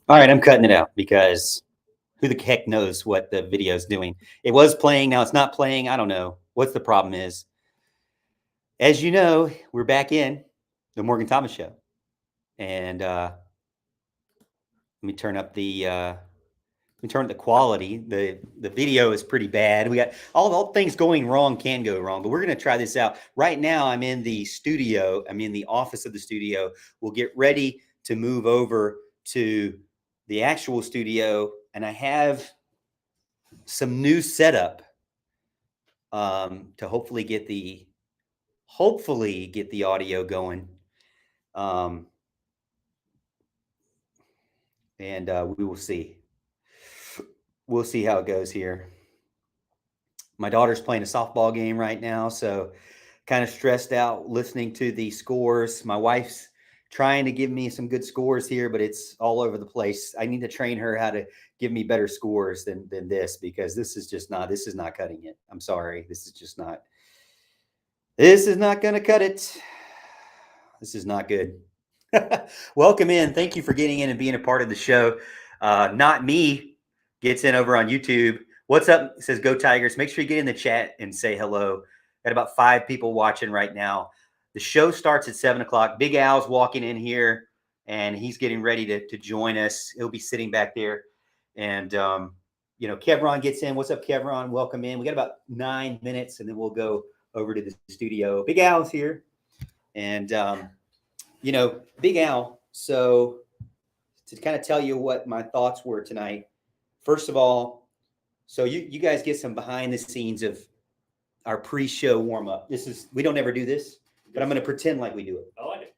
All right, I'm cutting it out because who the heck knows what the video is doing. It was playing, now it's not playing. I don't know. What's the problem is? As you know, we're back in the Morgan Thomas show. And let me turn up the quality. The video is pretty bad. We got all things going wrong can go wrong, but we're going to try this out. Right now I'm in the studio. I'm in the office of the studio. We'll get ready to move over to the actual studio, and I have some new setup to hopefully get the audio going. And we will see. We'll see how it goes here. My daughter's playing a softball game right now, so kind of stressed out listening to the scores. My wife's trying to give me some good scores here, but it's all over the place. I need to train her how to give me better scores than this, because this is not cutting it. I'm sorry. This is not going to cut it. This is not good. Welcome in. Thank you for getting in and being a part of the show. Not me gets in over on YouTube. What's up? It says Go Tigers. Make sure you get in the chat and say hello. Got about 5 people watching right now. The show starts at 7 o'clock. Big Al's walking in here, and he's getting ready to join us. He'll be sitting back there. And, Kevron gets in. What's up, Kevron? Welcome in. We got about 9 minutes, and then we'll go over to the studio. Big Al's here. And, Big Al. So to kind of tell you what my thoughts were tonight, first of all, so you guys get some behind the scenes of our pre-show warm-up. We don't ever do this, but I'm going to pretend like we do it. I like it.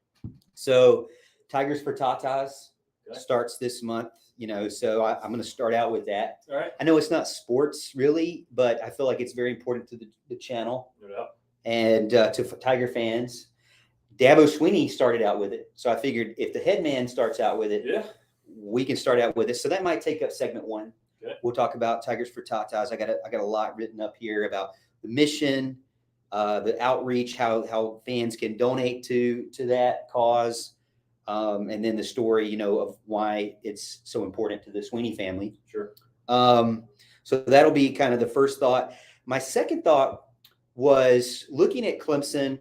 So Tigers for Tatas starts this month, so I'm going to start out with that. All right. I know it's not sports really, but I feel like it's very important to the channel and to Tiger fans. Dabo Sweeney started out with it. So I figured if the head man starts out with it, we can start out with it. So that might take up segment 1. Okay. We'll talk about Tigers for Tatas. I got a lot written up here about the mission, the outreach, how fans can donate to that cause, and then the story, of why it's so important to the Sweeney family. Sure. So that'll be kind of the first thought. My second thought was looking at Clemson,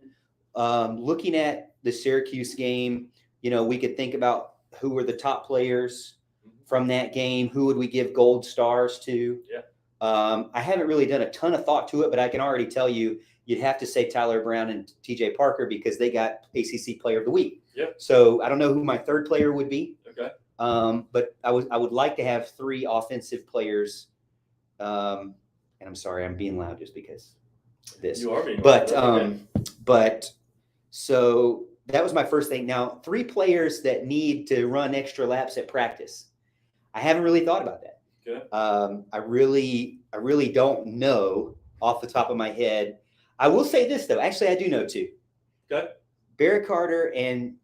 looking at the Syracuse game. We could think about who were the top players from that game. Who would we give gold stars to? Yeah. I haven't really done a ton of thought to it, but I can already tell you, you'd have to say Tyler Brown and TJ Parker because they got ACC Player of the Week. Yep. So I don't know who my third player would be. Okay. But I would like to have 3 offensive players. And I'm sorry, I'm being loud just because of this. You are being loud. But so that was my first thing. Now, 3 players that need to run extra laps at practice. I haven't really thought about that. Okay. I really don't know off the top of my head. I will say this though. Actually, I do know 2. Okay. Barrett Carter and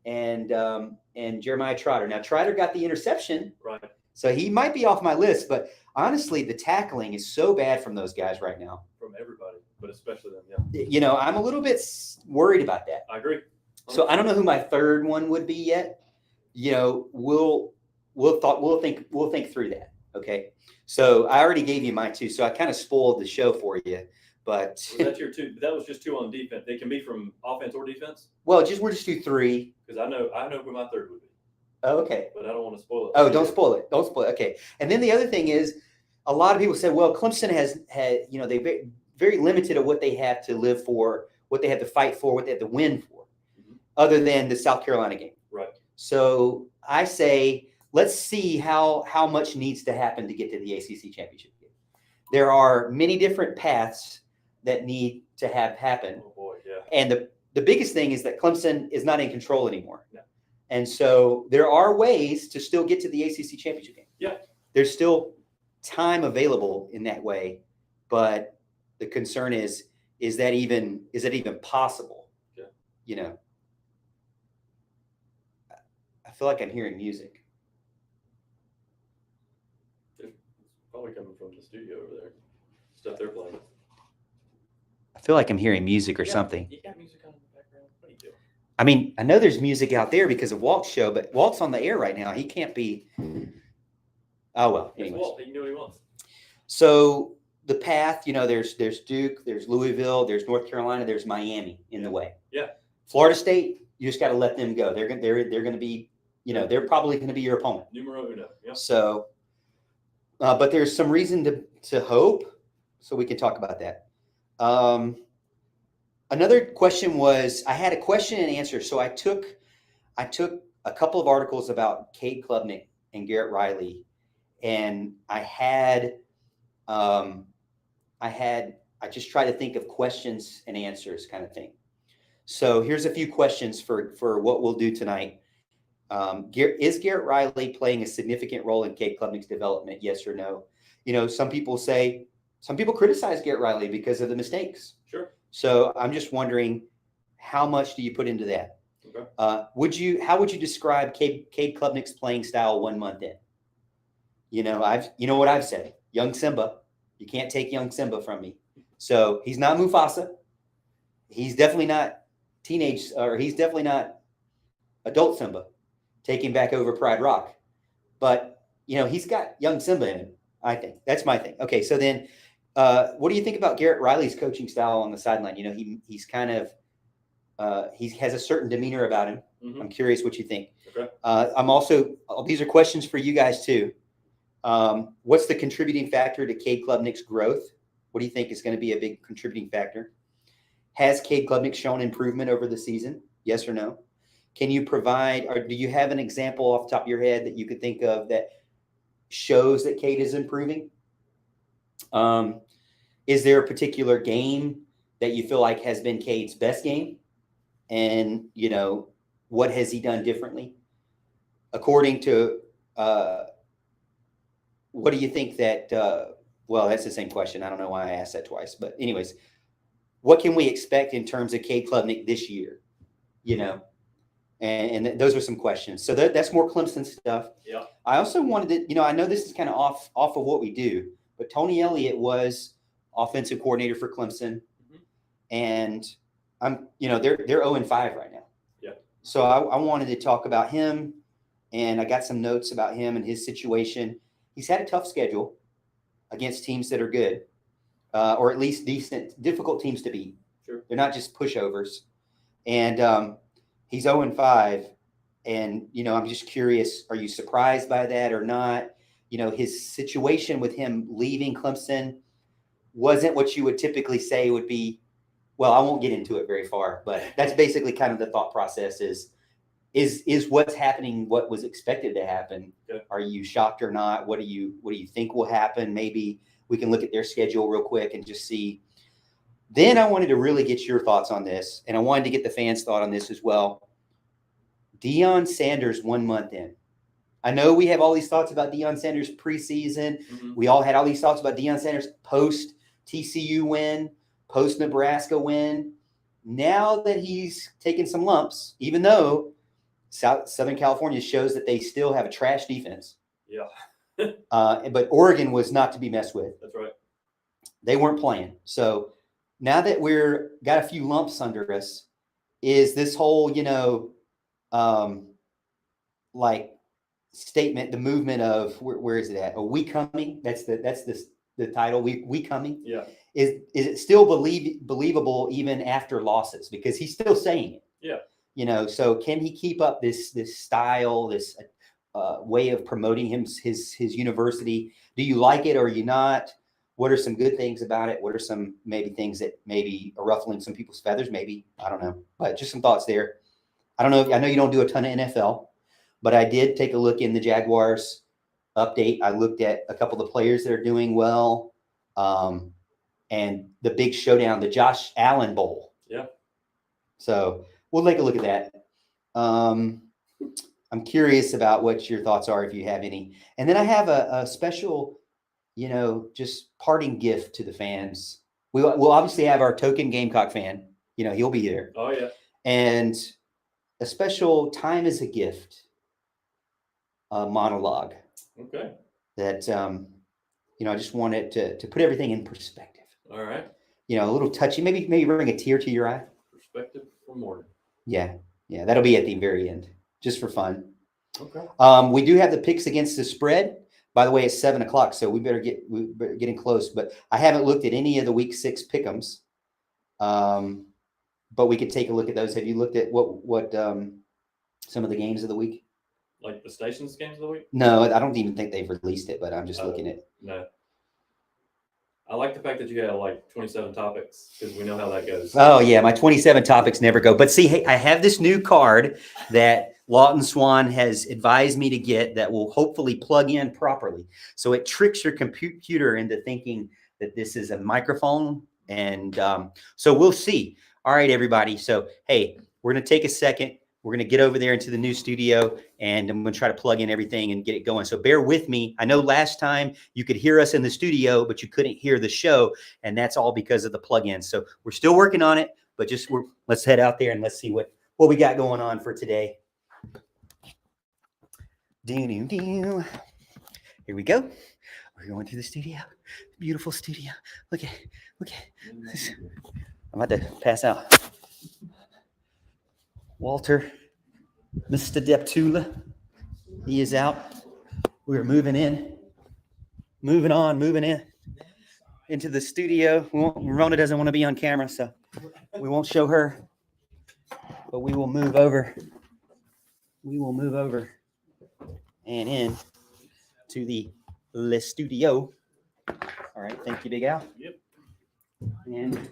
Jeremiah Trotter. Now Trotter got the interception, right? So he might be off my list. But honestly, the tackling is so bad from those guys right now. From everybody, but especially them. Yeah. I'm a little bit worried about that. I agree. So I don't know who my third one would be yet. We'll think through that. Okay. So I already gave you my 2, so I kind of spoiled the show for you. But well, that's your 2. That was just 2 on defense. They can be from offense or defense. Well, we'll just do 3. Because I know who my third would be. Oh, okay. But I don't want to spoil it. Oh, don't spoil it. Don't spoil it. Okay. And then the other thing is, a lot of people said, well, Clemson has had, they very limited of what they have to live for, what they have to fight for, what they have to win for, other than the South Carolina game. Right. So I say, let's see how much needs to happen to get to the ACC Championship game. There are many different paths that need to have happen. Oh boy, yeah. And the biggest thing is that Clemson is not in control anymore. No. And so there are ways to still get to the ACC Championship game. Yeah. There's still time available in that way, but the concern is that even possible? Yeah. I feel like I'm hearing music. It's probably coming from the studio over there. Stuff they're playing. I feel like I'm hearing music or something. You got music on in the background? What are you doing? I mean, I know there's music out there because of Walt's show, but Walt's on the air right now. He can't be Oh, well. He Anyways. can do what he wants. So the path, there's Duke, there's Louisville, there's North Carolina, there's Miami in the way. Yeah. Florida State, you just got to let them go. They're going to be, they're probably going to be your opponent. Numero uno. Yeah. So, but there's some reason to hope, so we can talk about that. Another question was, I had a question and answer. So I took a couple of articles about Cade Klubnik and Garrett Riley, and I just tried to think of questions and answers kind of thing. So here's a few questions for what we'll do tonight. Is Garrett Riley playing a significant role in Cade Klubnik's development? Yes or no? Some people criticize Garrett Riley because of the mistakes. Sure. So I'm just wondering, how much do you put into that? Okay. How would you describe Cade Klubnik's playing style 1 month in? What I've said, young Simba. You can't take young Simba from me. So he's not Mufasa. He's definitely not he's definitely not adult Simba taking back over Pride Rock. But, he's got young Simba in him, I think. That's my thing. Okay, so then what do you think about Garrett Riley's coaching style on the sideline? He's kind of he has a certain demeanor about him. Mm-hmm. I'm curious what you think. Okay. These are questions for you guys too. What's the contributing factor to Cade Klubnik's growth? What do you think is going to be a big contributing factor? Has Cade Klubnik shown improvement over the season? Yes or no? Can you provide, or do you have an example off the top of your head that you could think of that shows that Cade is improving? Is there a particular game that you feel like has been Cade's best game? And, what has he done differently? According to, what do you think that, that's the same question. I don't know why I asked that twice. But anyways, what can we expect in terms of Cade Klubnik this year? And those are some questions. So that's more Clemson stuff. Yeah. I also wanted to, I know this is kind of off of what we do, but Tony Elliott was offensive coordinator for Clemson. Mm-hmm. And they're 0-5 right now. Yeah. So I wanted to talk about him, and I got some notes about him and his situation. He's had a tough schedule against teams that are good, or at least decent, difficult teams to beat. Sure. They're not just pushovers. And he's 0-5. And, I'm just curious, are you surprised by that or not? His situation with him leaving Clemson wasn't what you would typically say would be. Well, I won't get into it very far, but that's basically kind of the thought process is what's happening what was expected to happen. Okay. Are you shocked or not? What do you think will happen? Maybe we can look at their schedule real quick and just see. Then I wanted to really get your thoughts on this, and I wanted to get the fans' thought on this as well. Deion Sanders 1 month in. I know we have all these thoughts about Deion Sanders preseason. Mm-hmm. We all had all these thoughts about Deion Sanders post TCU win, post Nebraska win. Now that he's taken some lumps, even though Southern California shows that they still have a trash defense. Yeah. But Oregon was not to be messed with. That's right. They weren't playing. So now that we're got a few lumps under us, is this whole, statement, the movement of where is it at? Are we coming? That's the title. We coming. Yeah. Is it still believable even after losses? Because he's still saying it. Yeah. So can he keep up this style, this way of promoting his university? Do you like it or are you not? What are some good things about it? What are some maybe things that maybe are ruffling some people's feathers? Maybe, I don't know, but just some thoughts there. I don't know. I know you don't do a ton of NFL, but I did take a look in the Jaguars update. I looked at a couple of the players that are doing well, and the big showdown, the Josh Allen Bowl. Yeah. So we'll take a look at that. I'm curious about what your thoughts are, if you have any. And then I have a special, just parting gift to the fans. We'll obviously have our token Gamecock fan. He'll be there. Oh, yeah. And a special time is a gift monologue. Okay. That, I just wanted to put everything in perspective. All right. A little touchy, maybe bring a tear to your eye. Perspective for morning. Yeah. That'll be at the very end, just for fun. Okay. We do have the picks against the spread. By the way, it's 7:00, so we're getting close. But I haven't looked at any of the week 6 pick'ems. But we could take a look at those. Have you looked at what some of the games of the week? Like the stations games of the week? No, I don't even think they've released it, but I'm just looking at. No. I like the fact that you have like 27 topics because we know how that goes. Oh yeah, my 27 topics never go. But see, hey, I have this new card that Lawton Swan has advised me to get that will hopefully plug in properly. So it tricks your computer into thinking that this is a microphone. And so we'll see. All right, everybody. So, hey, we're going to take a second. We're going to get over there into the new studio, and I'm going to try to plug in everything and get it going. So bear with me. I know last time you could hear us in the studio, but you couldn't hear the show, and that's all because of the plug-in. So we're still working on it, but let's head out there and let's see what we got going on for today. Here we go. We're going to the studio. Beautiful studio. Look at this. I'm about to pass out. Walter, Mr. Deptula, he is out. We're moving in, moving in into the studio. Rona doesn't want to be on camera, so we won't show her, but we will move over. And in to the Le Studio. All right, thank you, Big Al. Yep. And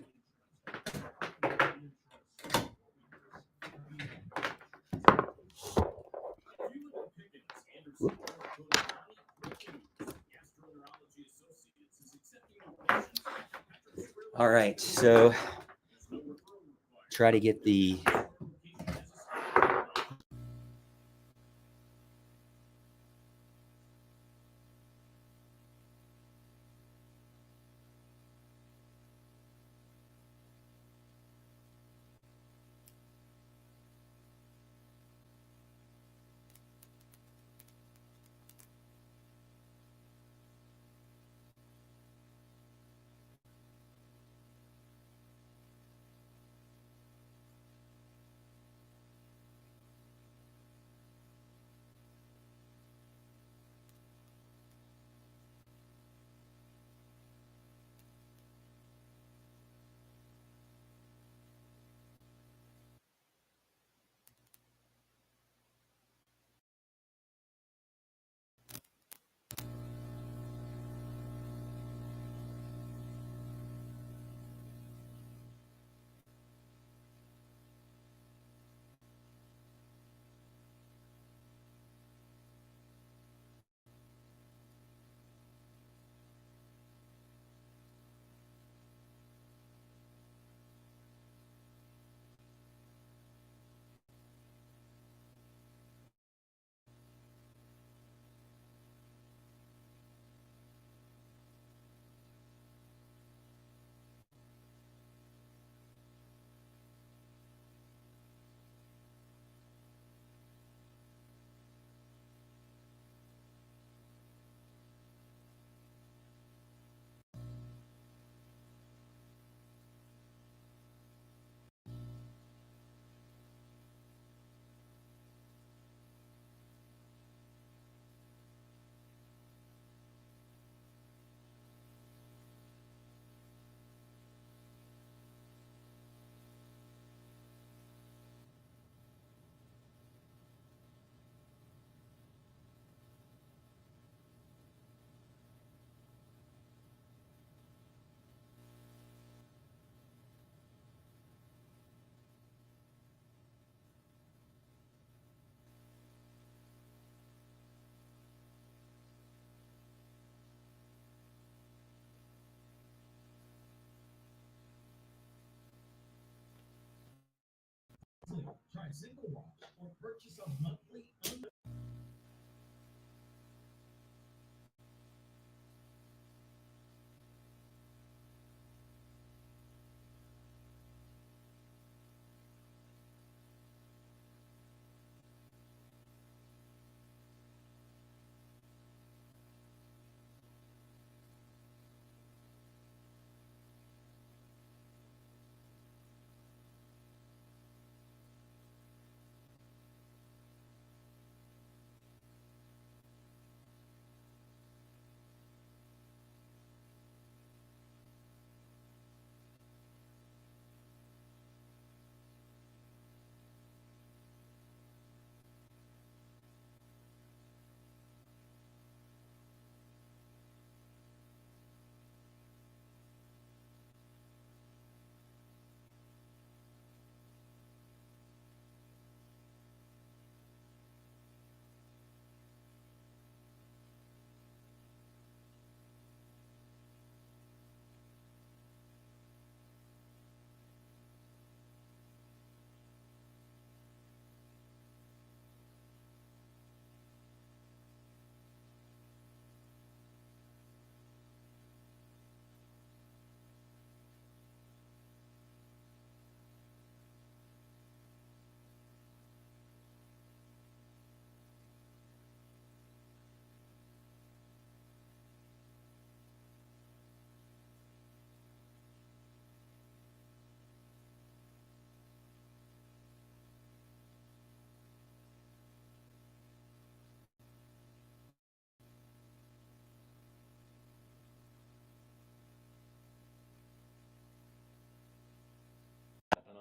all right, so try to get the Try a single watch or purchase a monthly.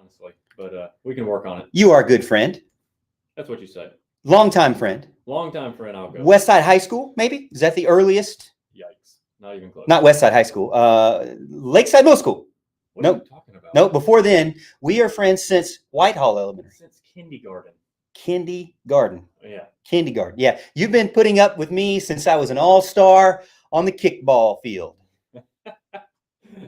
honestly, but we can work on it. You are a good friend, That's what you say. longtime friend. Long-time friend, I'll go. West Side High School, maybe? Is that the earliest? Yikes. Not even close. Not West Side High School. Lakeside Middle School. What are Nope. you talking about? No, before then, we are friends since Whitehall Elementary. Since kindergarten. Kindergarten. Yeah. Kindergarten. Yeah. You've been putting up with me since I was an all-star on the kickball field.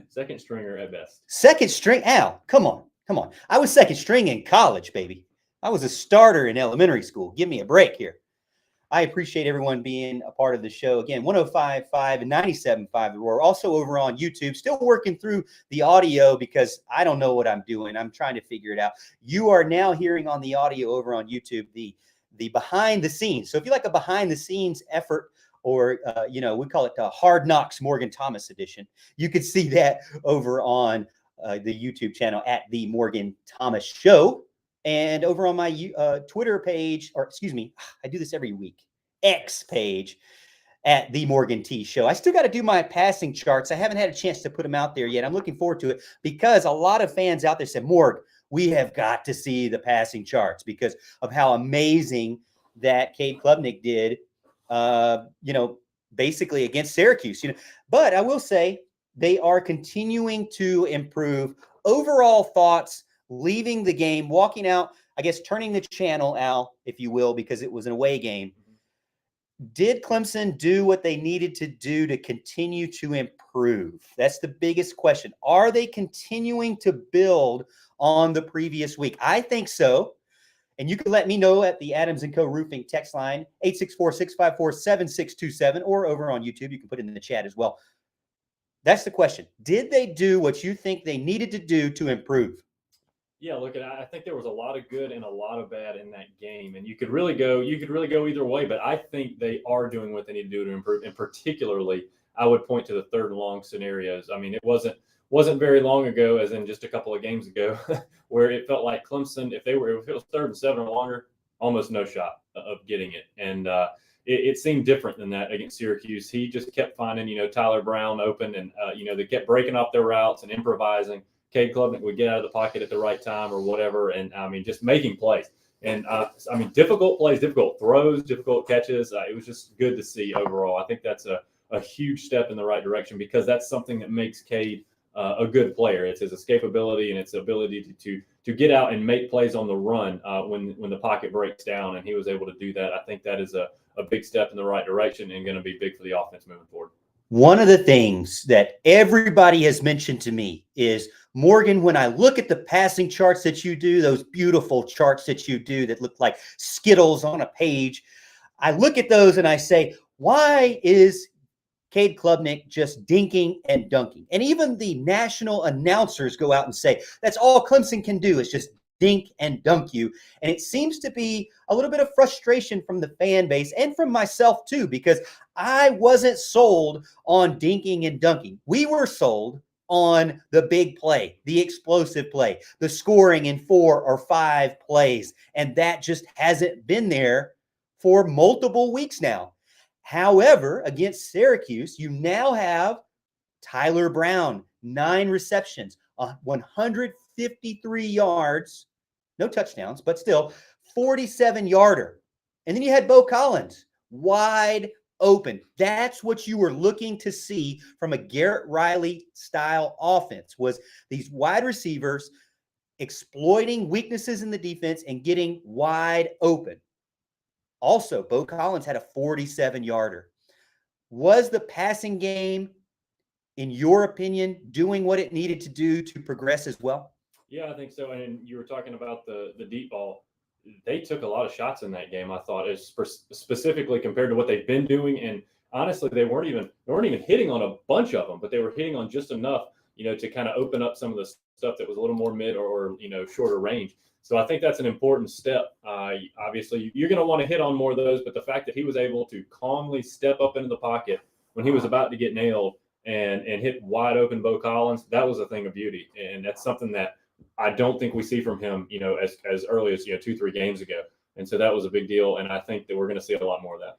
Second stringer at best. Second string. Al, come on. Come on. I was second string in college, baby. I was a starter in elementary school. Give me a break here. I appreciate everyone being a part of the show. Again, 105.5 and 97.5 The Roar. Also over on YouTube. Still working through the audio because I don't know what I'm doing. I'm trying to figure it out. You are now hearing on the audio over on YouTube the behind the scenes. So if you like a behind the scenes effort, or we call it Hard Knocks Morgan Thomas edition, you could see that over on the YouTube channel at the Morgan Thomas Show. And over on my Twitter page, or excuse me, I do this every week, X page at the Morgan T Show. I still got to do my passing charts. I haven't had a chance to put them out there yet. I'm looking forward to it because a lot of fans out there said, Morg, we have got to see the passing charts because of how amazing that Cade Klubnik did, basically against Syracuse. But I will say they are continuing to improve. Overall thoughts, leaving the game, walking out, I guess turning the channel, Al, if you will, because it was an away game. Did Clemson do what they needed to do to continue to improve? That's the biggest question. Are they continuing to build on the previous week? I think so. And you can let me know at the Adams & Co. Roofing text line, 864-654-7627, or over on YouTube. You can put it in the chat as well. That's the question. Did they do what you think they needed to do to improve? Yeah, look, I think there was a lot of good and a lot of bad in that game, and you could really go either way. But I think they are doing what they need to do to improve, and particularly, I would point to the third and long scenarios. I mean, it wasn't very long ago, as in just a couple of games ago, where it felt like Clemson, if it was 3rd and 7 or longer, almost no shot of getting it, and it seemed different than that against Syracuse. He just kept finding, Tyler Brown open, and they kept breaking off their routes and improvising. Cade Klubnik would get out of the pocket at the right time or whatever, and just making plays. And difficult plays, difficult throws, difficult catches. It was just good to see overall. I think that's a huge step in the right direction because that's something that makes Cade a good player. It's his escapability and its ability to get out and make plays on the run when the pocket breaks down, and he was able to do that. I think that is a big step in the right direction and going to be big for the offense moving forward. One of the things that everybody has mentioned to me is, Morgan, when I look at the passing charts that you do, those beautiful charts that you do that look like Skittles on a page, I look at those and I say, why is Cade Klubnik just dinking and dunking? And even the national announcers go out and say, that's all Clemson can do is just dink and dunk you. And it seems to be a little bit of frustration from the fan base and from myself too, because I wasn't sold on dinking and dunking. We were sold on the big play, the explosive play, the scoring in 4 or 5 plays. And that just hasn't been there for multiple weeks now. However, against Syracuse, you now have Tyler Brown, 9 receptions, 153 yards, no touchdowns, but still 47-yarder. And then you had Bo Collins, wide open. That's what you were looking to see from a Garrett Riley style offense, was these wide receivers exploiting weaknesses in the defense and getting wide open. Also, Bo Collins had a 47-yarder. Was the passing game, in your opinion, doing what it needed to do to progress as well? Yeah, I think so. And you were talking about the deep ball. They took a lot of shots in that game, I thought, specifically compared to what they've been doing. And honestly, they weren't even hitting on a bunch of them, but they were hitting on just enough, to kind of open up some of the stuff that was a little more mid or shorter range. So I think that's an important step. Obviously, you're going to want to hit on more of those, but the fact that he was able to calmly step up into the pocket when he was about to get nailed and hit wide open Bo Collins, that was a thing of beauty. And that's something that I don't think we see from him, as early as 2-3 games ago. And so that was a big deal. And I think that we're going to see a lot more of that.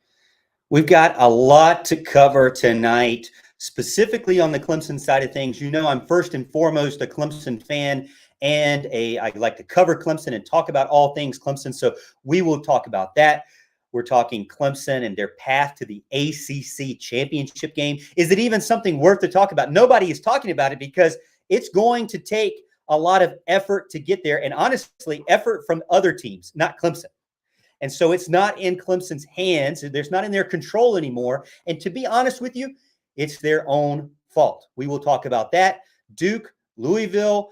We've got a lot to cover tonight, specifically on the Clemson side of things. I'm first and foremost a Clemson fan, and I like to cover Clemson and talk about all things Clemson. So we will talk about that. We're talking Clemson and their path to the ACC Championship game. Is it even something worth to talk about? Nobody is talking about it because it's going to take a lot of effort to get there. And honestly, effort from other teams, not Clemson. And so it's not in Clemson's hands. There's not in their control anymore. And to be honest with you, it's their own fault. We will talk about that. Duke, Louisville,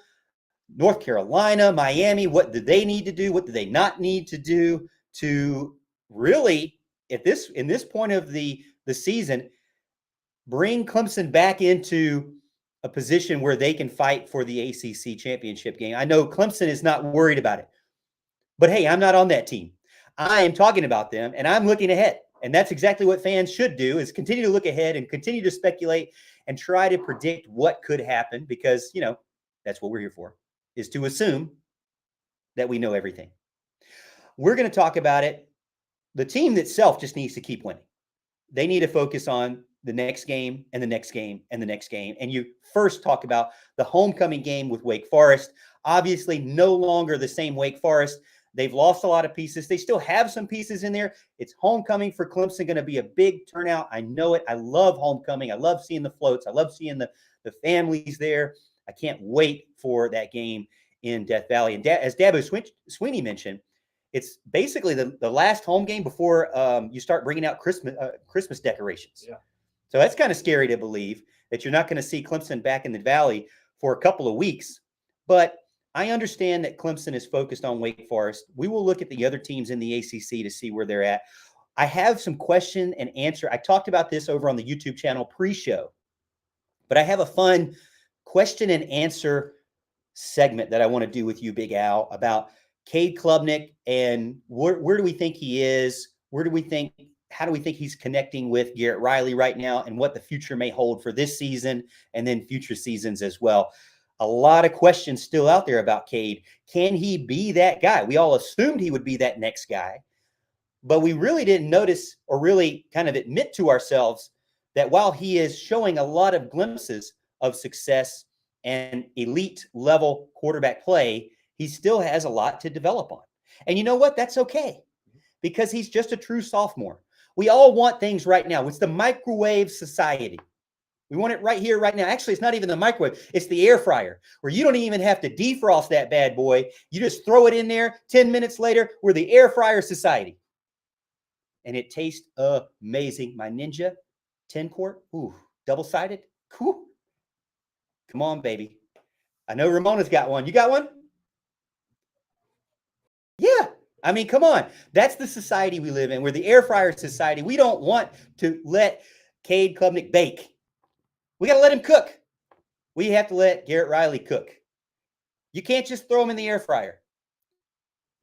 North Carolina, Miami, what do they need to do? What do they not need to do to really, in this point of the season, bring Clemson back into a position where they can fight for the ACC championship game? I know Clemson is not worried about it, but hey, I'm not on that team. I am talking about them, and I'm looking ahead. And that's exactly what fans should do, is continue to look ahead and continue to speculate and try to predict what could happen, because, that's what we're here for, is to assume that we know everything. We're going to talk about it. The team itself just needs to keep winning. They need to focus on the next game and the next game and the next game. And you first talk about the homecoming game with Wake Forest. Obviously, no longer the same Wake Forest. They've lost a lot of pieces. They still have some pieces in there. It's homecoming for Clemson, going to be a big turnout. I know it. I love homecoming. I love seeing the floats. I love seeing the families there. I can't wait for that game in Death Valley. And as Dabo Sweeney mentioned, it's basically the last home game before you start bringing out Christmas decorations. Yeah. So that's kind of scary to believe that you're not going to see Clemson back in the Valley for a couple of weeks. But I understand that Clemson is focused on Wake Forest. We will look at the other teams in the ACC to see where they're at. I have some question and answer. I talked about this over on the YouTube channel pre-show, but I have a fun question and answer segment that I want to do with you, Big Al, about Cade Klubnik and where do we think he is? How do we think he's connecting with Garrett Riley right now, and what the future may hold for this season and then future seasons as well? A lot of questions still out there about Cade. Can he be that guy? We all assumed he would be that next guy, but we really didn't notice or really kind of admit to ourselves that while he is showing a lot of glimpses of success and elite level quarterback play, he still has a lot to develop on. And you know what? That's okay, because he's just a true sophomore. We all want things right now. It's the microwave society. We want it right here, right now. Actually, it's not even the microwave. It's the air fryer, where you don't even have to defrost that bad boy. You just throw it in there. 10 minutes later, we're the air fryer society. And it tastes amazing. My Ninja 10 quart, double-sided. Cool. Come on, baby. I know Ramona's got one. You got one? Yeah. I mean, come on. That's the society we live in. We're the air fryer society. We don't want to let Cade Klubnik bake. We got to let him cook. We have to let Garrett Riley cook. You can't just throw him in the air fryer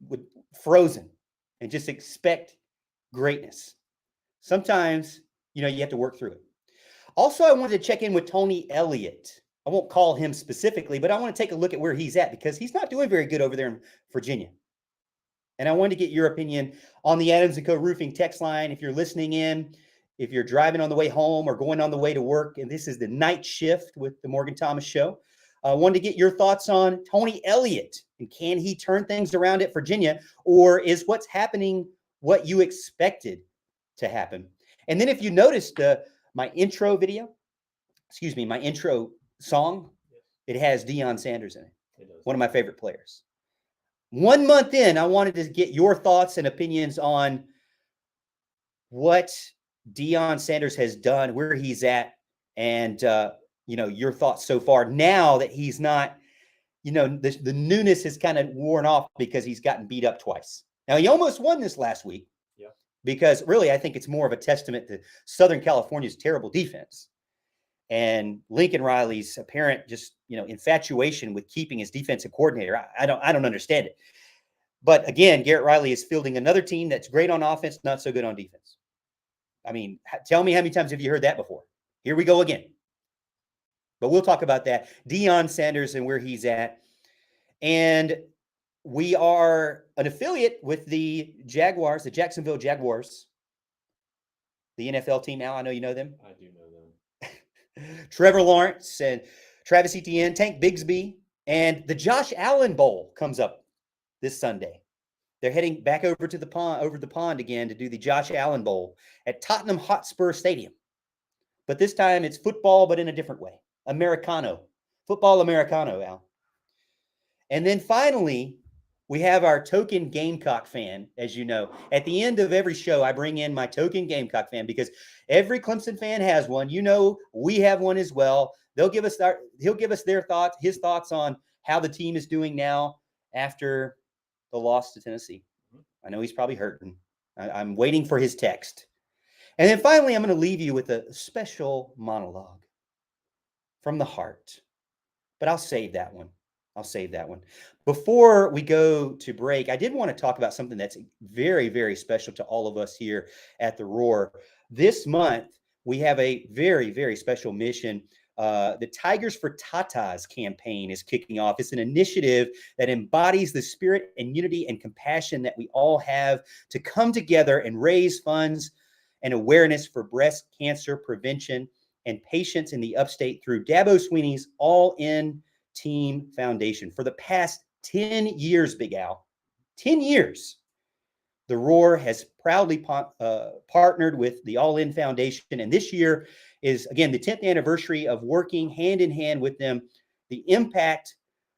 with frozen and just expect greatness. Sometimes, you have to work through it. Also, I wanted to check in with Tony Elliott. I won't call him specifically, but I want to take a look at where he's at, because he's not doing very good over there in Virginia. And I wanted to get your opinion on the Adams & Co. Roofing text line. If you're listening in, if you're driving on the way home or going on the way to work, and this is the night shift with the Morgan Thomas Show, I wanted to get your thoughts on Tony Elliott. And can he turn things around at Virginia, or is what's happening what you expected to happen? And then if you noticed my intro song, it has Deion Sanders in it. One of my favorite players. 1 month in, I wanted to get your thoughts and opinions on what Deion Sanders has done, where he's at, and your thoughts so far. Now that he's not, the newness has kind of worn off because he's gotten beat up twice. Now, he almost won this last week. Yeah. Because really, I think it's more of a testament to Southern California's terrible defense and Lincoln Riley's apparent infatuation with keeping his defensive coordinator. I don't understand it. But again, Garrett Riley is fielding another team that's great on offense, not so good on defense. I mean, tell me, how many times have you heard that before? Here we go again. But we'll talk about that. Deion Sanders and where he's at. And we are an affiliate with the Jaguars, the Jacksonville Jaguars, the NFL team. Now, I know you know them. I do know them. Trevor Lawrence and Travis Etienne, Tank Bigsby, And the Josh Allen Bowl comes up this Sunday. They're heading back over to the pond again to do the Josh Allen Bowl at Tottenham Hotspur Stadium. But this time it's football, but in a different way. Americano. Football Americano, Al. And then finally, we have our token Gamecock fan, as you know. At the end of every show, I bring in my token Gamecock fan because every Clemson fan has one. You know, we have one as well. He'll give us his thoughts on how the team is doing now after the loss to Tennessee. I know he's probably hurting. I'm waiting for his text. And then finally, I'm going to leave you with a special monologue from the heart. But I'll save that one. Before we go to break, I did want to talk about something that's very, very special to all of us here at The Roar. This month, we have a very, very special mission. The Tigers for Tatas campaign is kicking off. It's an initiative that embodies the spirit and unity and compassion that we all have to come together and raise funds and awareness for breast cancer prevention and patients in the upstate through Dabo Swinney's All-In Team Foundation. For the past 10 years, Big Al, 10 years, the Roar has proudly partnered with the All-In Foundation. And this year is, again, the 10th anniversary of working hand in hand with them. The impact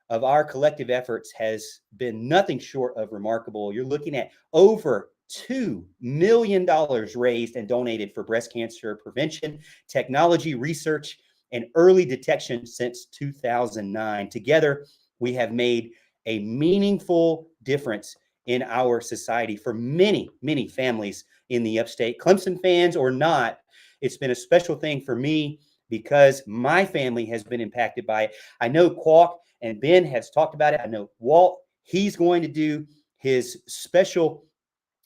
of our collective efforts has been nothing short of remarkable. You're looking at over $2 million raised and donated for breast cancer prevention, technology, research, and early detection since 2009. Together, we have made a meaningful difference in our society for many, many families in the upstate. Clemson fans or not, it's been a special thing for me because my family has been impacted by it. I know Qualk and Ben has talked about it. I know Walt, he's going to do his special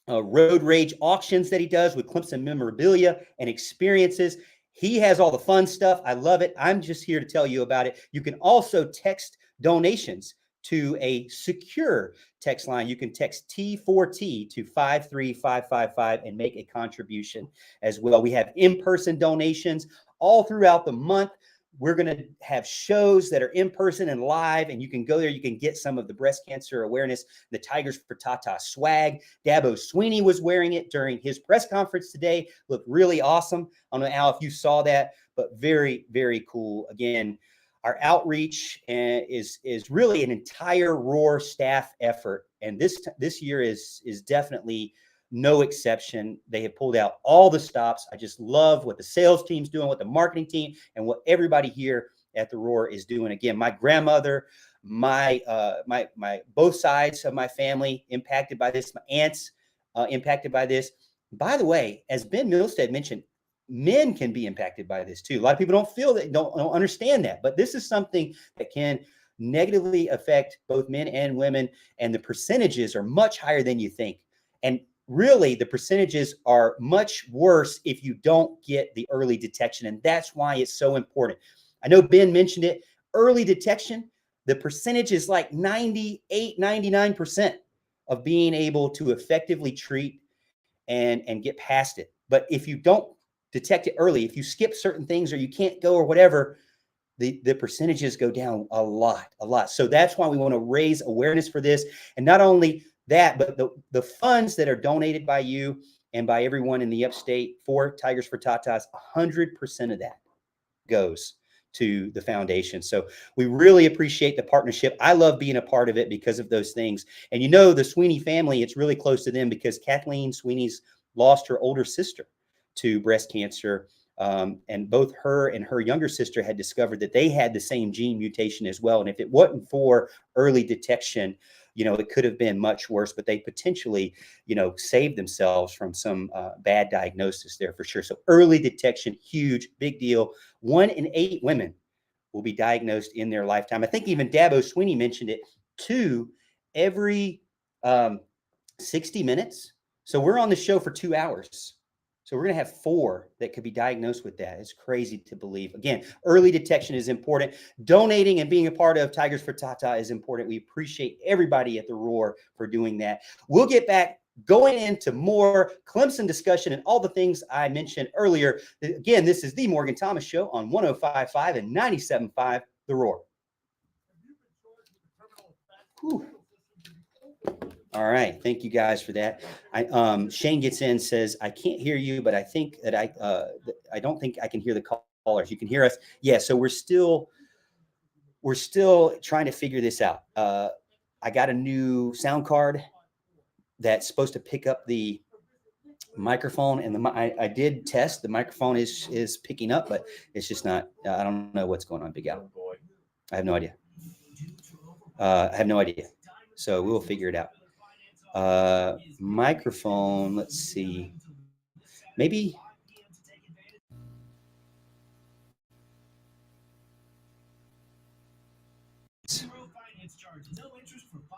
road rage auctions that he does with Clemson memorabilia and experiences. He has all the fun stuff. I love it. I'm just here to tell you about it. You can also text donations to a secure text line. You can text T4T to 53555 and make a contribution as well. We have in-person donations all throughout the month. We're going to have shows that are in person and live, and you can go there. You can get some of the breast cancer awareness, the Tigers for Tata swag. Dabo Swinney was wearing it during his press conference today. Looked really awesome. I don't know, Al, if you saw that, but very, very cool. Again, our outreach is really an entire Roar staff effort, and this year is definitely no exception. They have pulled out all the stops. I just love what the sales team's doing, what the marketing team, and what everybody here at the Roar is doing. Again, my grandmother, my both sides of my family impacted by this. My aunts impacted by this. By the way, as Ben Milstead mentioned, men can be impacted by this too. A lot of people don't understand that, but this is something that can negatively affect both men and women, and the percentages are much higher than you think. And really, the percentages are much worse if you don't get the early detection, and that's why it's so important. I know Ben mentioned it. Early detection, the percentage is like 98, 99% of being able to effectively treat and get past it. But if you don't detect it early, if you skip certain things or you can't go or whatever, the percentages go down a lot. So that's why we want to raise awareness for this. And not only that, but the funds that are donated by you and by everyone in the upstate for Tigers for Tatas, 100% of that goes to the foundation. So we really appreciate the partnership. I love being a part of it because of those things. And you know, the Swinney family, it's really close to them because Kathleen Swinney's lost her older sister to breast cancer. And both her and her younger sister had discovered that they had the same gene mutation as well. And if it wasn't for early detection, it could have been much worse, but they potentially, saved themselves from some bad diagnosis there for sure. So early detection, huge, big deal. 1 in 8 women will be diagnosed in their lifetime. I think even Dabo Swinney mentioned it, 2 every 60 minutes. So we're on the show for 2 hours. So we're going to have 4 that could be diagnosed with that. It's crazy to believe. Again, early detection is important. Donating and being a part of Tigers for Tata is important. We appreciate everybody at the Roar for doing that. We'll get back going into more Clemson discussion and all the things I mentioned earlier. Again, this is the Morgan Thomas Show on 105.5 and 97.5 The Roar. Whew. All right. Thank you guys for that. Shane gets in, says, I can't hear you, but I think that I don't think I can hear the callers. You can hear us. Yeah. So we're still trying to figure this out. I got a new sound card that's supposed to pick up the microphone, and I did test. The microphone is picking up, but it's just not. I don't know what's going on, Big Al. I have no idea. So we'll figure it out. Microphone. Let's see. Maybe.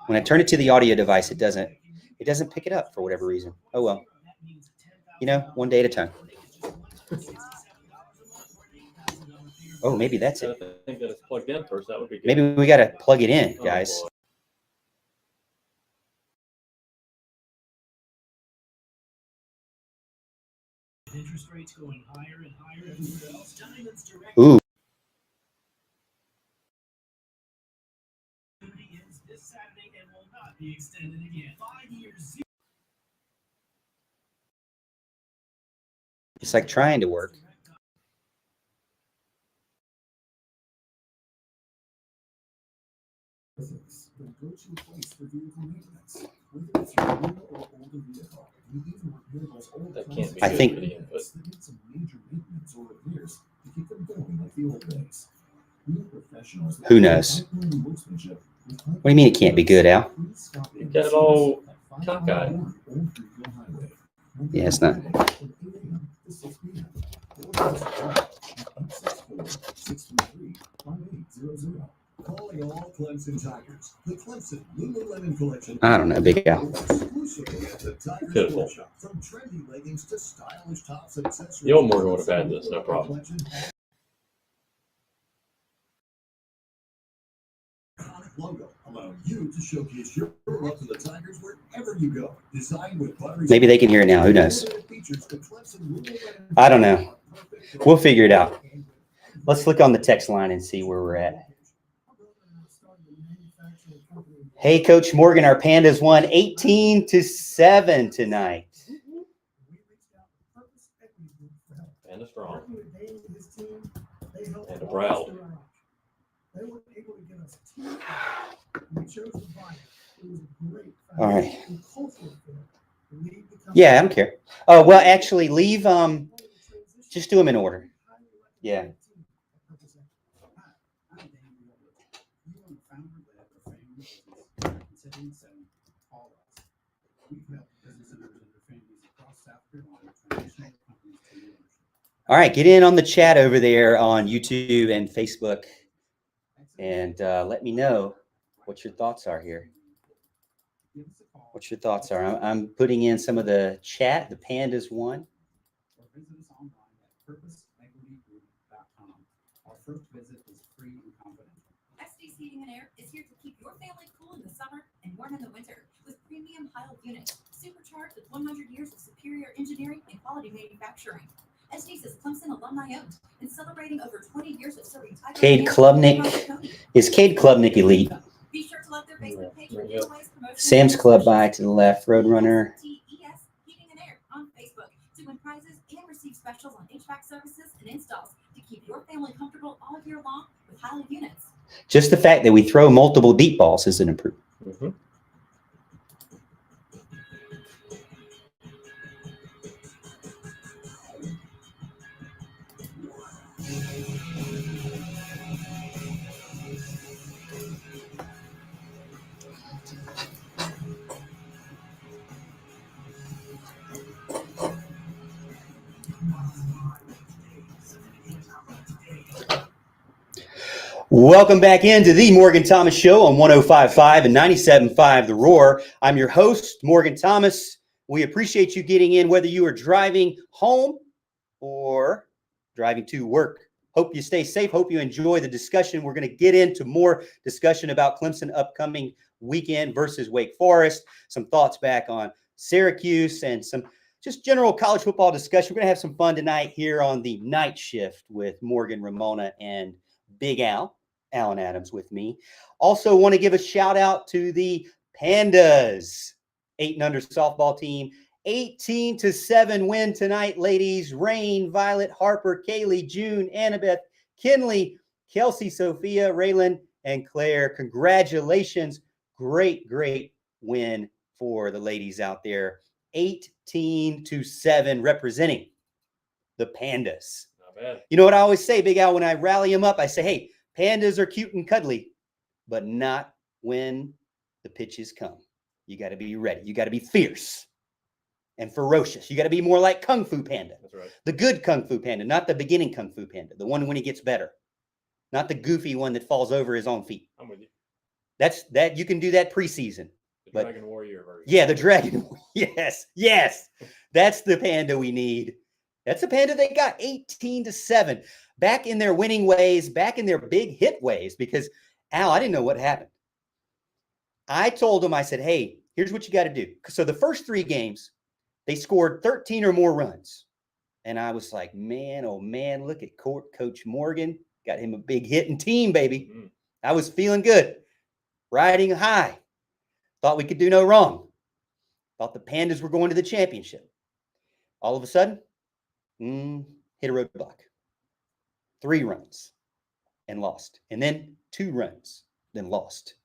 When I turn it to the audio device, it doesn't pick it up for whatever reason. Oh well. One day at a time. Oh, maybe that's it. I think that it's plugged in first. That would be good. Maybe we got to plug it in, guys. Oh, Interest rates going higher and higher everywhere else. Diamonds direct. Ooh. Ends this Saturday and will not be extended again. 5 years. It's like trying to work. That can't be I good think- for the input. Who knows? What do you mean it can't be good, Al? You got it all cockeyed. Yeah, it's not. Calling all Clemson Tigers. The Clemson Lululemon collection. I don't know, Big Al. Exclusively at the Tigers Pitiful. Workshop. From trendy leggings to stylish tops and accessories. The old Morgan would have had this, no problem. Iconic logo allowing you to showcase your love for the Tigers wherever you go. Designed with buttery. Maybe they can hear it now. Who knows? I don't know. We'll figure it out. Let's look on the text line and see where we're at. Hey, Coach Morgan, our Pandas won 18-7 tonight. And a strong. And a proud. All right. Yeah, I don't care. Oh, well, actually, leave. Just do them in order. Yeah. All right, get in on the chat over there on YouTube and Facebook, and let me know what your thoughts are here. What your thoughts are. I'm putting in some of the chat. The Pandas won. Or visit us online at purposeequitygroup.com. Our first visit is free and confidential. SD's Heating and Air is here to keep your family cool in the summer and warm in the winter with premium Heil units, supercharged with 100 years of superior engineering and quality manufacturing. SD's is Clemson alumni owned and celebrating over 20 years of serving Tiger. Cade Klubnik. Is Cade Klubnik elite? Be sure to like their Facebook page for Yeah. giveaways, promotions, Sam's Club by to the left, Roadrunner. STES Heating and Air on Facebook to win prizes and receive specials on HVAC services and installs to keep your family comfortable all year long with Heil units. Just the fact that we throw multiple deep balls is an improvement. Mm-hmm. Welcome back into the Morgan Thomas Show on 105.5 and 97.5 The Roar. I'm your host, Morgan Thomas. We appreciate you getting in, whether you are driving home or driving to work. Hope you stay safe. Hope you enjoy the discussion. We're going to get into more discussion about Clemson upcoming weekend versus Wake Forest, some thoughts back on Syracuse, and some just general college football discussion. We're going to have some fun tonight here on the night shift with Morgan, Ramona, and Big Al. Alan Adams with me. Also want to give a shout out to the Pandas, 8-and-under softball team. 18-7 win tonight, ladies. Rain, Violet, Harper, Kaylee, June, Annabeth, Kinley, Kelsey, Sophia, Raylan, and Claire. Congratulations. Great, great win for the ladies out there. 18-7 representing the Pandas. Not bad. You know what I always say, Big Al, when I rally them up, I say, hey, Pandas are cute and cuddly, but not when the pitches come. You got to be ready. You got to be fierce and ferocious. You got to be more like Kung Fu Panda. That's right. The good Kung Fu Panda, not the beginning Kung Fu Panda, the one when he gets better, not the goofy one that falls over his own feet. I'm with you. That you can do that preseason. The But- Dragon Warrior version. Yeah, the dragon. Yes. That's the Panda we need. That's the Panda they got. 18-7. Back in their winning ways, back in their big hit ways, because Al, I didn't know what happened. I told them, I said, hey, here's what you got to do. So the first 3 games, they scored 13 or more runs. And I was like, man, oh man, look at Coach Morgan. Got him a big hitting team, baby. Mhm. I was feeling good. Riding high. Thought we could do no wrong. Thought the Pandas were going to the championship. All of a sudden, hit a roadblock. 3 runs and lost. And then 2 runs, then lost.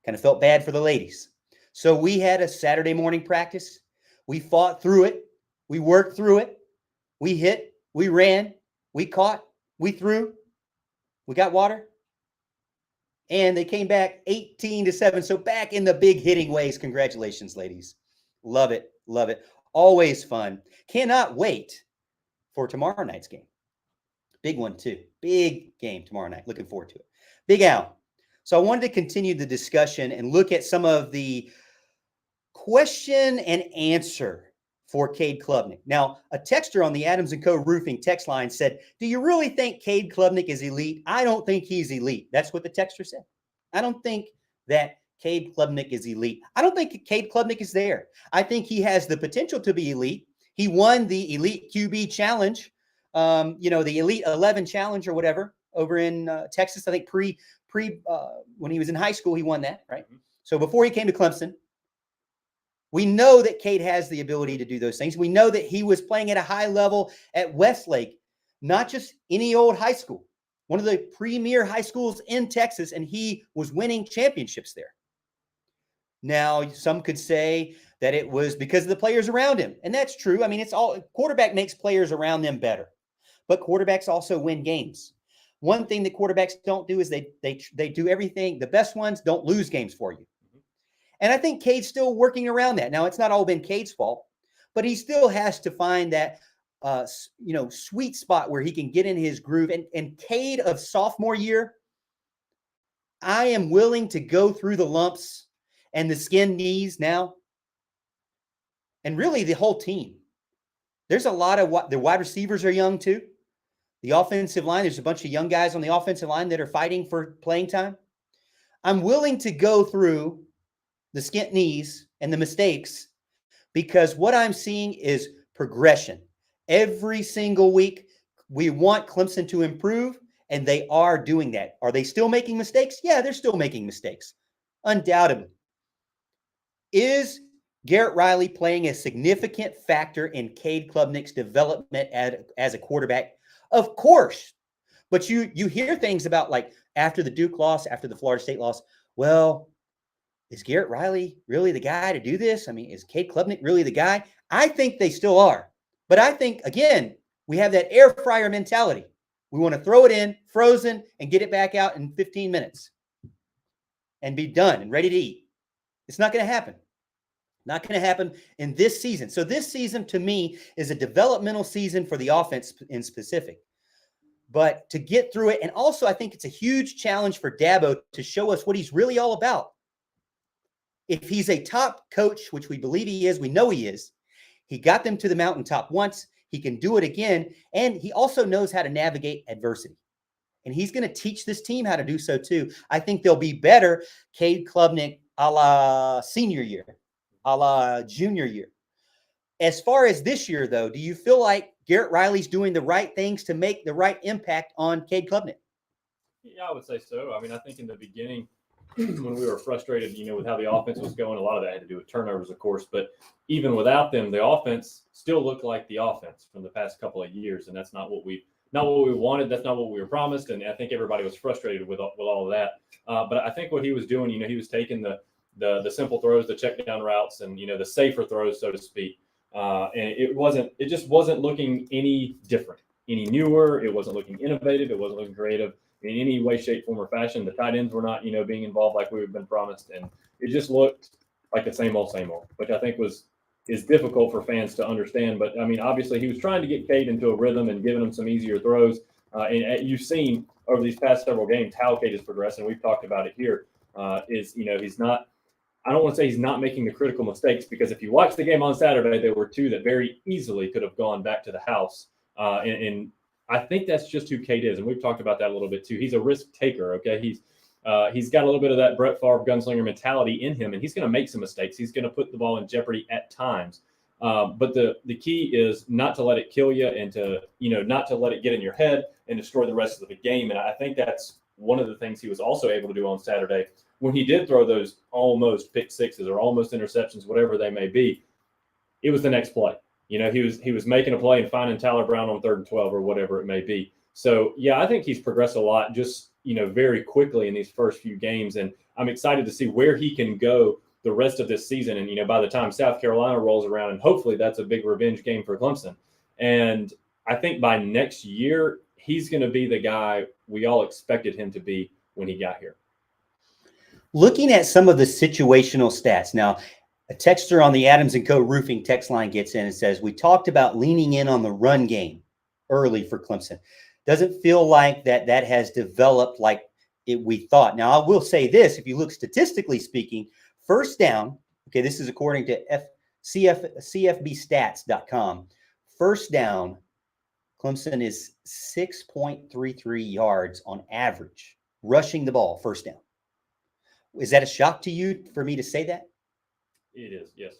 Kind of felt bad for the ladies. So we had a Saturday morning practice. We fought through it. We worked through it. We hit. We ran. We caught. We threw. We got water. And they came back 18-7. So back in the big hitting ways. Congratulations, ladies. Love it. Love it. Always fun. Cannot wait for tomorrow night's game. Big one, too. Big game tomorrow night. Looking forward to it. Big Al. So I wanted to continue the discussion and look at some of the question and answer for Cade Klubnik. Now, a texter on the Adams & Co. Roofing text line said, do you really think Cade Klubnik is elite? I don't think he's elite. That's what the texter said. I don't think that Cade Klubnik is elite. I don't think Cade Klubnik is there. I think he has the potential to be elite. He won the Elite QB Challenge, the Elite 11 Challenge or whatever over in Texas. I think when he was in high school, he won that, right? Mhm. So before he came to Clemson, we know that Cade has the ability to do those things. We know that he was playing at a high level at Westlake, not just any old high school, one of the premier high schools in Texas, and he was winning championships there. Now, some could say that it was because of the players around him, and that's true. I mean, quarterback makes players around them better, but quarterbacks also win games. One thing that quarterbacks don't do is they do everything. The best ones don't lose games for you. And I think Cade's still working around that. Now, it's not all been Cade's fault, but he still has to find that, sweet spot where he can get in his groove. And Cade of sophomore year, I am willing to go through the lumps and the skin knees now. And really the whole team. There's a lot of the wide receivers are young too. The offensive line, there's a bunch of young guys on the offensive line that are fighting for playing time. I'm willing to go through the skint knees and the mistakes because what I'm seeing is progression. Every single week, we want Clemson to improve, and they are doing that. Are they still making mistakes? Yeah, they're still making mistakes. Undoubtedly. Is Garrett Riley playing a significant factor in Cade Klubnik's development as a quarterback? Of course. But you hear things about like after the Duke loss, after the Florida State loss, well, is Garrett Riley really the guy to do this? I mean, is Cade Klubnik really the guy? I think they still are. But I think, again, we have that air fryer mentality. We want to throw it in, frozen, and get it back out in 15 minutes and be done and ready to eat. It's not going to happen. Not going to happen in this season. So this season, to me, is a developmental season for the offense in specific. But to get through it, and also I think it's a huge challenge for Dabo to show us what he's really all about. If he's a top coach, which we believe he is, we know he is, he got them to the mountaintop once, he can do it again, and he also knows how to navigate adversity. And he's going to teach this team how to do so too. I think they'll be better Cade Klubnik a la senior year, a la junior year. As far as this year, though, do you feel like Garrett Riley's doing the right things to make the right impact on Cade Klubnik? Yeah, I would say so. I mean, I think in the beginning, when we were frustrated, with how the offense was going, a lot of that had to do with turnovers, of course. But even without them, the offense still looked like the offense from the past couple of years, and that's not what we wanted. That's not what we were promised, and I think everybody was frustrated with all of that. But I think what he was doing, he was taking the simple throws, the check down routes, and the safer throws, so to speak. And it just wasn't looking any different, any newer. It wasn't looking innovative. It wasn't looking creative in any way, shape, form, or fashion. The tight ends were not, being involved like we've been promised, and it just looked like the same old, which I think is difficult for fans to understand. But I mean, obviously, he was trying to get Cade into a rhythm and giving him some easier throws. And you've seen over these past several games how Cade has progressed, and we've talked about it here. He's not. I don't want to say he's not making the critical mistakes, because if you watch the game on Saturday, there were two that very easily could have gone back to the house. And I think that's just who Cade is, and we've talked about that a little bit too. He's a risk taker. Okay, he's got a little bit of that Brett Favre gunslinger mentality in him, and he's going to make some mistakes. He's going to put the ball in jeopardy at times. But the key is not to let it kill you, and to not to let it get in your head and destroy the rest of the game. And I think that's one of the things he was also able to do on Saturday when he did throw those almost pick sixes or almost interceptions, whatever they may be. It was the next play. He was making a play and finding Tyler Brown on 3rd and 12 or whatever it may be. So, yeah, I think he's progressed a lot just, very quickly in these first few games. And I'm excited to see where he can go the rest of this season. And, by the time South Carolina rolls around, and hopefully that's a big revenge game for Clemson. And I think by next year, he's going to be the guy we all expected him to be when he got here. Looking at some of the situational stats. Now, a texter on the Adams & Co. roofing text line gets in and says, we talked about leaning in on the run game early for Clemson. Doesn't feel like that has developed like we thought. Now, I will say this. If you look statistically speaking, first down, okay, this is according to CFBstats.com. First down, Clemson is 6.33 yards on average, rushing the ball first down. Is that a shock to you for me to say that? It is, yes.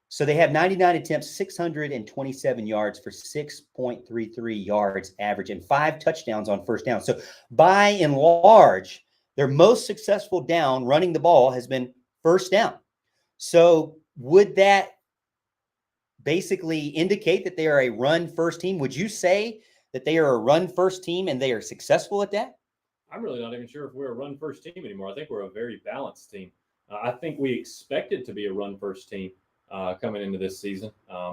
So they have 99 attempts, 627 yards for 6.33 yards average, and 5 touchdowns on first down. So by and large, their most successful down running the ball has been first down. So would that basically indicate that they are a run first team? Would you say that they are a run first team and they are successful at that? I'm really not even sure if we're a run first team anymore. I think we're a very balanced team. I think we expected to be a run first team coming into this season,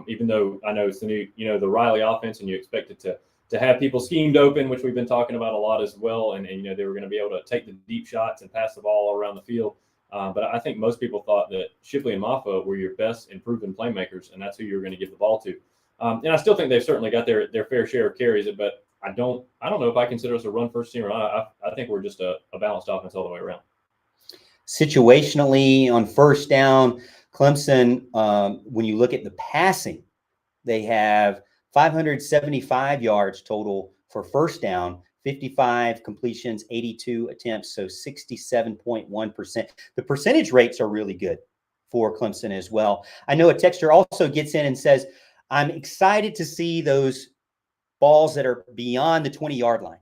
even though I know it's the new, the Riley offense, and you expect it to have people schemed open, which we've been talking about a lot as well. And they were going to be able to take the deep shots and pass the ball all around the field. But I think most people thought that Shipley and Maffa were your best and proven playmakers, and that's who you were going to give the ball to. And I still think they've certainly got their fair share of carries, but I don't know if I consider us a run first team or not. I think we're just a balanced offense all the way around. Situationally on first down, Clemson, when you look at the passing, they have 575 yards total for first down, 55 completions, 82 attempts, so 67.1%. The percentage rates are really good for Clemson as well. I know a texter also gets in and says, I'm excited to see those balls that are beyond the 20-yard line.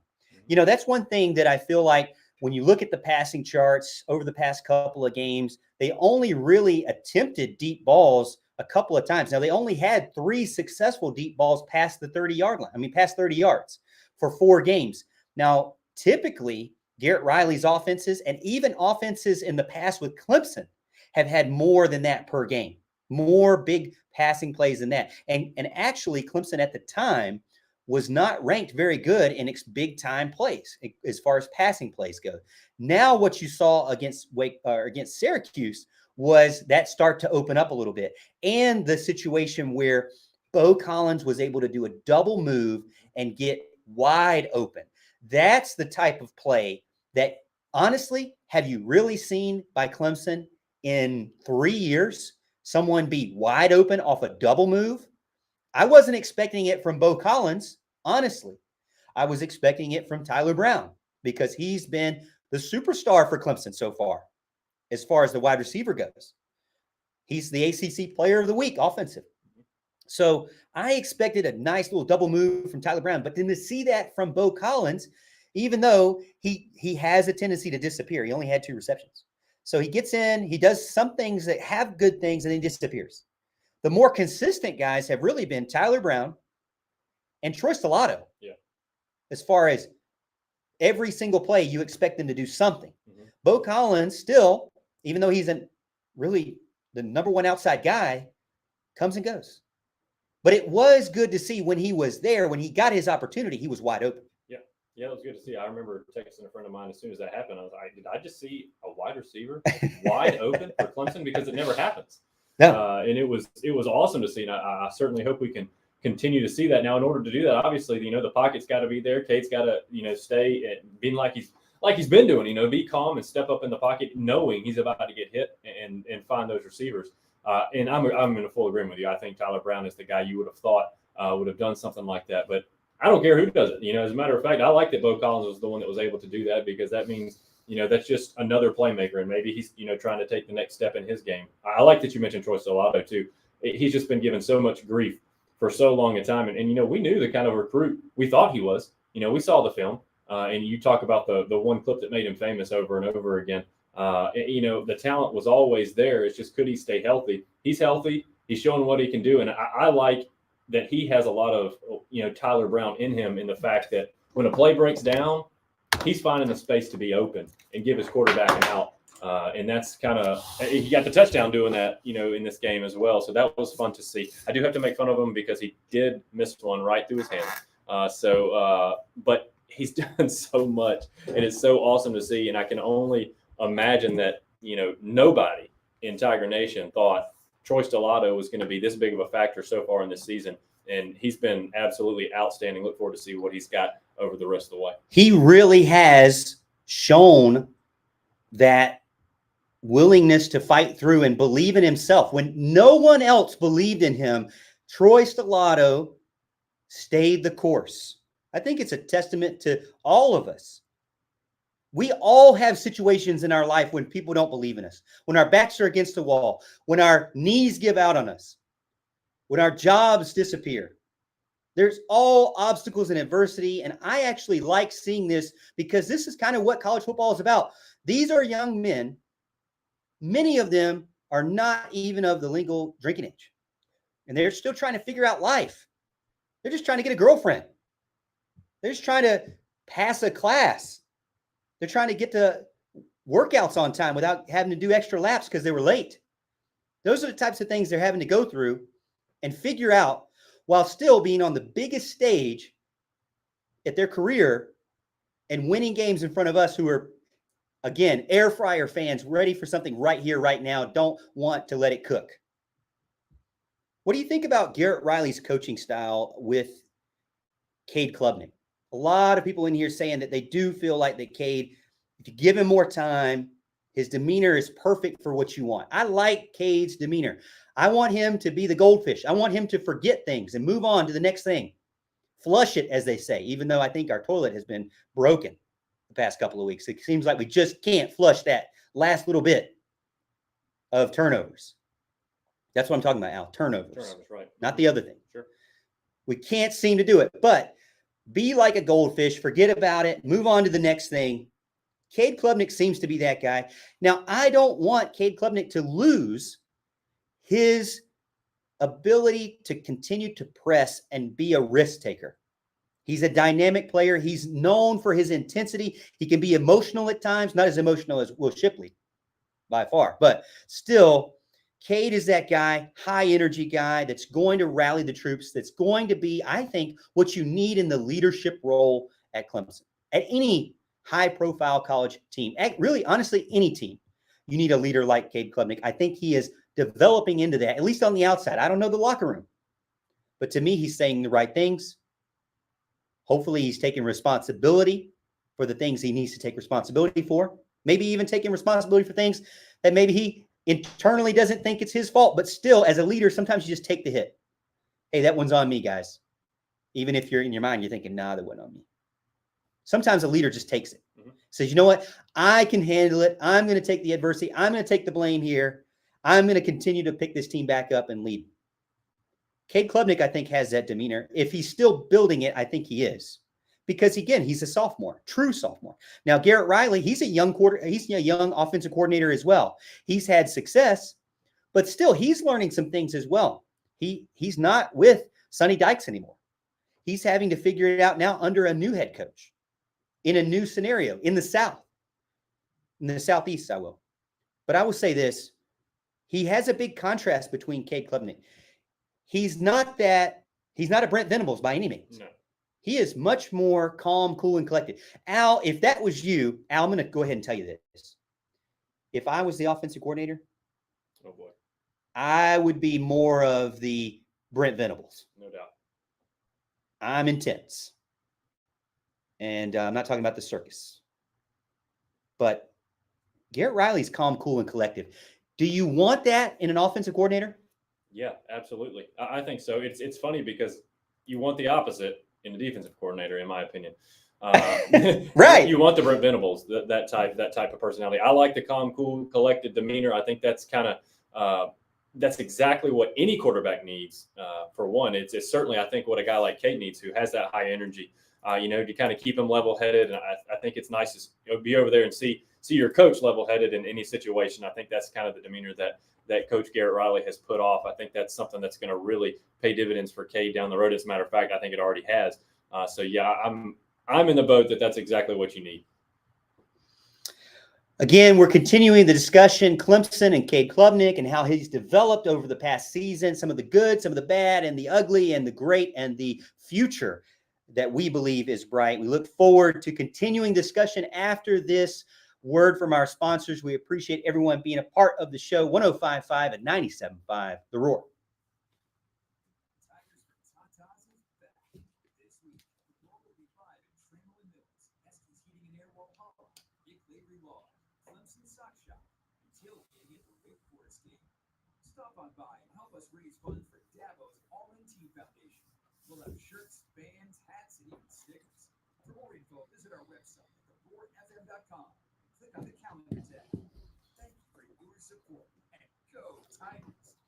That's one thing that I feel like when you look at the passing charts over the past couple of games, they only really attempted deep balls a couple of times. Now, they only had 3 successful deep balls past the 30-yard line. Past 30 yards for 4 games. Now, typically, Garrett Riley's offenses and even offenses in the past with Clemson have had more than that per game, more big passing plays than that. And actually, Clemson at the time was not ranked very good in its big-time plays as far as passing plays go. Now, what you saw against Syracuse was that start to open up a little bit, and the situation where Bo Collins was able to do a double move and get wide open. That's the type of play that, honestly, have you really seen by Clemson in 3 years? Someone be wide open off a double move? I wasn't expecting it from Bo Collins, honestly. I was expecting it from Tyler Brown because he's been the superstar for Clemson so far as the wide receiver goes. He's the ACC Player of the Week offensive. So I expected a nice little double move from Tyler Brown, but then to see that from Bo Collins, even though he has a tendency to disappear. He only had 2 receptions. So he gets in, he does some things that have good things, and then disappears. The more consistent guys have really been Tyler Brown and Troy Stellato. Yeah. As far as every single play, you expect them to do something. Mm-hmm. Bo Collins still, even though he's really the number 1 outside guy, comes and goes. But it was good to see when he was there, when he got his opportunity, he was wide open. Yeah, it was good to see. I remember texting a friend of mine as soon as that happened. I was like, did I just see a wide receiver wide open for Clemson? Because it never happens. No. And it was awesome to see. And I certainly hope we can continue to see that. Now, in order to do that, obviously, the pocket's got to be there. Cade's got to, stay and being like he's been doing, be calm and step up in the pocket, knowing he's about to get hit and find those receivers. And I'm in full agreement with you. I think Tyler Brown is the guy you would have thought would have done something like that. But I don't care who does it. As a matter of fact, I like that Bo Collins was the one that was able to do that, because that means, that's just another playmaker. And maybe he's, trying to take the next step in his game. I like that you mentioned Troy Stellato too. He's just been given so much grief for so long a time. And we knew the kind of recruit we thought he was. We saw the film. And you talk about the one clip that made him famous over and over again. The talent was always there. It's just, could he stay healthy? He's healthy. He's showing what he can do. And I like that he has a lot of, Tyler Brown in him, in the fact that when a play breaks down, he's finding the space to be open and give his quarterback an out. And that's kind of, he got the touchdown doing that, in this game as well. So that was fun to see. I do have to make fun of him because he did miss one right through his hand. But he's done so much, and it's so awesome to see. And I can only imagine that, nobody in Tiger Nation thought Troy Stellato was going to be this big of a factor so far in this season. And he's been absolutely outstanding. Look forward to see what he's got over the rest of the way. He really has shown that willingness to fight through and believe in himself. When no one else believed in him, Troy Stellato stayed the course. I think it's a testament to all of us. We all have situations in our life when people don't believe in us, when our backs are against the wall, when our knees give out on us, when our jobs disappear. There's all obstacles and adversity, and I actually like seeing this, because this is kind of what college football is about. These are young men. Many of them are not even of the legal drinking age, and they're still trying to figure out life. They're just trying to get a girlfriend. They're just trying to pass a class. They're trying to get to workouts on time without having to do extra laps because they were late. Those are the types of things they're having to go through and figure out, while still being on the biggest stage at their career and winning games in front of us who are, again, air fryer fans, ready for something right here, right now, don't want to let it cook. What do you think about Garrett Riley's coaching style with Cade Klubnik? A lot of people in here saying that they do feel like that Cade, if you give him more time, his demeanor is perfect for what you want. I like Cade's demeanor. I want him to be the goldfish. I want him to forget things and move on to the next thing. Flush it, as they say, even though I think our toilet has been broken the past couple of weeks. It seems like we just can't flush that last little bit of turnovers. That's what I'm talking about, Al. Turnovers, right. Not the other thing. Sure. We can't seem to do it, but be like a goldfish, forget about it, move on to the next thing. Cade Klubnik seems to be that guy. Now, I don't want Cade Klubnik to lose his ability to continue to press and be a risk taker. He's a dynamic player. He's known for his intensity. He can be emotional at times, not as emotional as Will Shipley by far, but still, Cade is that guy, high energy guy that's going to rally the troops, that's going to be, I think, what you need in the leadership role at Clemson, at any high profile college team, really, honestly, any team. You need a leader like Cade Klubnik. I think he is developing into that, at least on the outside. I don't know the locker room, but to me, he's saying the right things. Hopefully he's taking responsibility for the things he needs to take responsibility for, maybe even taking responsibility for things that maybe he internally doesn't think it's his fault, but still, as a leader, sometimes you just take the hit. Hey, that one's on me, guys. Even if you're in your mind, you're thinking, nah, that wasn't on me. Sometimes a leader just takes it. Says, you know what? I can handle it. I'm going to take the adversity. I'm going to take the blame here. I'm going to continue to pick this team back up and lead. Cade Klubnik, I think, has that demeanor. If he's still building it, I think he is. because again, he's a sophomore, true sophomore. Now, Garrett Riley, he's a young offensive coordinator as well. He's had success, but still he's learning some things as well. He's not with Sonny Dykes anymore. He's having to figure it out now under a new head coach in a new scenario in the South, in the Southeast, I will. But I will say this. He has a big contrast between Cade Klubnik. He's not a Brent Venables by any means. No. He is much more calm, cool, and collected. Al, if that was you, Al, I'm going to go ahead and tell you this. If I was the offensive coordinator, Oh boy, I would be more of the Brent Venables. no doubt. I'm intense. And I'm not talking about the circus. But Garrett Riley's calm, cool, and collective. Do you want that in an offensive coordinator? Yeah, absolutely. I think so. It's funny because you want the opposite in a defensive coordinator, in my opinion. Right. You want the Brent Venables, that type of personality. I like the calm, cool, collected demeanor. I think that's kind of that's exactly what any quarterback needs. For one, it's certainly, I think, what a guy like Cade needs, who has that high energy. To kind of keep him level-headed. And I think it's nice to be over there and see your coach level-headed in any situation. I think that's kind of the demeanor that Coach Garrett Riley has put off. I think that's something that's going to really pay dividends for Cade down the road. As a matter of fact, I think it already has. I'm in the boat that's exactly what you need. Again, we're continuing the discussion, Clemson and Cade Klubnik and how he's developed over the past season, some of the good, some of the bad, and the ugly, and the great, and the future that we believe is bright. We look forward to continuing discussion after this word from our sponsors. We appreciate everyone being a part of the show. 105.5 and 97.5, The Roar. Tatas is back. This week, the Roar will be live in Tremont Mills, Estes Heating and Air Walhalla, Big Lavery Law, Clemson Sock Shop, Utility at the Wake Forest game. Stop on by and help us raise funds for Dabo's All-In Team Foundation. We'll have shirts, bands, hats, and even stickers. For more info, visit our website at theroarfm.com. Click on the calendar tab. Thank you for your support, and go Tigers!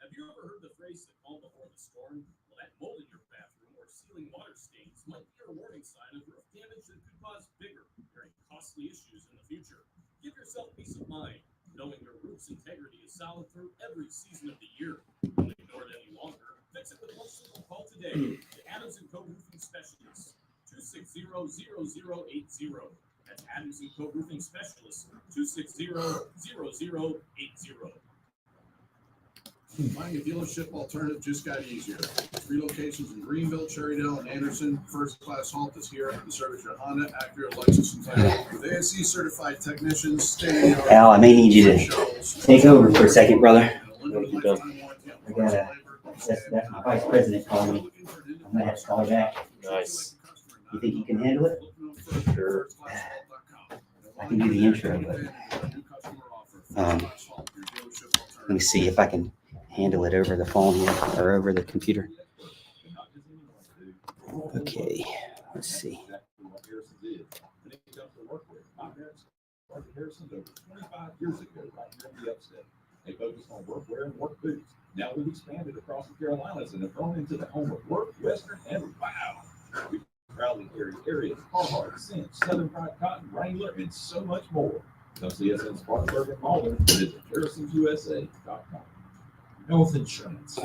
Have you ever heard the phrase "the calm before the storm"? Well, that mold in your bathroom or ceiling water stains might be a warning sign of roof damage that could cause bigger, very costly issues in the future. Give yourself peace of mind, knowing your roof's integrity is solid through every season of the year. Don't ignore it any longer. Fix it with one simple call today to Adams & Co. Roofing Specialists, 260-0080. That's Adams & Co. Roofing Specialists, 260-0080. Finding a dealership alternative just got easier. 3 locations in Greenville, Cherrydale, and Anderson. First Class Halt is here to service your Honda, Acura, Lexus, and Toyota. With ASC certified technicians, state-of-the-art. Al, I may need you to take over for a second, brother. That's my vice president calling me. I'm gonna have to call her back. Nice. You think you can handle it? Sure. I can do the intro, but let me see if I can handle it over the phone here or over the computer. Okay, let's see. They focused on workwear and work boots. Now we've expanded across the Carolinas and have grown into the home of work, Western, and wow. We proudly carry areas, Carhartt, Cinch, Southern Pride Cotton, Wrangler, and so much more. Come see us in Spartanburg and Malden. Visit Harrison'sUSA.com. Health insurance.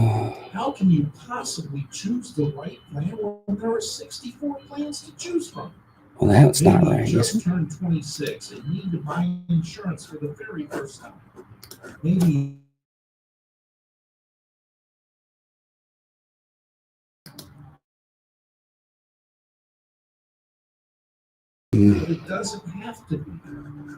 How can you possibly choose the right plan when there are 64 plans to choose from? Well, that's not Maybe right. you just turned 26 and need to buy insurance for the very first time. Maybe but it doesn't have to be.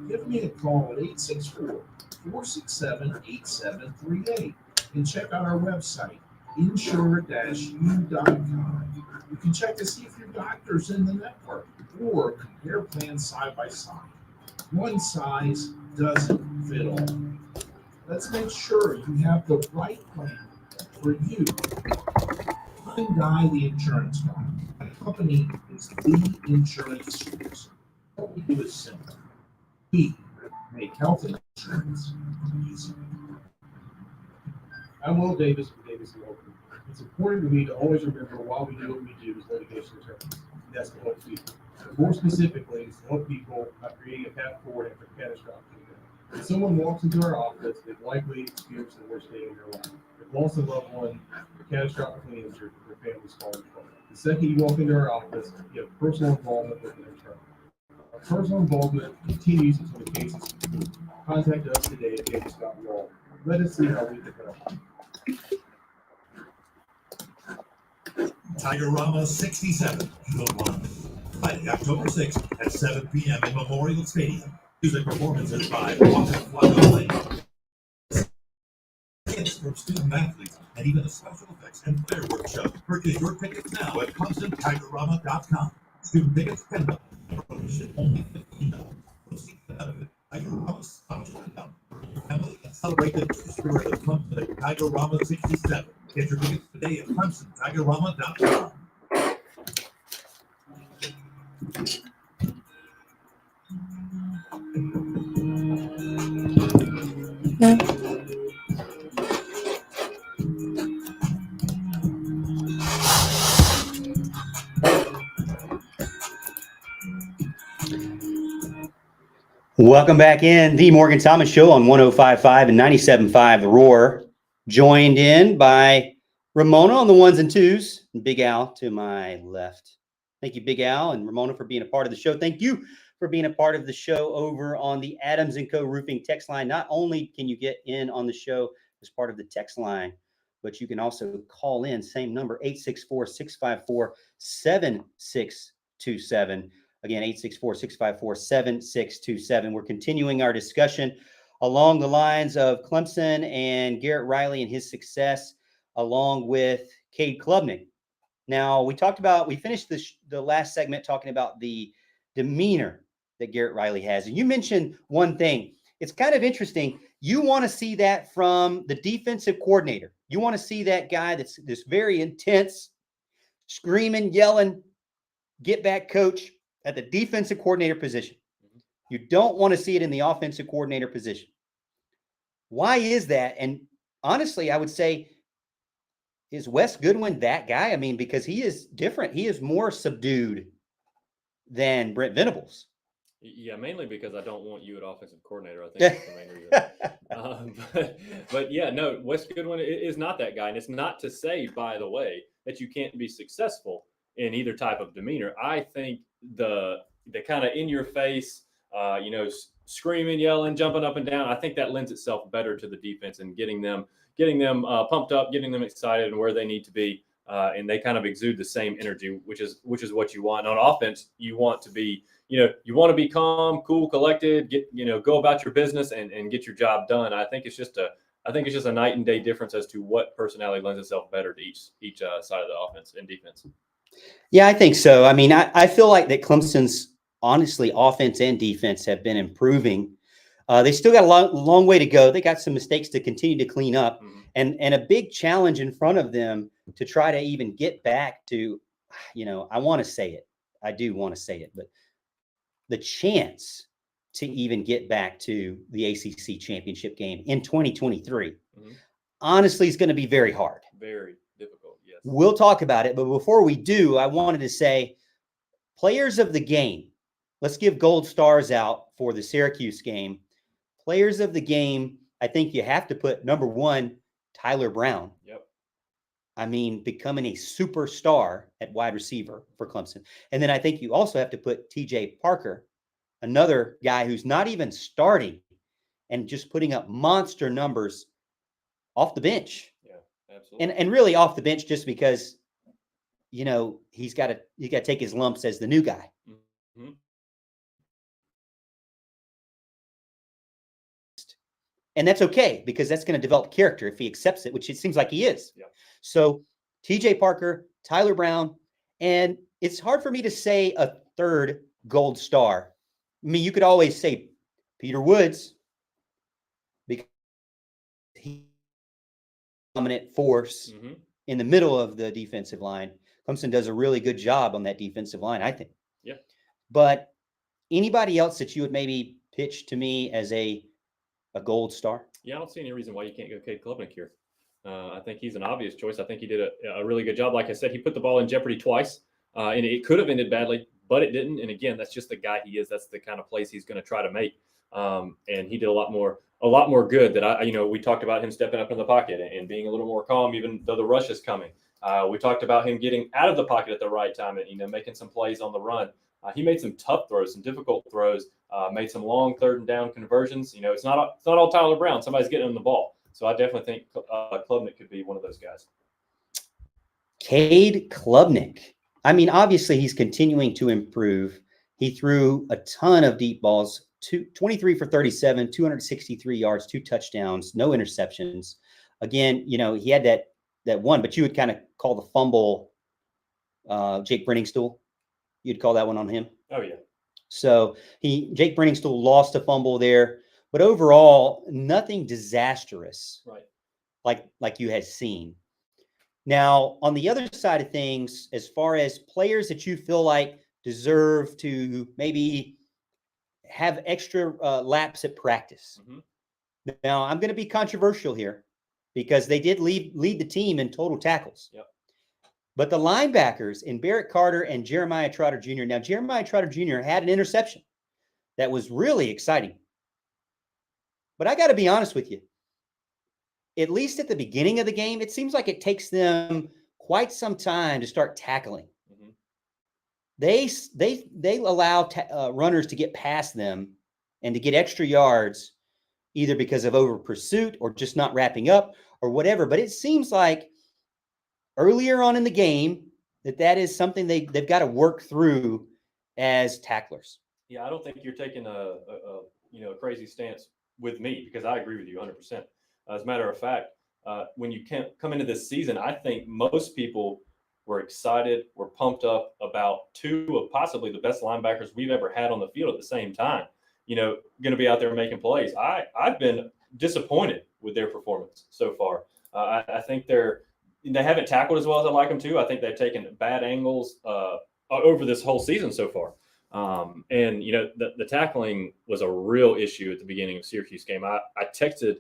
Give me a call at 864-467-8738 and check out our website, insure-u.com. You can check to see if your doctor's in the network or compare plans side by side. One size doesn't fit all. Let's make sure you have the right plan for you. I'm Guy, the insurance guy. My company is The Insurance Source. What we do is simple. We make health insurance easy. I'm Will Davis from Davis & Logan. It's important to me to always remember why we do what we do as litigation attorneys. And that's to help people. But more specifically, it's to help people by creating a path forward after catastrophic event. When someone walks into our office, they've likely experienced the worst day in their life. They've lost a loved one, they're catastrophically injured, their family's falling apart. The second you walk into our office, you have personal involvement with an attorney. Our personal involvement continues until the case is concluded. Contact us today at David Scott Law. Let us see how we can help. Tiger-Rama 67, Kilmarnock. Friday, October 6th at 7 p.m. in Memorial Stadium. Music performances by Waka Lane. Hits from student athletes and even a special effects and fireworks show. Purchase your tickets now at ClemsonTigerRama.com. Student tickets $10. Promotion only $15. Proceeds benefit Tiger-Rama Scholarship. Your family and celebrate the true spirit of Clemson Tiger-Rama 67. Get your tickets today at ClemsonTigerRama.com. Welcome back in the Morgan Thomas Show on 105.5 and 97.5 The Roar. Joined in by Ramona on the ones and twos, and Big Al to my left. Thank you, Big Al and Ramona, for being a part of the show. Thank you for being a part of the show over on the Adams & Co. Roofing text line. Not only can you get in on the show as part of the text line, but you can also call in, same number, 864-654-7627. Again, 864-654-7627. We're continuing our discussion along the lines of Clemson and Garrett Riley and his success, along with Cade Klubnik. Now, we finished the last segment talking about the demeanor that Garrett Riley has. And you mentioned one thing. It's kind of interesting. You want to see that from the defensive coordinator. You want to see that guy that's this very intense, screaming, yelling, get back coach at the defensive coordinator position. You don't want to see it in the offensive coordinator position. Why is that? And honestly, I would say, is Wes Goodwin that guy? I mean, because he is different. He is more subdued than Brent Venables. Yeah, mainly because I don't want you at offensive coordinator. I think that's the main reason. But yeah, no, Wes Goodwin is not that guy. And it's not to say, by the way, that you can't be successful in either type of demeanor. I think the kind of in your face, screaming, yelling, jumping up and down, I think that lends itself better to the defense and getting them pumped up, getting them excited and where they need to be. And they kind of exude the same energy, which is what you want. And on offense, you want to be, you want to be calm, cool, collected, go about your business and get your job done. I think it's just a night and day difference as to what personality lends itself better to each side of the offense and defense. Yeah, I think so. I mean, I feel like that Clemson's, honestly, offense and defense have been improving. They still got a long way to go. They got some mistakes to continue to clean up, and a big challenge in front of them to try to even get back to, I want to say it. I do want to say it, but the chance to even get back to the ACC Championship game in 2023, honestly, is going to be very hard. Very difficult, yes. We'll talk about it, but before we do, I wanted to say, players of the game. Let's give gold stars out for the Syracuse game. Players of the game, I think you have to put number one, Tyler Brown. Yep. I mean, becoming a superstar at wide receiver for Clemson. And then I think you also have to put TJ Parker, another guy who's not even starting and just putting up monster numbers off the bench. Yeah, absolutely. And really off the bench just because, he's got to take his lumps as the new guy. Mm-hmm. And that's okay, because that's going to develop character if he accepts it, which it seems like he is. Yeah. So TJ Parker, Tyler Brown, and it's hard for me to say a third gold star. I mean, you could always say Peter Woods, because he's a dominant force in the middle of the defensive line. Clemson does a really good job on that defensive line, I think. Yeah. But anybody else that you would maybe pitch to me as a gold star? Yeah, I don't see any reason why you can't go Cade Klubnik here. I think he's an obvious choice. I think he did a really good job. Like I said, he put the ball in jeopardy twice, and it could have ended badly, but it didn't. And again, that's just the guy he is. That's the kind of plays he's going to try to make. And he did a lot more good that we talked about him stepping up in the pocket and being a little more calm, even though the rush is coming. We talked about him getting out of the pocket at the right time and, making some plays on the run. He made some tough throws, some difficult throws, made some long 3rd and down conversions. It's not all Tyler Brown. Somebody's getting him the ball. So I definitely think Klubnik could be one of those guys. Cade Klubnik. I mean, obviously he's continuing to improve. He threw a ton of deep balls, 23 for 37, 263 yards, 2 touchdowns, no interceptions. Again, he had that one, but you would kind of call the fumble Jake Brenningstool. You'd call that one on him. Oh, yeah. So Jake Brenningstool lost a fumble there, but overall, nothing disastrous, right? Like you had seen. Now, on the other side of things, as far as players that you feel like deserve to maybe have extra laps at practice. Mm-hmm. Now, I'm going to be controversial here because they did lead the team in total tackles. Yep. But the linebackers in Barrett Carter and Jeremiah Trotter Jr. Now, Jeremiah Trotter Jr. had an interception that was really exciting. But I got to be honest with you. At least at the beginning of the game, it seems like it takes them quite some time to start tackling. Mm-hmm. They allow runners to get past them and to get extra yards, either because of over pursuit or just not wrapping up or whatever. But it seems like earlier on in the game that is something they've got to work through as tacklers. Yeah, I don't think you're taking a crazy stance with me because I agree with you 100%. As a matter of fact, when you come into this season, I think most people were excited, were pumped up about 2 of possibly the best linebackers we've ever had on the field at the same time. Going to be out there making plays. I've been disappointed with their performance so far. I think they haven't tackled as well as I'd like them to. I think they've taken bad angles over this whole season so far. And the tackling was a real issue at the beginning of the Syracuse game. I texted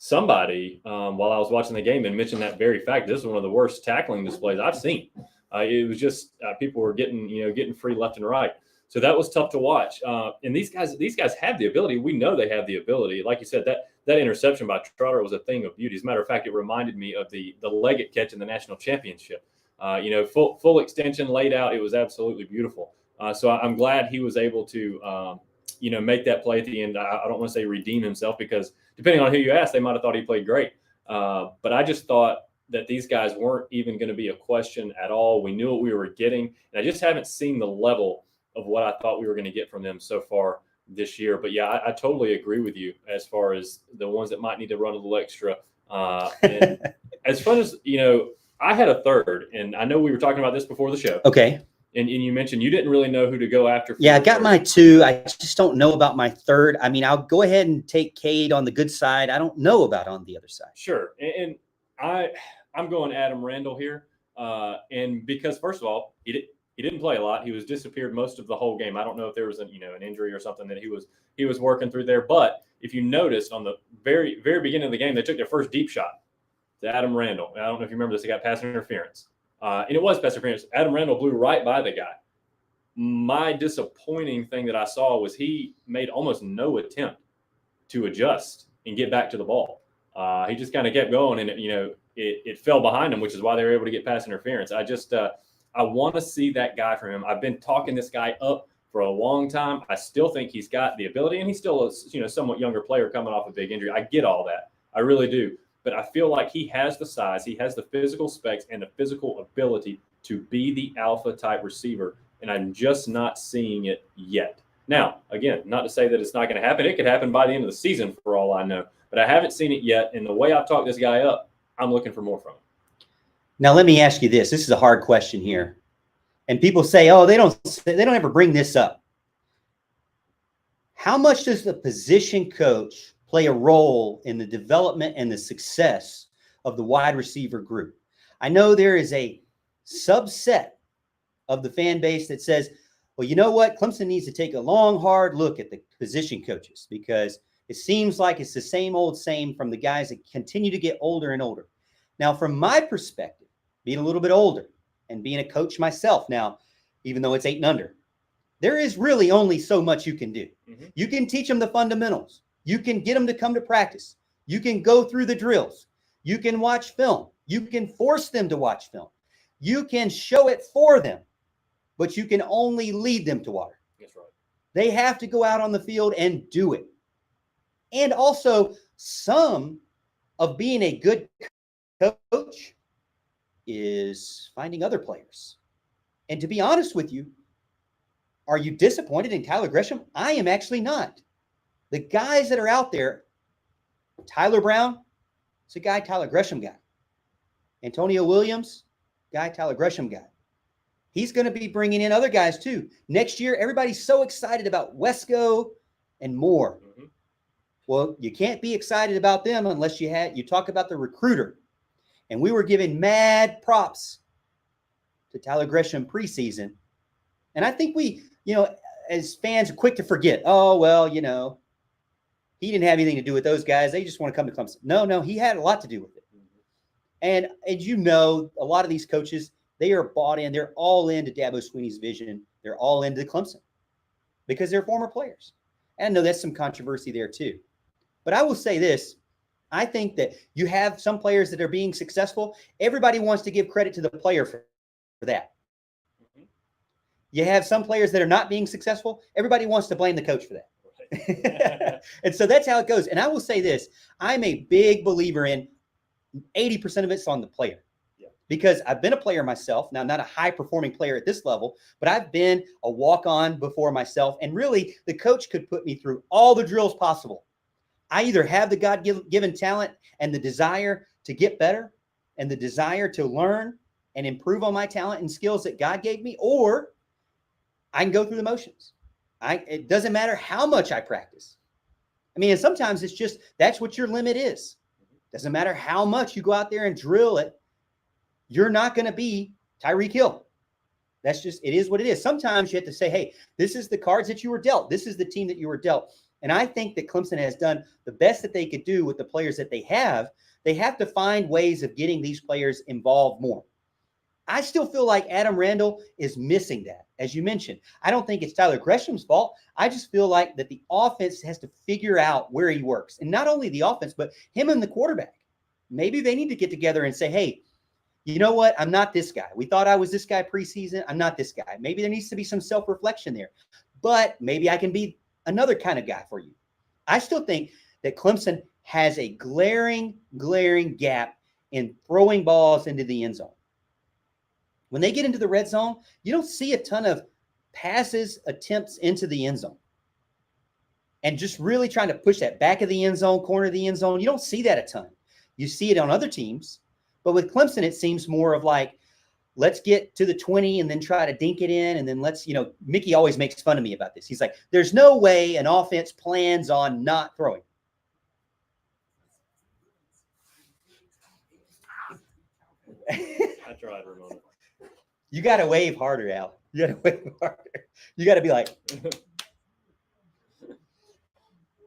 somebody while I was watching the game and mentioned that very fact. This is one of the worst tackling displays I've seen. It was just people were getting free left and right. So that was tough to watch. And these guys have the ability. We know they have the ability. Like you said, that interception by Trotter was a thing of beauty. As a matter of fact, it reminded me of the Leggett catch in the national championship. Full extension laid out. It was absolutely beautiful. So I'm glad he was able to, make that play at the end. I don't want to say redeem himself because depending on who you ask, they might have thought he played great. But I just thought that these guys weren't even going to be a question at all. We knew what we were getting. And I just haven't seen the level of what I thought we were going to get from them so far this year. But yeah, I totally agree with you as far as the ones that might need to run a little extra. And as fun as, I had a third, and I know we were talking about this before the show. Okay. And you mentioned you didn't really know who to go after. Yeah, I got my 2. I just don't know about my third. I mean, I'll go ahead and take Cade on the good side. I don't know about on the other side. Sure. And I'm going Adam Randall here. And because, first of all, he didn't play a lot. He was disappeared most of the whole game. I don't know if there was an injury or something that he was working through there. But if you noticed on the very, very beginning of the game, they took their first deep shot to Adam Randall. And I don't know if you remember this. They got pass interference. And it was pass interference. Adam Randall blew right by the guy. My disappointing thing that I saw was he made almost no attempt to adjust and get back to the ball. He just kind of kept going, and it fell behind him, which is why they were able to get pass interference. I want to see that guy from him. I've been talking this guy up for a long time. I still think he's got the ability, and he's still a somewhat younger player coming off a big injury. I get all that. I really do. But I feel like he has the size, he has the physical specs and the physical ability to be the alpha type receiver, and I'm just not seeing it yet. Now, again, not to say that it's not going to happen. It could happen by the end of the season for all I know, but I haven't seen it yet. And the way I've talked this guy up, I'm looking for more from him. Now, let me ask you this. This is a hard question here. And people say, oh, they don't ever bring this up. How much does the position coach play a role in the development and the success of the wide receiver group? I know there is a subset of the fan base that says, well, you know what? Clemson needs to take a long, hard look at the position coaches because it seems like it's the same old same from the guys that continue to get older and older. Now, from my perspective, being a little bit older and being a coach myself now, even though it's 8 and under, there is really only so much you can do. Mm-hmm. You can teach them the fundamentals. You can get them to come to practice. You can go through the drills. You can watch film. You can force them to watch film. You can show it for them, but you can only lead them to water. That's right. They have to go out on the field and do it. And also, some of being a good coach is finding other players. And to be honest with you, are you disappointed in Tyler Gresham? I am actually not. The guys that are out there, Tyler Brown, it's a guy, Tyler Gresham guy. Antonio Williams, guy, Tyler Gresham guy. He's going to be bringing in other guys too. Next year, everybody's so excited about Wesco and more. Mm-hmm. Well, you can't be excited about them unless you talk about the recruiter. And we were giving mad props to Tyler Gresham preseason. And I think we, as fans are quick to forget, oh, well, he didn't have anything to do with those guys. They just want to come to Clemson. No, he had a lot to do with it. And a lot of these coaches, they are bought in. They're all into Dabo Swinney's vision. They're all into Clemson because they're former players. And I know that's some controversy there too. But I will say this. I think that you have some players that are being successful. Everybody wants to give credit to the player for that. Mm-hmm. You have some players that are not being successful. Everybody wants to blame the coach for that. And so that's how it goes. And I will say this. I'm a big believer in 80% of it's on the player. Yeah. Because I've been a player myself. Now, not a high-performing player at this level, but I've been a walk-on before myself. And really, the coach could put me through all the drills possible. I either have the God-given talent and the desire to get better and the desire to learn and improve on my talent and skills that God gave me, or I can go through the motions. It doesn't matter how much I practice. I mean, and sometimes it's just that's what your limit is. Doesn't matter how much you go out there and drill it. You're not going to be Tyreek Hill. That's just, it is what it is. Sometimes you have to say, hey, this is the cards that you were dealt. This is the team that you were dealt. And I think that Clemson has done the best that they could do with the players that they have. They have to find ways of getting these players involved more. I still feel like Adam Randall is missing that. As you mentioned, I don't think it's Tyler Gresham's fault. I just feel like that the offense has to figure out where he works. And not only the offense, but him and the quarterback. Maybe they need to get together and say, hey, you know what? I'm not this guy. We thought I was this guy preseason. I'm not this guy. Maybe there needs to be some self-reflection there. But maybe I can be another kind of guy for you. I still think that Clemson has a glaring gap in throwing balls into the end zone. When they get into the red zone, you don't see a ton of passes, attempts into the end zone. And just really trying to push that back of the end zone, corner of the end zone, you don't see that a ton. You see it on other teams. But with Clemson, it seems more of like, let's get to the 20 and then try to dink it in. And then let's, Mickey always makes fun of me about this. He's like, there's no way an offense plans on not throwing. I tried, Ramona. You got to wave harder, Al. You got to wave harder. You got to be like,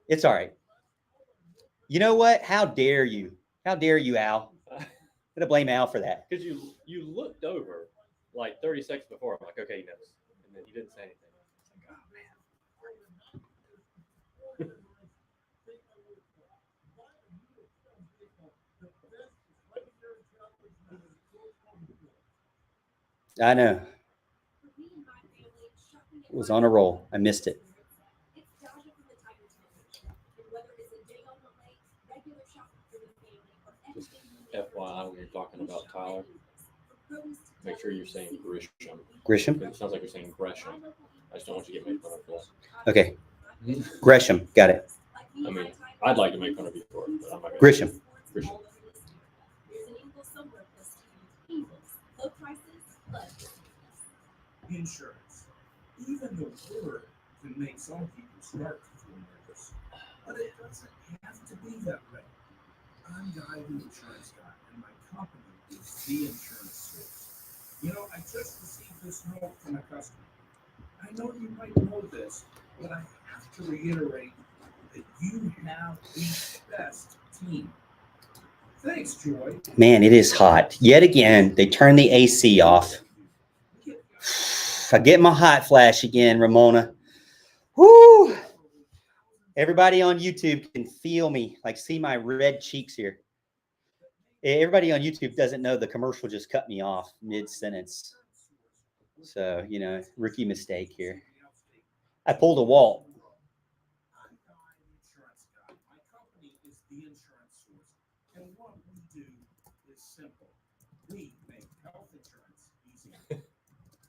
it's all right. You know what? How dare you? How dare you, Al? I'm going to blame Al for that. Because you looked over like 30 seconds before. I'm like, okay, he knows. And then you didn't say anything. It's like, oh, man. I know. It was on a roll. I missed it. Just FYI, when you're talking about Tyler, make sure you're saying Gresham. Gresham? It sounds like you're saying Gresham. I just don't want you to get made fun of for that. Okay. Gresham. Got it. I mean, I'd like to make fun of you for it, but I'm not going to. Gresham. Gresham. Insurance. Even the word can make some people start to feel nervous, but it doesn't have to be that way. I'm Guy, the insurance guy, and my company is the insurance source. I just received this note from a customer. I know you might know this, but I have to reiterate that you have the best team. Thanks, Joy. Man, it is hot. Yet again, they turn the AC off. I get my hot flash again, Ramona. Whoo! Everybody on YouTube can feel me, like see my red cheeks here. Everybody on YouTube doesn't know the commercial just cut me off mid-sentence. So, rookie mistake here. I pulled a Walt. I'm Guy, the insurance guy. My company is the insurance source. And what we do is simple. We make health insurance easy.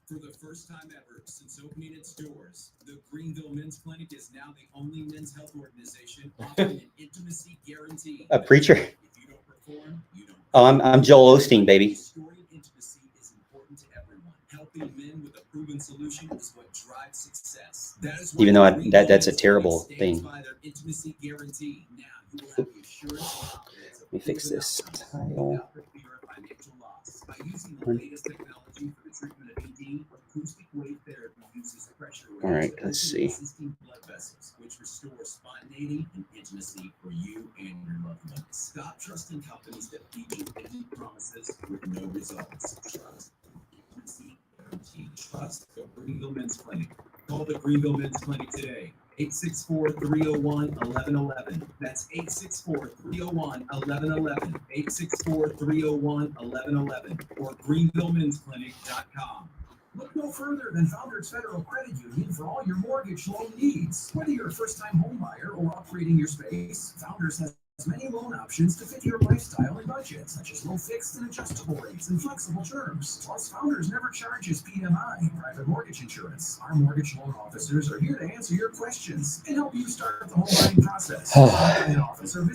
For the first time ever since opening its doors, the Greenville Men's Clinic is now the only men's health organization offering an intimacy guarantee. A preacher. If you don't perform, you don't. Oh, I'm Joel Osteen, baby. Restoring intimacy is important to everyone. Helping men with a proven solution is what drives success. That is why Even though Greenville that's a Men's terrible Clinic thing. stands by their intimacy guarantee. Now you will have the assurance and confidence of Let me fix proven this outcomes title. without the fear of financial loss. By using the latest technology for the treatment of ED, acoustic wave therapy uses pressure waves All right, to let's open see. existing blood vessels, which restores spontaneity and intimacy for you and your loved ones. Stop trusting companies that feed you empty promises with no results. Trust intimacy guarantee. Trust the Greenville Men's Clinic. Call the Greenville Men's Clinic today. 864-301-1111. That's 864-301-1111. 864-301-1111. Or greenvillemensclinic.com. Look no further than Founders Federal Credit Union for all your mortgage loan needs. Whether you're a first-time home buyer or upgrading your space, Founders has many loan options to fit your lifestyle and budget, such as low fixed and adjustable rates and flexible terms. Plus, Founders never charges PMI, private mortgage insurance. Our mortgage loan officers are here to answer your questions and help you start the home buying process.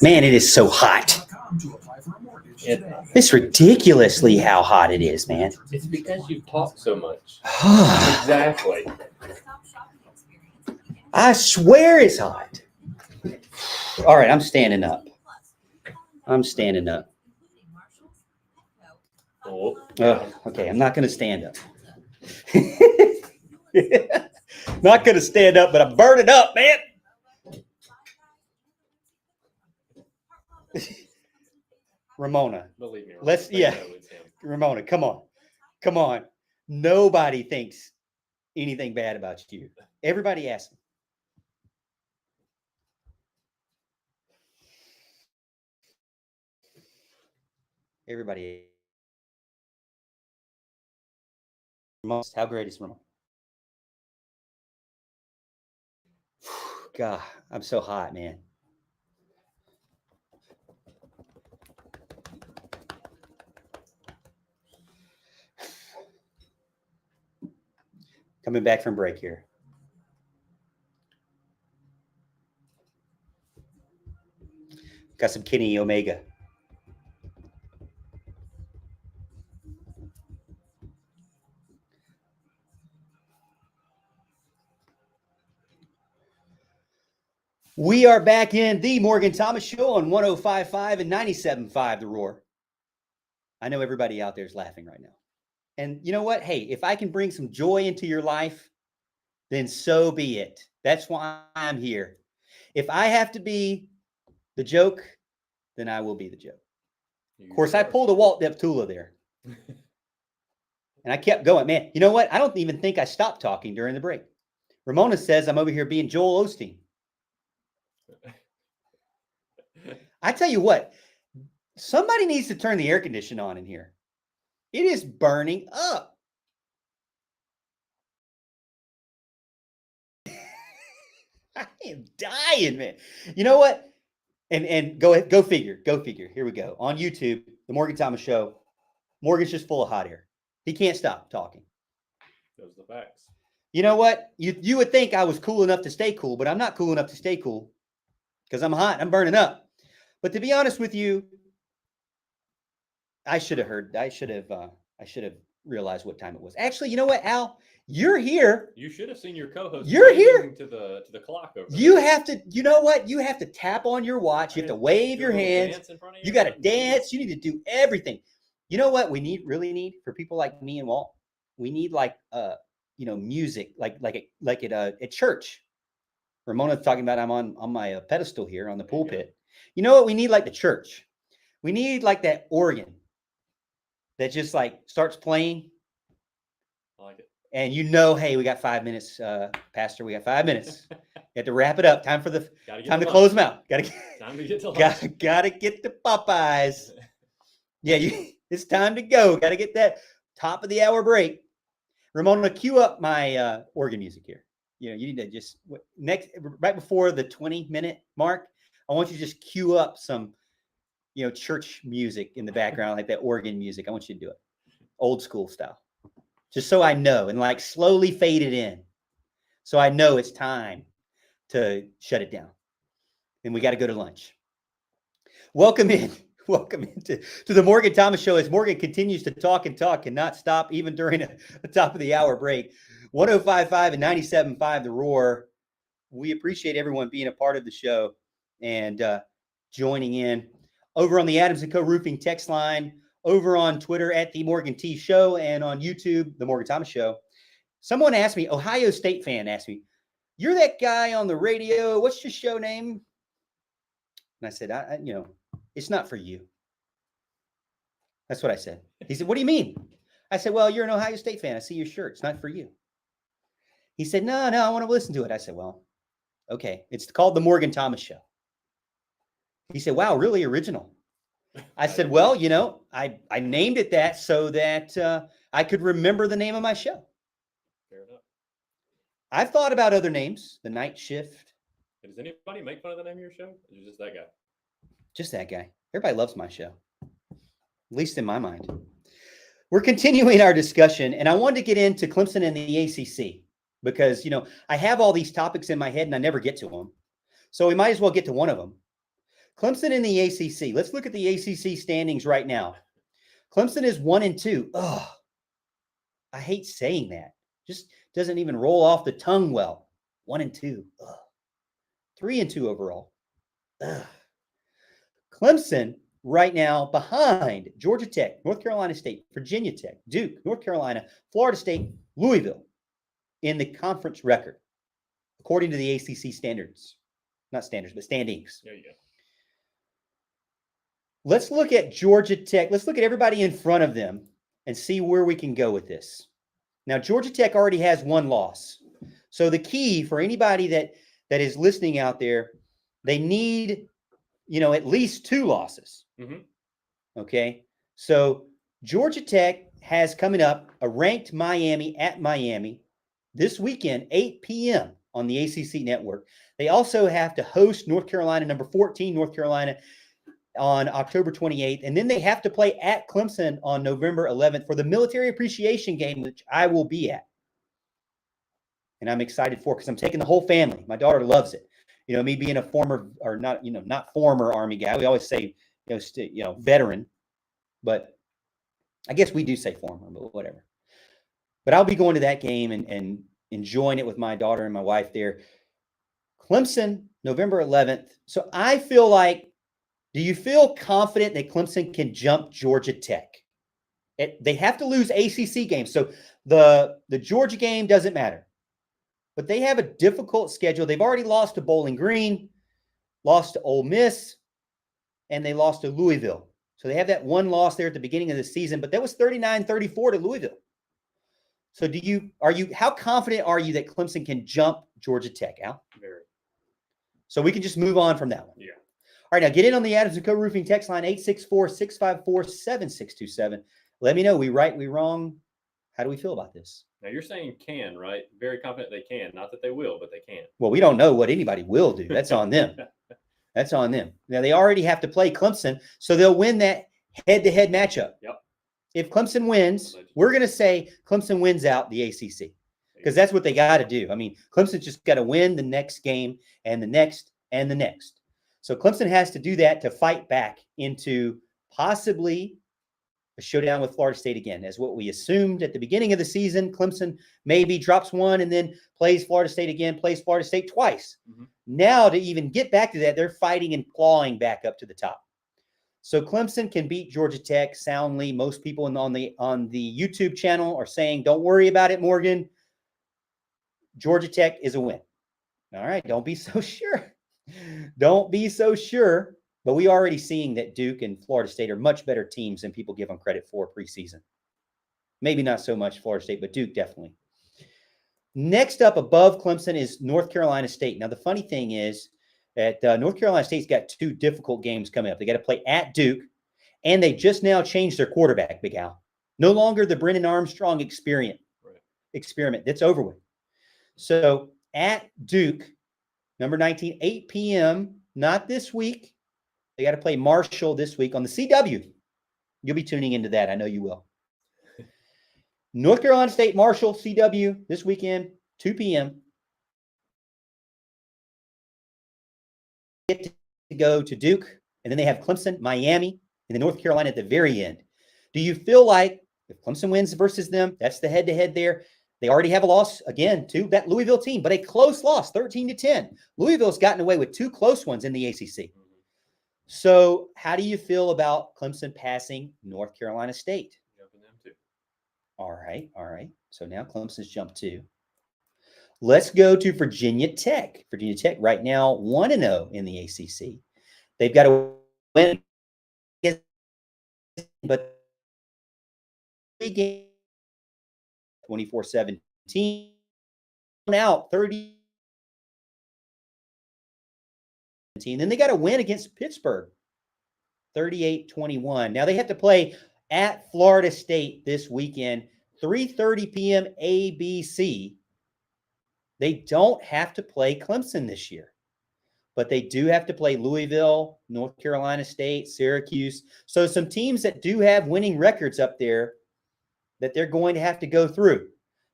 Man, it is so hot. To apply for a mortgage today. It's ridiculously how hot it is, man. It's because you talk so much. Exactly. Stop shopping experience. I swear it's hot. All right, I'm standing up. I'm standing up. Oh. Okay, I'm not going to stand up. Not going to stand up, but I'm burning up, man. Ramona, Believe me. Let's- they yeah. know it's him. Ramona, come on. Come on. Nobody thinks anything bad about you. Everybody asks me. Everybody. How great is Ramona? God, I'm so hot, man. Coming back from break here. Got some Kenny Omega. We are back in the Morgan Thomas Show on 105.5 and 97.5 The Roar. I know everybody out there is laughing right now. And you know what? Hey, if I can bring some joy into your life, then so be it. That's why I'm here. If I have to be the joke, then I will be the joke. Of course, I pulled a Walt Deptula there. And I kept going. Man, you know what? I don't even think I stopped talking during the break. Ramona says I'm over here being Joel Osteen. I tell you what, somebody needs to turn the air conditioner on in here. It is burning up. I am dying, man. You know what? And go ahead, go figure. Here we go. On YouTube, the Morgan Thomas Show. Morgan's just full of hot air. He can't stop talking. Those are the facts. You know what? You would think I was cool enough to stay cool, but I'm not cool enough to stay cool because I'm hot. I'm burning up. But to be honest with you, I should have realized what time it was. Actually, you know what, Al? You're here. You should have seen your co-host. You're here. waving to the clock over You there. have to, you know what? You have to tap on your watch. You have to wave Do a your little hands. dance in front of You got to everybody. dance. You need to do everything. You know what we really need for people like me and Walt? We need like music like at church. Ramona's talking about I'm on my pedestal here on the pulpit. You know what we need like the church? We need like that organ that just like starts playing. I like it. And hey, we got 5 minutes, Pastor. We got 5 minutes. You have to wrap it up. Time to close them out. Time to get to lunch. Gotta get the Popeyes. Yeah, it's time to go. Got to get that top of the hour break. Ramona, cue up my organ music here. You need to just right before the 20-minute mark. I want you to just cue up some, church music in the background, like that organ music. I want you to do it, old school style, just so I know, and like slowly fade it in, so I know it's time to shut it down, and we got to go to lunch. Welcome into the Morgan Thomas Show as Morgan continues to talk and not stop even during a top of the hour break. 105.5 and 97.5 The Roar. We appreciate everyone being a part of the show and joining in over on the Adams & Co. Roofing text line, over on Twitter at The Morgan T Show, and on YouTube, The Morgan Thomas Show. Someone asked me, Ohio State fan asked me, "You're that guy on the radio. What's your show name?" And I said, it's not for you. That's what I said. He said, "What do you mean?" I said, "Well, you're an Ohio State fan. I see your shirt. It's not for you." He said, No, I want to listen to it. I said, "Well, okay. It's called The Morgan Thomas Show." He said, "Wow, really original." I said, "Well, I named it that so that I could remember the name of my show." Fair enough. I've thought about other names, The Night Shift. Does anybody make fun of the name of your show? Or is it just that guy? Just that guy. Everybody loves my show, at least in my mind. We're continuing our discussion, and I wanted to get into Clemson and the ACC because, I have all these topics in my head and I never get to them. So we might as well get to one of them. Clemson and the ACC. Let's look at the ACC standings right now. Clemson is 1-2. Ugh. I hate saying that. Just doesn't even roll off the tongue well. 1-2. Ugh. 3-2 overall. Ugh. Clemson right now behind Georgia Tech, North Carolina State, Virginia Tech, Duke, North Carolina, Florida State, Louisville in the conference record, according to the ACC standards. Not standards, but standings. There you go. Let's look at Georgia Tech. Let's look at everybody in front of them and see where we can go with this. Now, Georgia Tech already has one loss. So the key for anybody that is listening out there, they need, at least 2 losses. Mm-hmm. Okay. So Georgia Tech has coming up a ranked Miami at Miami this weekend, 8 p.m. on the ACC network. They also have to host North Carolina, number 14, North Carolina, on October 28th. And then they have to play at Clemson on November 11th for the military appreciation game, which I will be at. And I'm excited for because I'm taking the whole family. My daughter loves it. Me being a former, or not, not former Army guy. We always say, veteran, but I guess we do say former, but whatever. But I'll be going to that game and enjoying it with my daughter and my wife there. Clemson, November 11th. So I feel like, do you feel confident that Clemson can jump Georgia Tech? They have to lose ACC games. So the Georgia game doesn't matter. But they have a difficult schedule. They've already lost to Bowling Green, lost to Ole Miss, and they lost to Louisville. So they have that one loss there at the beginning of the season, but that was 39-34 to Louisville. So how confident are you that Clemson can jump Georgia Tech, Al? Very. So we can just move on from that one. Yeah. All right, now get in on the Adams & Co. Roofing text line, 864-654-7627. Let me know, we right, we wrong. How do we feel about this? Now you're saying can, right? Very confident they can. Not that they will, but they can. Well, we don't know what anybody will do. That's on them. That's on them. Now, they already have to play Clemson, so they'll win that head-to-head matchup. Yep. If Clemson wins, we're going to say Clemson wins out the ACC because that's what they got to do. I mean, Clemson's just got to win the next game and the next and the next. So Clemson has to do that to fight back into possibly a showdown with Florida State again, as what we assumed at the beginning of the season. Clemson maybe drops one and then plays Florida State again, plays Florida State twice. Mm-hmm. Now, to even get back to that, they're fighting and clawing back up to the top. So Clemson can beat Georgia Tech soundly. Most people on the YouTube channel are saying, don't worry about it, Morgan. Georgia Tech is a win. All right, don't be so sure. Don't be so sure. But we already seeing that Duke and Florida State are much better teams than people give them credit for preseason. Maybe not so much Florida State, but Duke definitely. Next up above Clemson is North Carolina State. Now, the funny thing is that North Carolina State's got 2 difficult games coming up. They got to play at Duke, and they just now changed their quarterback, Big Al. No longer the Brennan Armstrong experiment. That's over with. So at Duke, number 19, 8 p.m., not this week. They got to play Marshall this week on the CW. You'll be tuning into that. I know you will. North Carolina State, Marshall, CW this weekend, 2 p.m. Get to go to Duke, and then they have Clemson, Miami, and then North Carolina at the very end. Do you feel like if Clemson wins versus them, that's the head-to-head there? They already have a loss, again, to that Louisville team, but a close loss, 13-10. Louisville's gotten away with 2 close ones in the ACC. So how do you feel about Clemson passing North Carolina State? Jumping them too. All right. So now Clemson's jumped 2. Let's go to Virginia Tech. Virginia Tech right now 1-0 in the ACC. They've got to win, but 3 games, 24-17, out 30. Then they got to win against Pittsburgh, 38-21. Now they have to play at Florida State this weekend, 3:30 p.m. ABC. They don't have to play Clemson this year, but they do have to play Louisville, North Carolina State, Syracuse. So some teams that do have winning records up there that they're going to have to go through.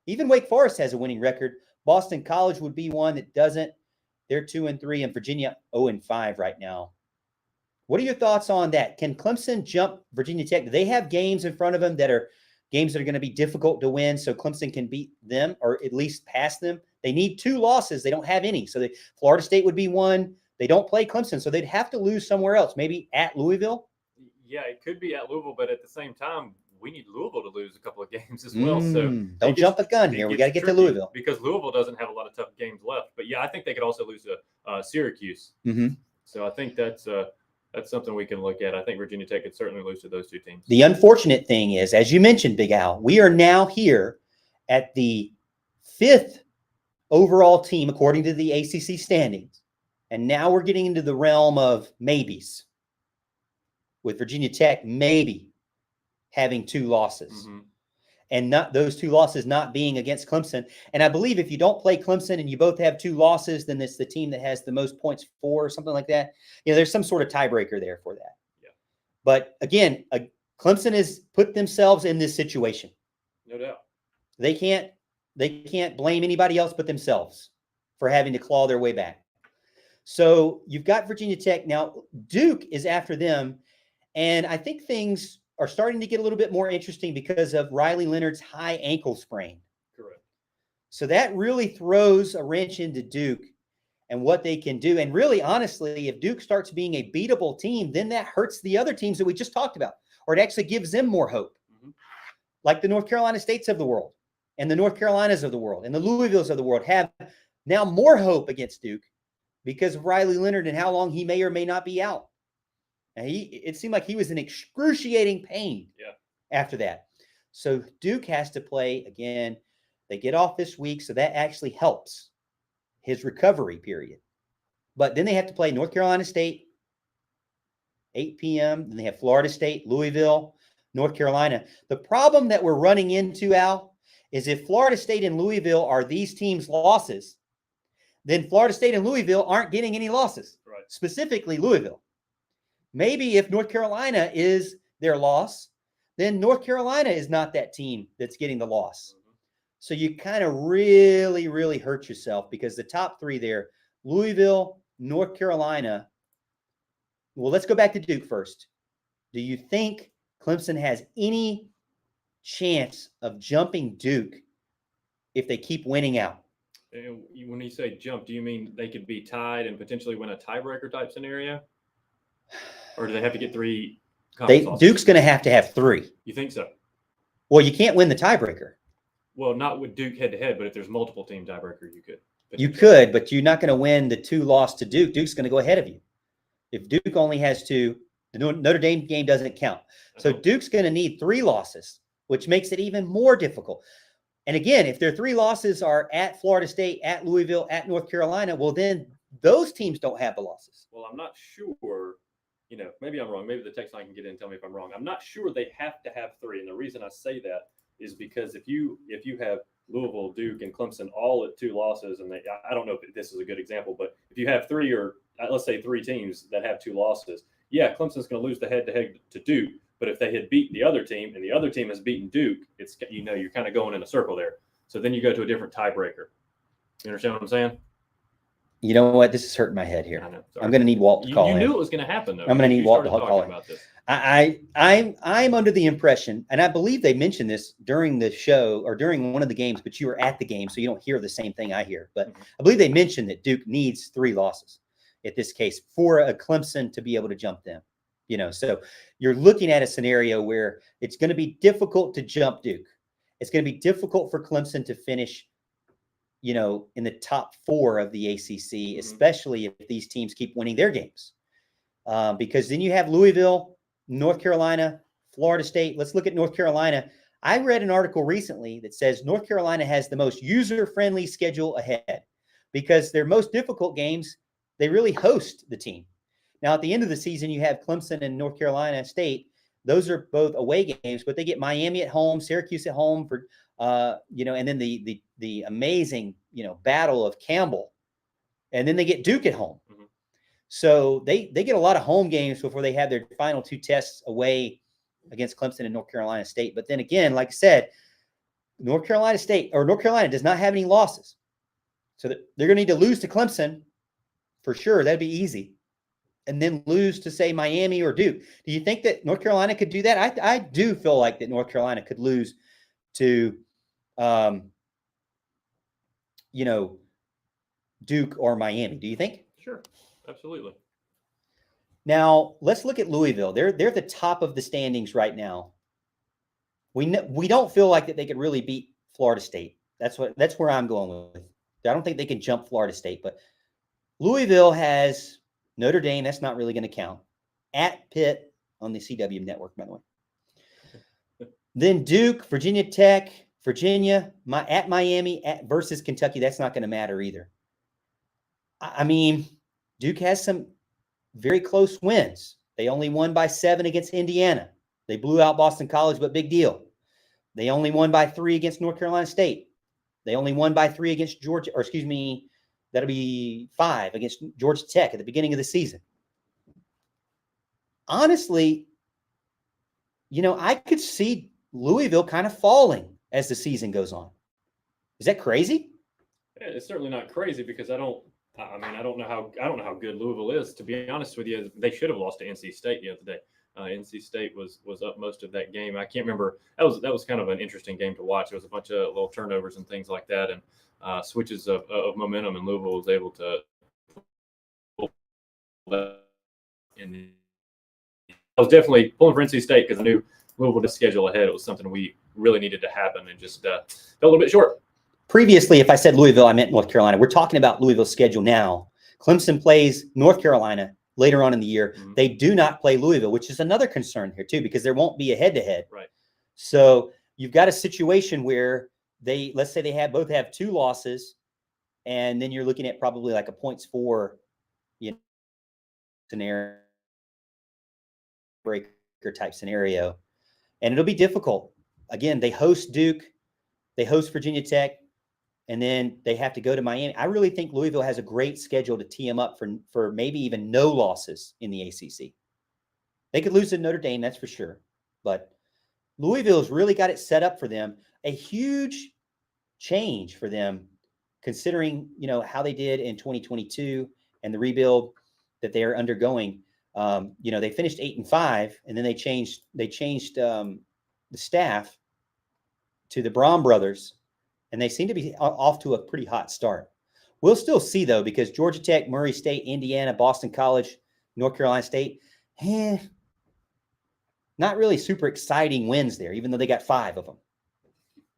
Even Wake Forest has a winning record. Boston College would be one that doesn't. They're 2-3, and Virginia 0-5 right now. What are your thoughts on that? Can Clemson jump Virginia Tech? Do they have games in front of them that are games that are going to be difficult to win so Clemson can beat them or at least pass them? They need 2 losses. They don't have any. So Florida State would be one. They don't play Clemson, so they'd have to lose somewhere else, maybe at Louisville. Yeah, it could be at Louisville, but at the same time, we need Louisville to lose a couple of games as well. So don't jump the gun here. We got to get to Louisville because Louisville doesn't have a lot of tough games left. But yeah, I think they could also lose to Syracuse. Mm-hmm. So I think that's something we can look at. I think Virginia Tech could certainly lose to those 2 teams. The unfortunate thing is, as you mentioned, Big Al, we are now here at the 5th overall team according to the ACC standings, and now we're getting into the realm of maybes. With Virginia Tech maybe having 2 losses, and not those 2 losses not being against Clemson. And I believe if you don't play Clemson and you both have 2 losses, then it's the team that has the most points for or something like that. There's some sort of tiebreaker there for that. Yeah. But again, Clemson has put themselves in this situation. No doubt. They can't blame anybody else but themselves for having to claw their way back. So you've got Virginia Tech. Now Duke is after them. And I think things are starting to get a little bit more interesting because of Riley Leonard's high ankle sprain. Correct. So that really throws a wrench into Duke and what they can do. And really, honestly, if Duke starts being a beatable team, then that hurts the other teams that we just talked about, or it actually gives them more hope. Like the North Carolina States of the world and the North Carolinas of the world and the Louisvilles of the world have now more hope against Duke because of Riley Leonard and how long he may or may not be out. And it seemed like he was in excruciating pain after that. So Duke has to play again. They get off this week, so that actually helps his recovery period. But then they have to play North Carolina State, 8 p.m. Then they have Florida State, Louisville, North Carolina. The problem that we're running into, Al, is if Florida State and Louisville are these teams' losses, then Florida State and Louisville aren't getting any losses, specifically Louisville. Maybe if North Carolina is their loss, then North Carolina is not that team that's getting the loss. So you kind of really, really hurt yourself because the top 3 there, Louisville, North Carolina. Well, let's go back to Duke first. Do you think Clemson has any chance of jumping Duke if they keep winning out? And when you say jump, do you mean they could be tied and potentially win a tiebreaker type scenario? Or do they have to get 3 Duke's going to have 3. You think so? Well, you can't win the tiebreaker. Well, not with Duke head-to-head, but if there's multiple team tiebreaker, you could. You could, but you're not going to win the 2 loss to Duke. Duke's going to go ahead of you. If Duke only has 2, the Notre Dame game doesn't count. So Duke's going to need 3 losses, which makes it even more difficult. And again, if their 3 losses are at Florida State, at Louisville, at North Carolina, well, then those teams don't have the losses. Well, I'm not sure, maybe I'm wrong. Maybe the text line can get in and tell me if I'm wrong. I'm not sure they have to have 3. And the reason I say that is because if you have Louisville, Duke, and Clemson all at 2 losses, and I don't know if this is a good example, but if you have 3 or let's say 3 teams that have 2 losses, yeah, Clemson's going to lose the head-to-head to Duke. But if they had beat the other team and the other team has beaten Duke, it's you're kind of going in a circle there. So then you go to a different tiebreaker. You understand what I'm saying? You know what? This is hurting my head here. I know. I'm going to need Walt to call in. You knew it was going to happen, though. I'm going to need Walt to call in. About this. I'm under the impression, and I believe they mentioned this during the show or during one of the games, but you were at the game, so you don't hear the same thing I hear. But I believe they mentioned that Duke needs 3 losses at this case for a Clemson to be able to jump them. So you're looking at a scenario where it's going to be difficult to jump Duke. It's going to be difficult for Clemson to finish, in the top 4 of the ACC, especially if these teams keep winning their games. Because then you have Louisville, North Carolina, Florida State. Let's look at North Carolina. I read an article recently that says North Carolina has the most user-friendly schedule ahead because their most difficult games, they really host the team. Now, at the end of the season, you have Clemson and North Carolina State. Those are both away games, but they get Miami at home, Syracuse at home for, and then the amazing, battle of Campbell, and then they get Duke at home. Mm-hmm. So they get a lot of home games before they have their final 2 tests away against Clemson and North Carolina State. But then again, like I said, North Carolina does not have any losses, so they're going to need to lose to Clemson for sure. That'd be easy. And then lose to, say, Miami or Duke. Do you think that North Carolina could do that? I do feel like that North Carolina could lose to, Duke or Miami. Do you think? Sure, absolutely. Now, let's look at Louisville. They're the top of the standings right now. We don't feel like that they could really beat Florida State. That's where I'm going with. I don't think they can jump Florida State, but Louisville has Notre Dame, that's not really going to count. At Pitt on the CW network, by the way. Then Duke, Virginia Tech, Virginia, at Miami, versus Kentucky. That's not going to matter either. I mean, Duke has some very close wins. They only won by 7 against Indiana. They blew out Boston College, but big deal. They only won by 3 against North Carolina State. They only won by 3 against Georgia, that'll be 5 against Georgia Tech at the beginning of the season. Honestly, I could see Louisville kind of falling as the season goes on. Is that crazy? Yeah, it's certainly not crazy because I don't know how good Louisville is. To be honest with you, they should have lost to NC State the other day. NC State was up most of that game. I can't remember. That was kind of an interesting game to watch. There was a bunch of little turnovers and things like that, and switches of momentum, and Louisville was able to pull that. And I was definitely pulling for NC State because I knew Louisville to schedule ahead. It was something we really needed to happen, and just fell a little bit short. Previously, if I said Louisville, I meant North Carolina. We're talking about Louisville's schedule now. Clemson plays North Carolina later on in the year. Mm-hmm. They do not play Louisville, which is another concern here too, because there won't be a head-to-head. Right. So you've got a situation where let's say they both have 2 losses, and then you're looking at probably like a points for, scenario breaker type scenario, and it'll be difficult. Again, they host Duke, they host Virginia Tech, and then they have to go to Miami. I really think Louisville has a great schedule to tee them up for maybe even no losses in the ACC. They could lose to Notre Dame, that's for sure. But Louisville's really got it set up for them. A huge change for them, considering, how they did in 2022 and the rebuild that they are undergoing. They finished 8-5, and then they changed the staff to the Braun brothers, and they seem to be off to a pretty hot start. We'll still see, though, because Georgia Tech, Murray State, Indiana, Boston College, North Carolina State, not really super exciting wins there, even though they got 5 of them.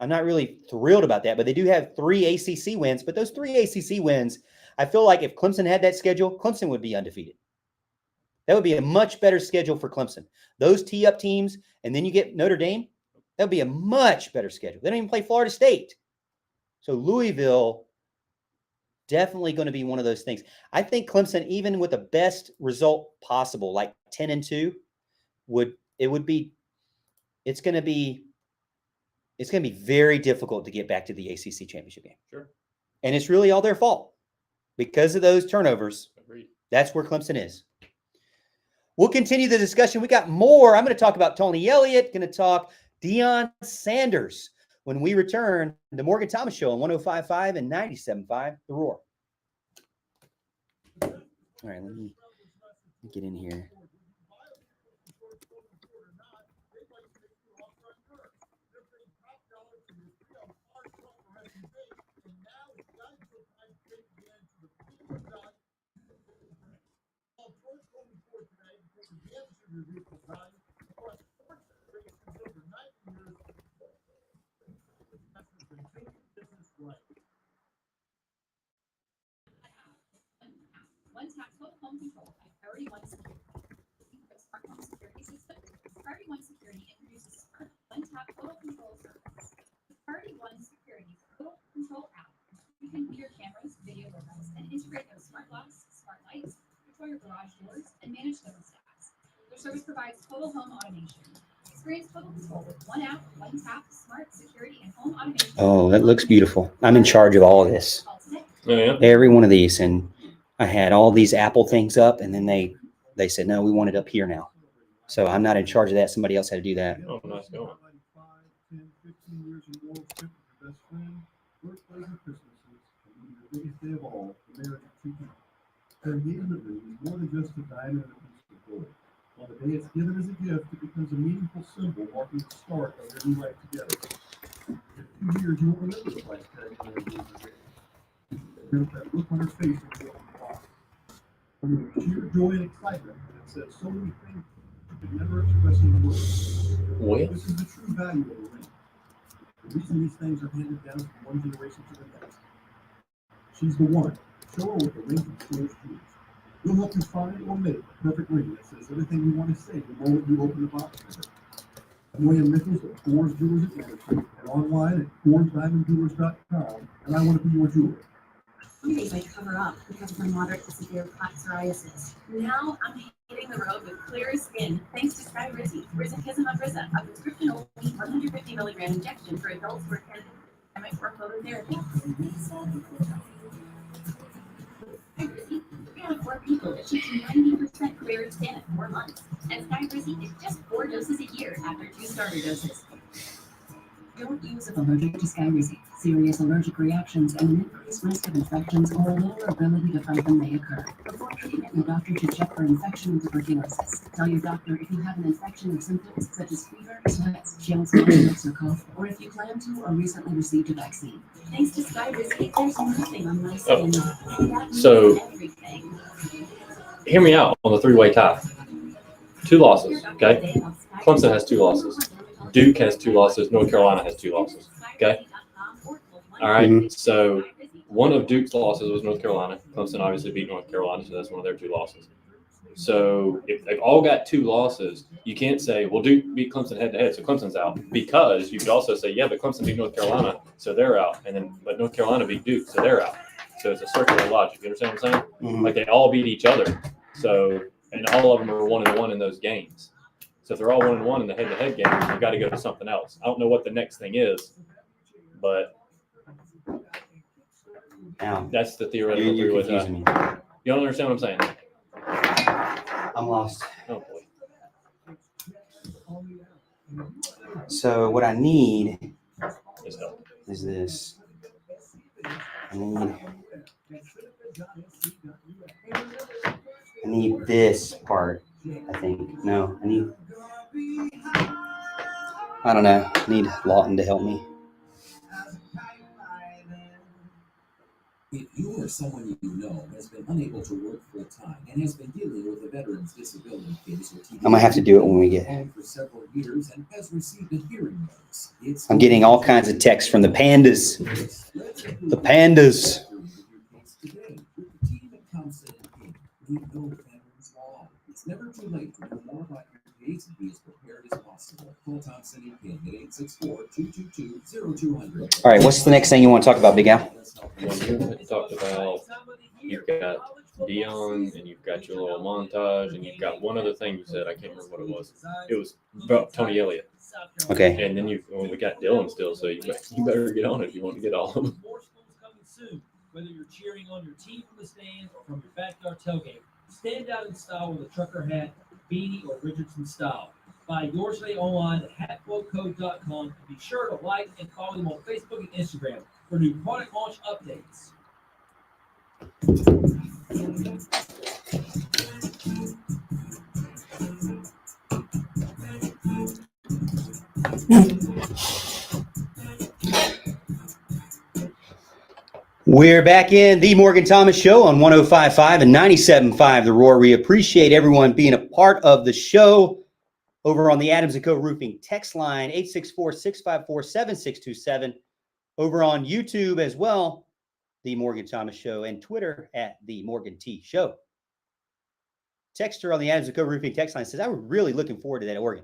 I'm not really thrilled about that, but they do have 3 ACC wins. But those 3 ACC wins, I feel like if Clemson had that schedule, Clemson would be undefeated. That would be a much better schedule for Clemson. Those tee-up teams, and then you get Notre Dame, that would be a much better schedule. They don't even play Florida State. So Louisville, definitely going to be one of those things. I think Clemson, even with the best result possible, like 10-2, it's going to be very difficult to get back to the ACC championship game. Sure. And it's really all their fault because of those turnovers. Agreed. That's where Clemson is. We'll continue the discussion. We got more. I'm going to talk about Tony Elliott, going to talk Deion Sanders when we return the Morgan Thomas Show on 105.5 and 97.5 The Roar. All right, let me get in here. One tap total home control by Priority One Security. Smart home security system. Priority One Security introduces smart one tap total control service. With Priority One Security's total control app, you can view your cameras, video doorbells, and integrate those smart locks, smart lights, control your garage doors, and manage thermostats. Their service provides total home automation. Experience total control with one app, one tap, smart security, and home automation. Oh, that looks beautiful. I'm in charge of all of this. Oh, yeah. Every one of these. And I had all these Apple things up, and then they said, no, we want it up here now. So I'm not in charge of that. Somebody else had to do that. Oh, nice going. 10, 15 years in your trip with your best friend, birthdays and Christmases, and the biggest day of all, the marriage of two people. Their engagement ring is more than just a diamond and a piece of gold. On the day it's given as a gift, it becomes a meaningful symbol marking the start of your new life together. In 2 years, you will remember the price tag on your engagement ring. Remember that look on her face when you open the box. From the sheer joy and excitement that says so many things you could never express in words. Well, This is the true value of a ring. The reason these things are handed down from one generation to the next. She's the one. Show her what the ring controls jewels. We'll help you find or make the perfect ring that says everything you want to say the moment you open the box for her. I'm William Nichols of Coors Jewelers at Anderson and online at CoorsDiamondJewelers.com, and I want to be your jeweler. Some days I cover up because of my moderate to severe plaque psoriasis. Now I'm hitting the road with clearer skin thanks to Sky Rizzy. Rizankizumab on Riza, a prescription-only 150 milligram injection for adults who are candidates for phototherapy. 3 out of 4 people achieve 90% clearer skin in 4 months. And Sky Rizzy is just 4 doses a year after 2 starter doses. Don't use if allergic to Sky Rizzy. Serious allergic reactions and an increased risk of infections or a lower ability to fight them may occur. Before treatment, your doctor should check for infection and tuberculosis. Tell your doctor if you have an infection or symptoms such as fever, sweats, chills, headaches, or cough, or if you plan to or recently received a vaccine. Thanks to Sky Rizzy, there's nothing on my skin. So, hear me out on the 3-way tie. 2 losses, okay? Clemson has 2 losses. Duke has 2 losses. North Carolina has 2 losses, okay? All right, so one of Duke's losses was North Carolina. Clemson obviously beat North Carolina, so that's one of their 2 losses. So if they've all got 2 losses, you can't say, well, Duke beat Clemson head-to-head, so Clemson's out. Because you could also say, yeah, but Clemson beat North Carolina, so they're out. But North Carolina beat Duke, so they're out. So it's a circular logic. You understand what I'm saying? Mm-hmm. Like they all beat each other. So, and all of them are 1-1 in those games. So if they're all 1-1 in the head-to-head games, you've got to go to something else. I don't know what the next thing is, but Now, that's the theoretical you're 3-way confusing tie. me. You don't understand what I'm saying? I'm lost. Oh boy. So what I need Just help. is this. I need this part, I think. No, I don't know. I need Lawton to help me. If you or someone you know has been unable to work full time and has been dealing with a veteran's disability case or TDA, I'm gonna have to do it when we get. for several years and has received a hearing notice, I'm getting all kinds of texts from the pandas. The pandas. Today, with the team at Clemson and Cade, we know veterans law. It's never too late to know more about your needs and be as prepared as possible. Call Thompson and King at 864-222-0200. All right, what's the next thing you want to talk about, Big Al? Well, you talked about you've got Deion and you've got your little montage and you've got one other thing you said. I can't remember what it was. It was about Tony Elliott. Okay. And then we got Dylan still, so you better get on it if you want to get all of them. More schools coming soon. Whether you're cheering on your team from the stands or from your backyard tailgate, stand out in style with a trucker hat, beanie, or Richardson style. Buy yours today online at hatflowcode.com and be sure to like and follow them on Facebook and Instagram for new product launch updates. We're back in the Morgan Thomas Show on 105.5 and 97.5 The Roar. We appreciate everyone being a part of the show over on the Adams & Co. Roofing text line, 864-654-7627. Over on YouTube as well, The Morgan Thomas Show, and Twitter at The Morgan T Show. Texter on the Adams & Co. Roofing text line says, I was really looking forward to that organ.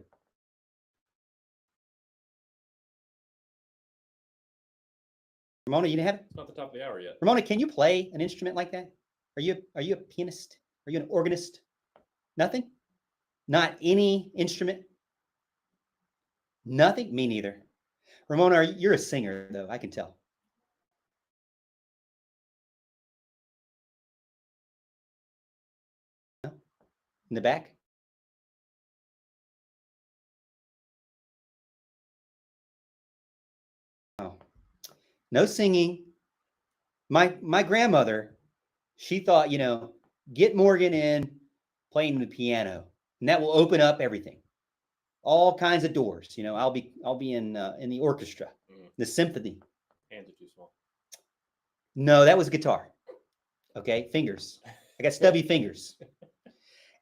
Ramona, you didn't have it? It's not the top of the hour yet. Ramona, can you play an instrument like that? Are you a pianist? Are you an organist? Nothing? Not any instrument? Nothing? Me neither. Ramona, you're a singer, though. I can tell. In the back? Oh. No singing. My grandmother, she thought, get Morgan in playing the piano, and that will open up everything, all kinds of doors. I'll be in the orchestra, the symphony. Hands are too small. No, that was guitar. Okay, fingers. I got stubby fingers.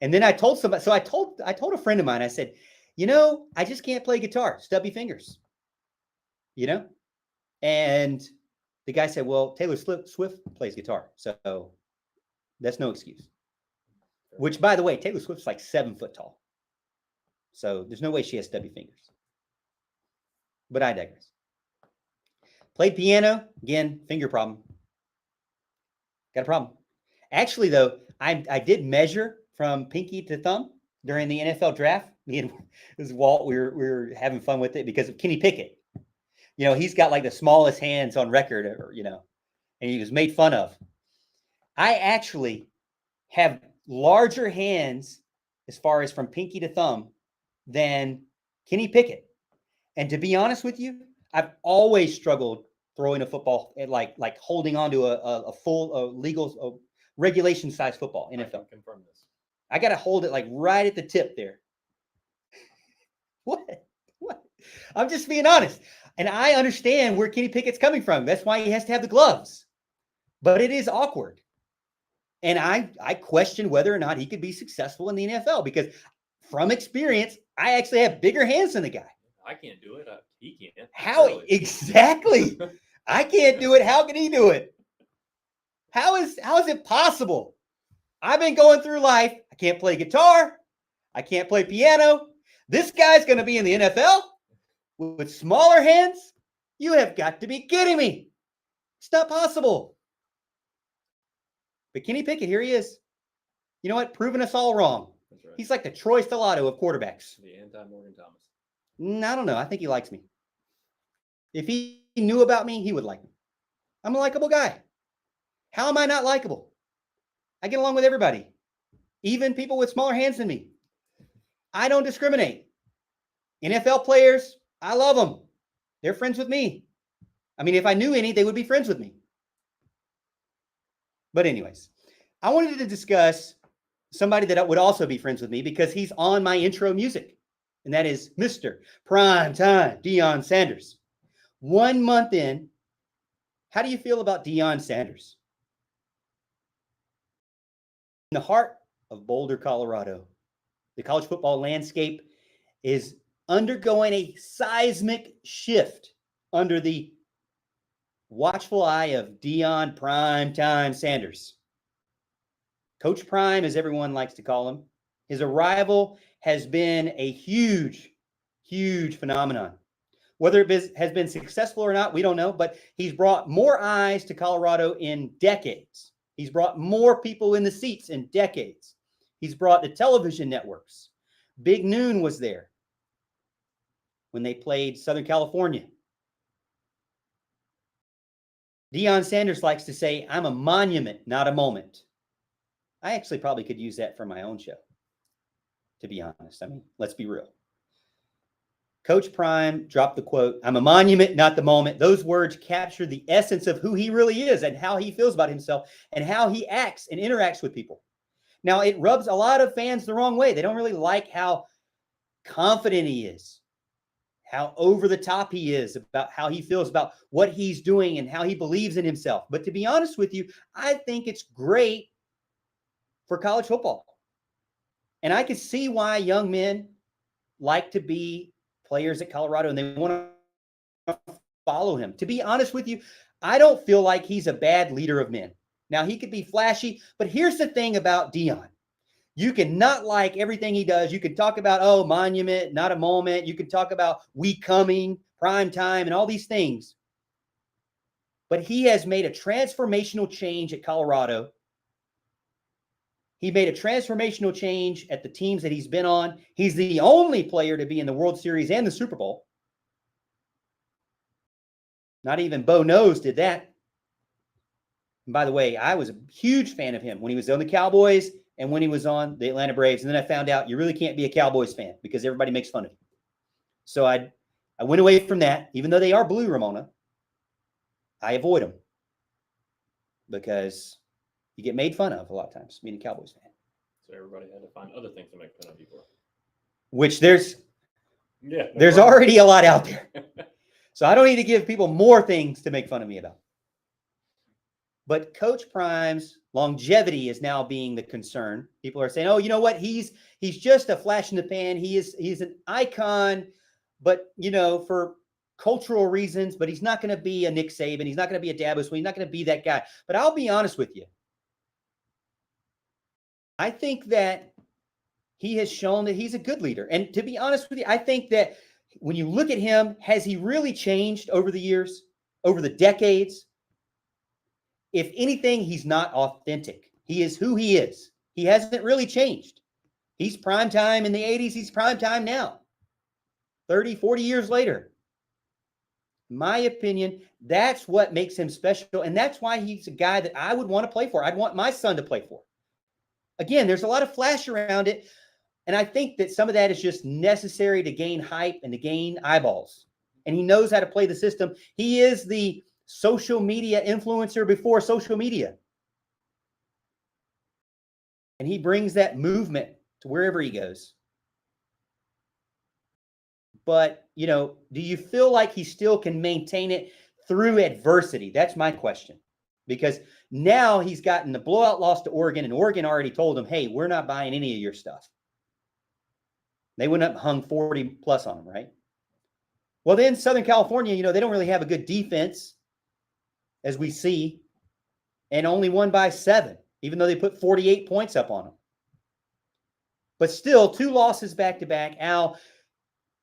And then I told somebody. So I told a friend of mine. I said, I just can't play guitar. Stubby fingers. And the guy said, well, Taylor Swift plays guitar, so that's no excuse. Which, by the way, Taylor Swift's like 7 foot tall. So there's no way she has stubby fingers. But I digress. Played piano, again, finger problem. Got a problem. Actually, though, I did measure from pinky to thumb during the NFL draft. Me and Walt, we were having fun with it because of Kenny Pickett. He's got like the smallest hands on record, and he was made fun of. I actually have larger hands as far as from pinky to thumb than Kenny Pickett. And to be honest with you, I've always struggled throwing a football, like holding onto a full legal regulation size football, NFL. I can confirm this. I got to hold it like right at the tip there. What? I'm just being honest. And I understand where Kenny Pickett's coming from. That's why he has to have the gloves. But it is awkward. And I question whether or not he could be successful in the NFL because from experience, I actually have bigger hands than the guy. I can't do it. He can't. How? Really. Exactly. I can't do it. How can he do it? How is it possible? I've been going through life. I can't play guitar. I can't play piano. This guy's going to be in the NFL with smaller hands? You have got to be kidding me. It's not possible. But Kenny Pickett, here he is. You know what? Proving us all wrong. That's right. He's like the Troy Stellato of quarterbacks. The anti-Morgan Thomas. I don't know. I think he likes me. If he knew about me, he would like me. I'm a likable guy. How am I not likable? I get along with everybody, even people with smaller hands than me. I don't discriminate. NFL players, I love them. They're friends with me. I mean, if I knew any, they would be friends with me. But anyways, I wanted to discuss somebody that would also be friends with me because he's on my intro music, and that is Mr. Primetime Deion Sanders. 1 month in, how do you feel about Deion Sanders? In the heart of Boulder, Colorado, the college football landscape is undergoing a seismic shift under the watchful eye of Deion Primetime Sanders. Coach Prime, as everyone likes to call him, His arrival has been a huge, huge phenomenon. Whether it has been successful or not, we don't know, but he's brought more eyes to Colorado in decades. He's brought more people in the seats in decades. He's brought the television networks. Big Noon was there when they played Southern California. Deion Sanders likes to say, I'm a monument, not a moment. I actually probably could use that for my own show, to be honest. I mean, let's be real. Coach Prime dropped the quote, I'm a monument, not the moment. Those words capture the essence of who he really is and how he feels about himself and how he acts and interacts with people. Now, it rubs a lot of fans the wrong way. They don't really like how confident he is, how over the top he is about how he feels about what he's doing and how he believes in himself. But to be honest with you, I think it's great for college football. And I can see why young men like to be players at Colorado and they want to follow him. To be honest with you, I don't feel like he's a bad leader of men. Now, he could be flashy, but here's the thing about Deion. You can not like everything he does. You can talk about, oh, monument, not a moment. You can talk about we coming, prime time, and all these things. But he has made a transformational change at Colorado. He made a transformational change at the teams that he's been on. He's the only player to be in the World Series and the Super Bowl. Not even Bo Nose did that. And by the way, I was a huge fan of him when he was on the Cowboys and when he was on the Atlanta Braves. And then I found out you really can't be a Cowboys fan because everybody makes fun of you. So I went away from that. Even though they are blue, Ramona, I avoid them because you get made fun of a lot of times being a Cowboys fan. So everybody had to find other things to make fun of you for. Which there's already a lot out there. So I don't need to give people more things to make fun of me about. But Coach Prime's longevity is now being the concern. People are saying, oh, you know what? He's just a flash in the pan. He's an icon, but, you know, for cultural reasons, but he's not going to be a Nick Saban. He's not going to be a Dabo Swinney. He's not going to be that guy. But I'll be honest with you. I think that he has shown that he's a good leader. And to be honest with you, I think that when you look at him, has he really changed over the years, over the decades? If anything, he's not authentic. He is who he is. He hasn't really changed. He's prime time in the 80s. He's prime time now. 30, 40 years later. In my opinion, that's what makes him special. And that's why he's a guy that I would want to play for. I'd want my son to play for. Again, there's a lot of flash around it. And I think that some of that is just necessary to gain hype and to gain eyeballs. And he knows how to play the system. He is the social media influencer before social media. And he brings that movement to wherever he goes. But, you know, do you feel like he still can maintain it through adversity? That's my question. Because now he's gotten the blowout loss to Oregon, and Oregon already told him, hey, we're not buying any of your stuff. They wouldn't have hung 40 plus on him, right? Well, then Southern California, you know, they don't really have a good defense, as we see, and only won by 7, even though they put 48 points up on them. But still, 2 losses back-to-back. Al,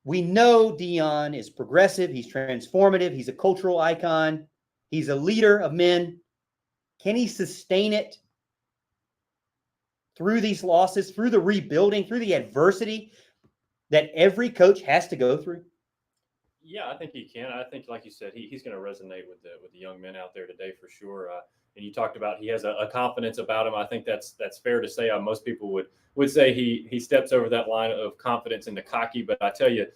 we know Deion is progressive. He's transformative. He's a cultural icon. He's a leader of men. Can he sustain it through these losses, through the rebuilding, through the adversity that every coach has to go through? Yeah, I think he can. I think, like you said, he's going to resonate with the young men out there today for sure. And you talked about he has a confidence about him. I think that's fair to say. Most people would say he steps over that line of confidence into cocky. But I tell you,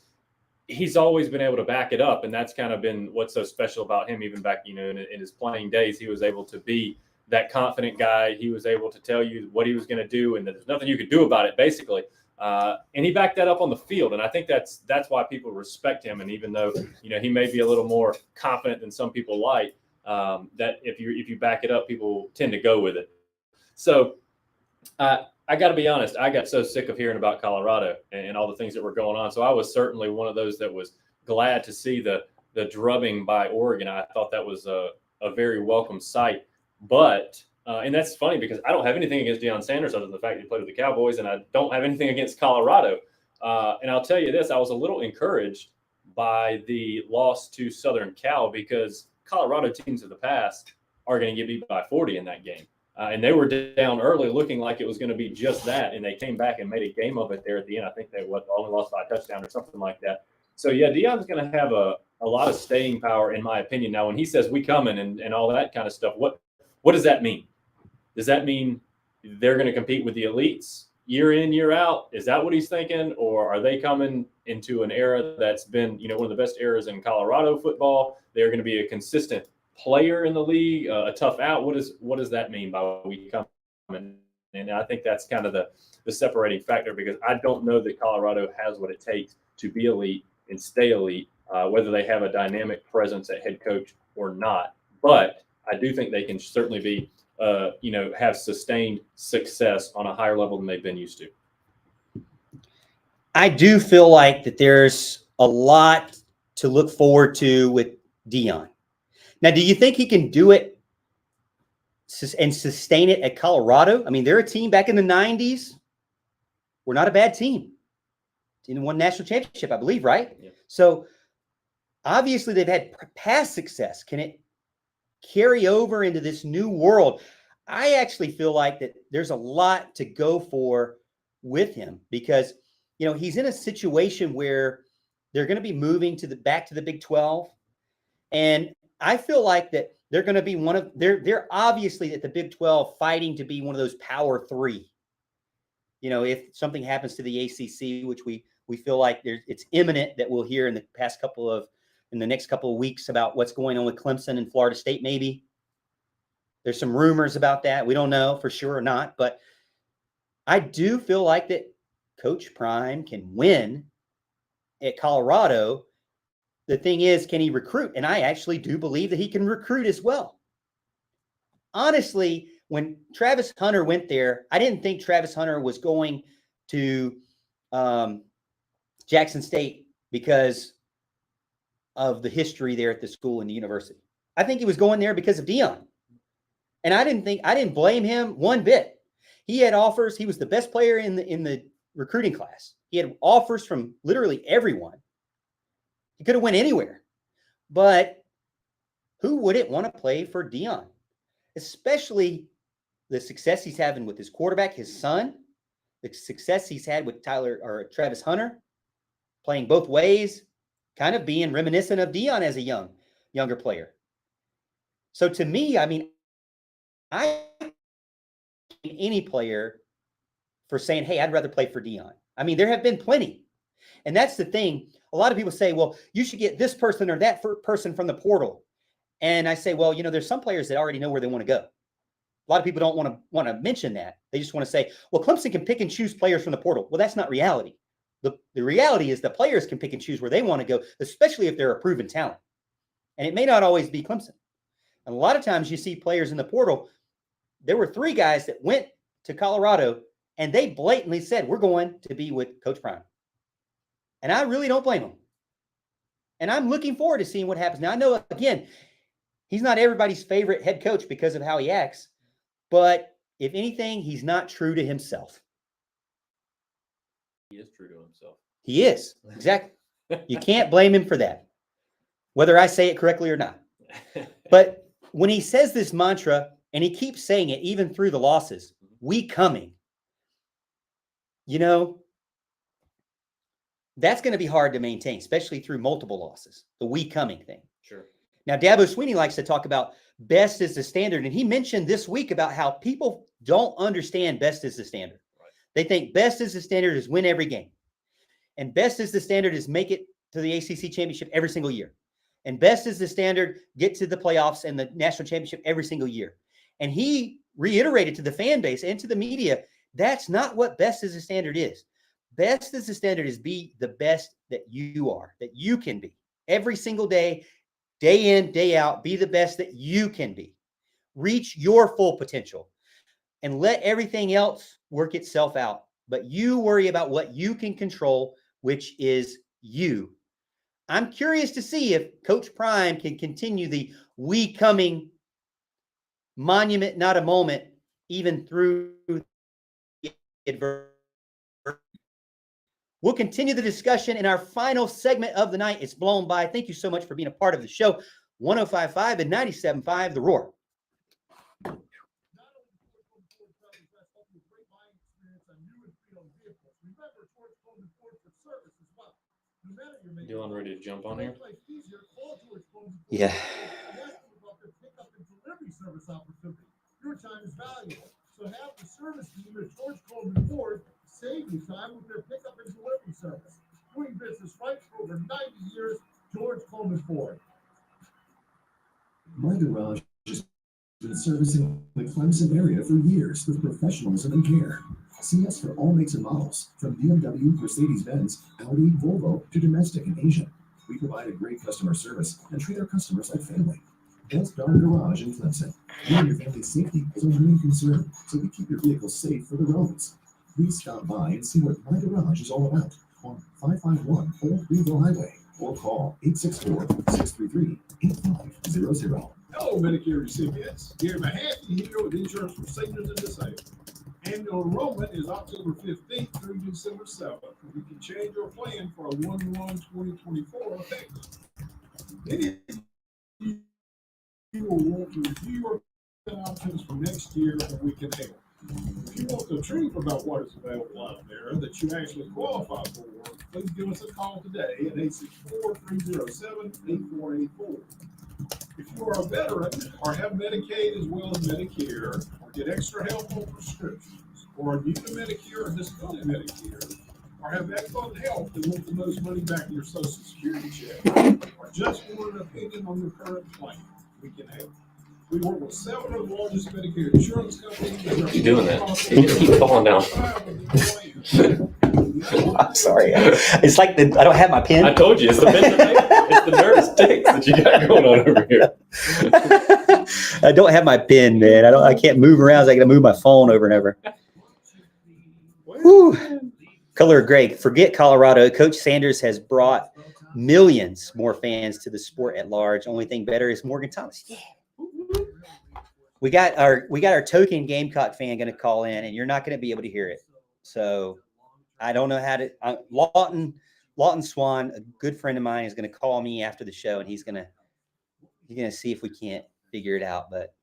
he's always been able to back it up, and that's kind of been what's so special about him. Even back, you know, in his playing days, he was able to be that confident guy. He was able to tell you what he was going to do, and there's nothing you could do about it, basically. And he backed that up on the field, and I think that's why people respect him. And even though, you know, he may be a little more confident than some people like, that if you back it up, people tend to go with it. So I got to be honest, I got so sick of hearing about Colorado and all the things that were going on. So I was certainly one of those that was glad to see the drubbing by Oregon. I thought that was a very welcome sight. But And that's funny because I don't have anything against Deion Sanders other than the fact that he played with the Cowboys, and I don't have anything against Colorado. And I'll tell you this, I was a little encouraged by the loss to Southern Cal because Colorado teams of the past are going to get beat by 40 in that game. And they were down early looking like it was going to be just that, and they came back and made a game of it there at the end. I think they only lost by a touchdown or something like that. So, yeah, Deion's going to have a lot of staying power, in my opinion. Now, when he says we coming and all that kind of stuff, what does that mean? Does that mean they're going to compete with the elites year in, year out? Is that what he's thinking? Or are they coming into an era that's been, one of the best eras in Colorado football? They're going to be a consistent player in the league, a tough out. What does that mean by we coming? And I think that's kind of the separating factor because I don't know that Colorado has what it takes to be elite and stay elite, whether they have a dynamic presence at head coach or not. But I do think they can certainly be have sustained success on a higher level than they've been used to. I do feel like that there's a lot to look forward to with Deion. Now, do you think he can do it and sustain it at Colorado? I mean, they're a team back in the 90s. We're not a bad team. In one national championship, I believe, right? Yeah. So obviously they've had past success. Can it carry over into this new world? I actually feel like that there's a lot to go for with him because, he's in a situation where they're going to be moving back to the Big 12. And I feel like that they're going to be they're obviously at the Big 12 fighting to be one of those power three. If something happens to the ACC, which we feel like it's imminent that we'll hear in the next couple of weeks about what's going on with Clemson and Florida State, maybe. There's some rumors about that. We don't know for sure or not, but I do feel like that Coach Prime can win at Colorado. The thing is, can he recruit? And I actually do believe that he can recruit as well. Honestly, when Travis Hunter went there, I didn't think Travis Hunter was going to Jackson State because of the history there at the school and the university. I think he was going there because of Deion. And I didn't blame him one bit. He had offers. He was the best player in the recruiting class. He had offers from literally everyone. He could have went anywhere. But who wouldn't want to play for Deion? Especially the success he's having with his quarterback, his son, the success he's had with Travis Hunter, playing both ways, kind of being reminiscent of Deion as a younger player. So to me, I mean, I any player for saying, hey, I'd rather play for Deion. I mean, there have been plenty. And that's the thing. A lot of people say, well, you should get this person or that person from the portal. And I say, well, there's some players that already know where they want to go. A lot of people don't want to mention that. They just want to say, well, Clemson can pick and choose players from the portal. Well, that's not reality. The reality is the players can pick and choose where they want to go, especially if they're a proven talent. And it may not always be Clemson. And a lot of times you see players in the portal. There were 3 guys that went to Colorado, and they blatantly said, we're going to be with Coach Prime. And I really don't blame them. And I'm looking forward to seeing what happens. Now, I know, again, he's not everybody's favorite head coach because of how he acts. But if anything, he's not true to himself. He is true to himself. He is. Exactly. You can't blame him for that, whether I say it correctly or not. But when he says this mantra, and he keeps saying it even through the losses, we coming, that's going to be hard to maintain, especially through multiple losses, the we coming thing. Sure. Now, Dabo Swinney likes to talk about best is the standard. And he mentioned this week about how people don't understand best is the standard. Right. They think best is the standard is win every game. And best is the standard is make it to the ACC championship every single year. And best is the standard, get to the playoffs and the national championship every single year. And he reiterated to the fan base and to the media, that's not what best is the standard is. Best is the standard is be the best that you are, that you can be. Every single day, day in, day out, be the best that you can be. Reach your full potential and let everything else work itself out. But you worry about what you can control, which is you. I'm curious to see if Coach Prime can continue the we coming monument, not a moment, even through adversity. We'll continue the discussion in our final segment of the night. It's blown by. Thank you so much for being a part of the show. 105.5 and 97.5 The Roar. Dylan, ready to jump on here? Yeah. Your time is valuable, so have the service team at George Coleman Ford save you time with their pickup and delivery service. Doing business right for over 90 years, George Coleman Ford. My Garage has been servicing the Clemson area for years with professionalism and care. See us for all makes and models, from BMW, Mercedes-Benz, Audi, Volvo, to domestic and Asian. We provide a great customer service and treat our customers like family. Best Darn Garage in Clemson. You and your family's safety is our main concern, so we keep your vehicles safe for the roads. Please stop by and see what My Garage is all about on 551 Old Greenville Highway, or call 864-633-8500. Hello, Medicare recipients. Here by Happy here with Insurance for Seniors and Disabled. Annual enrollment is October 15th through December 7th. You can change your plan for a 1/1/2024 effective. Many of you will want to review your options for next year, and we can help. If you want the truth about what is available out there that you actually qualify for, please give us a call today at 864-307-8484. If you are a veteran or have Medicaid as well as Medicare, or get extra help on prescriptions, or are new to Medicare or disability Medicare, or have excellent health and want the most money back in your Social Security check, or just want an opinion on your current plan, we can help. We work with 7 of the largest Medicare insurance companies. You're doing that. You keep falling down. I'm sorry. It's like I don't have my pen. I told you, it's the nervous tics that you got going on over here. I don't have my pen, man. I can't move around. So I got to move my phone over and over. Whew. Color of gray. Forget Colorado. Coach Sanders has brought millions more fans to the sport at large. Only thing better is Morgan Thomas. Yeah. We got our token Gamecock fan going to call in, and you're not going to be able to hear it. So I don't know how to. Lawton Swan, a good friend of mine, is going to call me after the show, and he's going to see if we can't figure it out. But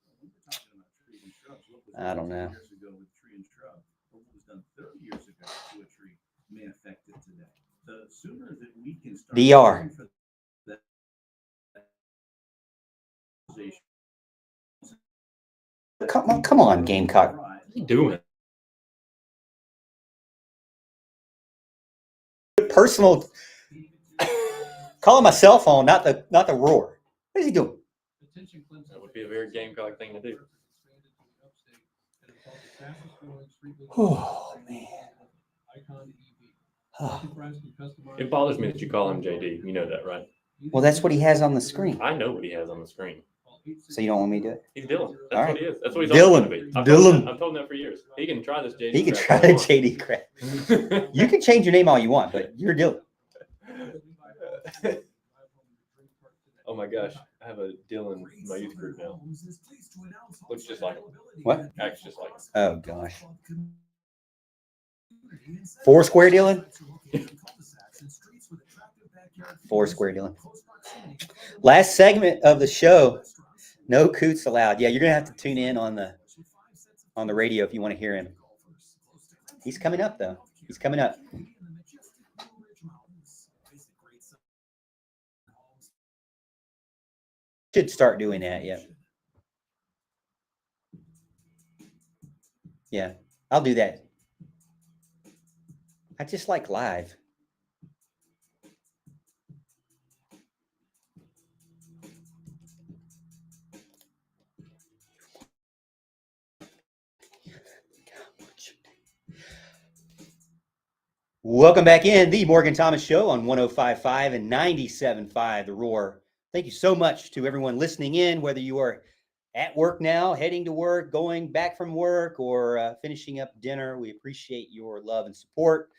I don't know. DR. Come on, Gamecock. What are you doing? Personal. Calling my cell phone, not the roar. What is he doing? That would be a very Gamecock thing to do. Oh man. It bothers me that you call him JD. You know that, right? Well, that's what he has on the screen. I know what he has on the screen. So you don't want me to do it? He's Dylan. That's All what right. he is. That's what he's Dylan. always going to be. I've told him that for years. He can try this JD. He can try the JD crap. You can change your name all you want, but you're Dylan. Oh my gosh, I have a Dylan in my youth group now. Looks just like him. What? Acts just like him. Oh gosh. Foursquare Dylan? Foursquare Dylan. Last segment of the show. No Coots allowed. Yeah, you're gonna have to tune in on the radio if you want to hear him. He's coming up though. He's coming up. Should start doing that. Yeah. Yeah, I'll do that. I just like live. Welcome back in the Morgan Thomas Show on 105.5 and 97.5 The Roar. Thank you so much to everyone listening in, whether you are at work now, heading to work, going back from work, or finishing up dinner. We appreciate your love and support.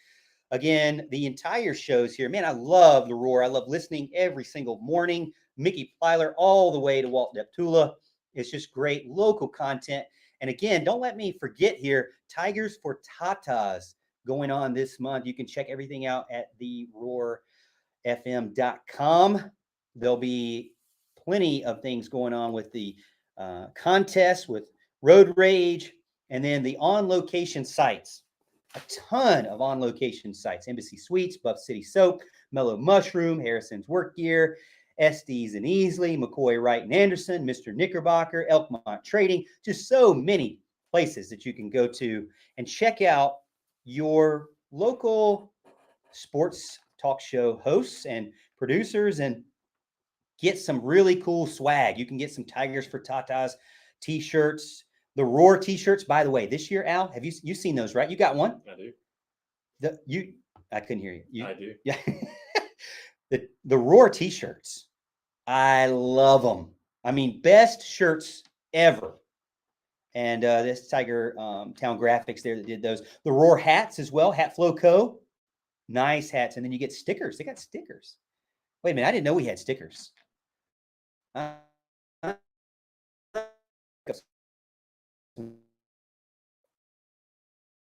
Again, the entire show's here. Man, I love The Roar. I love listening every single morning. Mickey Plyler all the way to Walt Deptula. It's just great local content. And again, don't let me forget here, Tigers for Tatas going on this month. You can check everything out at theroarfm.com. There'll be plenty of things going on with the contest, with Road Rage, and then the on-location sites. A ton of on-location sites. Embassy Suites, Buff City Soap, Mellow Mushroom, Harrison's Work Gear, Estes and Easley, McCoy, Wright and Anderson, Mr. Knickerbocker, Elkmont Trading. Just so many places that you can go to and check out your local sports talk show hosts and producers and get some really cool swag. You can get some Tigers for Tatas t-shirts, the Roar t-shirts. By the way, this year, Al, have you seen those, right? You got one? I do. I couldn't hear you. I do. Yeah. the Roar t-shirts. I love them. I mean, best shirts ever. And this Tiger Town Graphics there that did those. The Roar hats as well, Hat Flow Co. Nice hats. And then you get stickers. They got stickers. Wait a minute. I didn't know we had stickers. I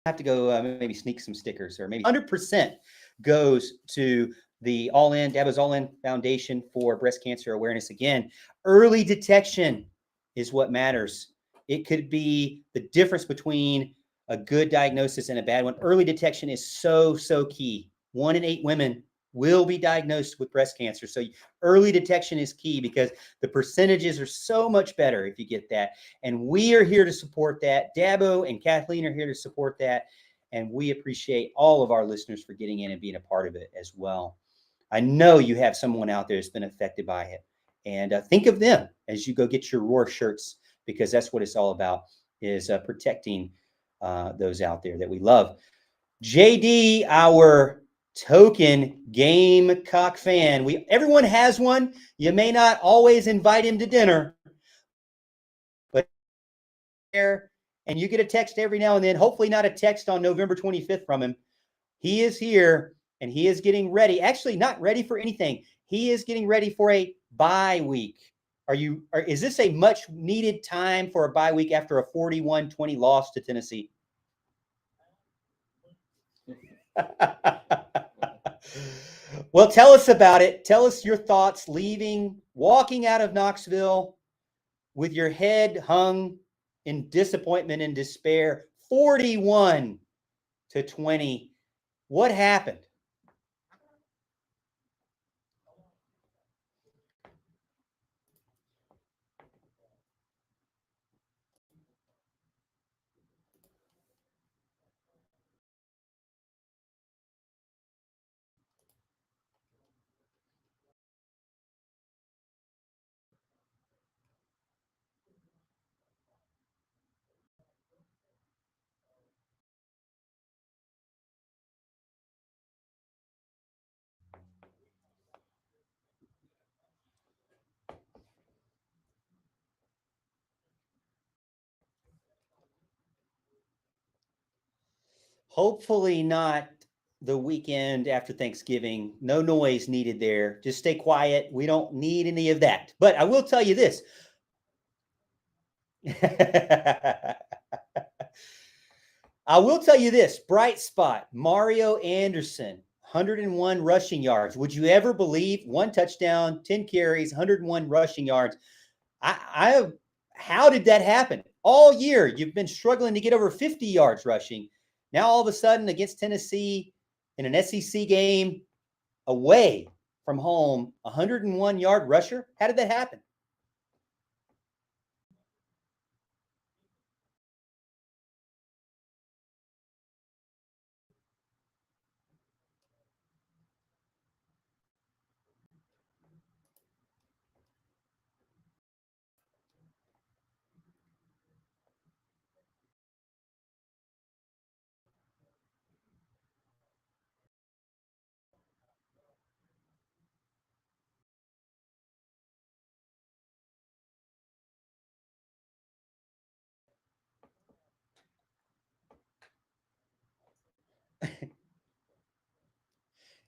have to go maybe sneak some stickers, or maybe 100% goes to the Dabo's All In Foundation for Breast Cancer Awareness. Again, early detection is what matters. It could be the difference between a good diagnosis and a bad one. Early detection is so key. 1 in 8 women will be diagnosed with breast cancer. So early detection is key because the percentages are so much better if you get that. And we are here to support that. Dabo and Kathleen are here to support that. And we appreciate all of our listeners for getting in and being a part of it as well. I know you have someone out there that's been affected by it. And think of them as you go get your Roar shirts, because that's what it's all about, is protecting those out there that we love. JD, our token Gamecock fan. Everyone has one. You may not always invite him to dinner, but there, and you get a text every now and then, hopefully not a text on November 25th from him. He is here and he is getting ready. Actually, not ready for anything. He is getting ready for a bye week. Is this a much needed time for a bye week after a 41-20 loss to Tennessee? Well, tell us about it. Tell us your thoughts walking out of Knoxville with your head hung in disappointment and despair. 41-20. What happened? Hopefully not the weekend after Thanksgiving. No noise needed there. Just stay quiet. We don't need any of that. But I will tell you this. I will tell you this. Bright spot, Mario Anderson, 101 rushing yards. Would you ever believe 1 touchdown, 10 carries, 101 rushing yards? How did that happen? All year, you've been struggling to get over 50 yards rushing. Now, all of a sudden, against Tennessee in an SEC game away from home, 101-yard rusher? How did that happen?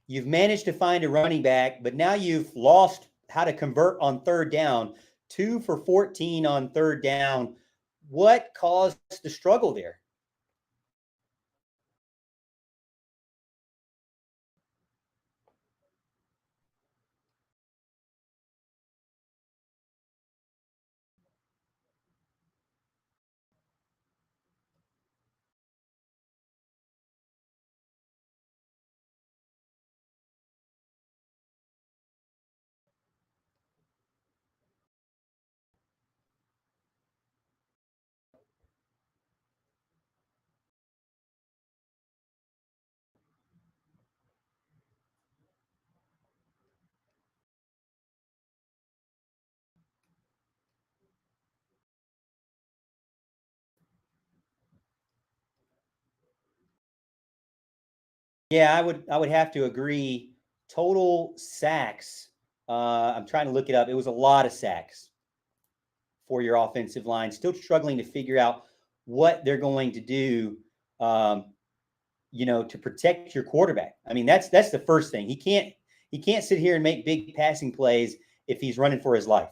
You've managed to find a running back, but now you've lost how to convert on third down. 2 for 14 on third down. What caused the struggle there? Yeah, I would have to agree. Total sacks. I'm trying to look it up. It was a lot of sacks for your offensive line. Still struggling to figure out what they're going to do, to protect your quarterback. I mean, that's the first thing. He can't sit here and make big passing plays if he's running for his life.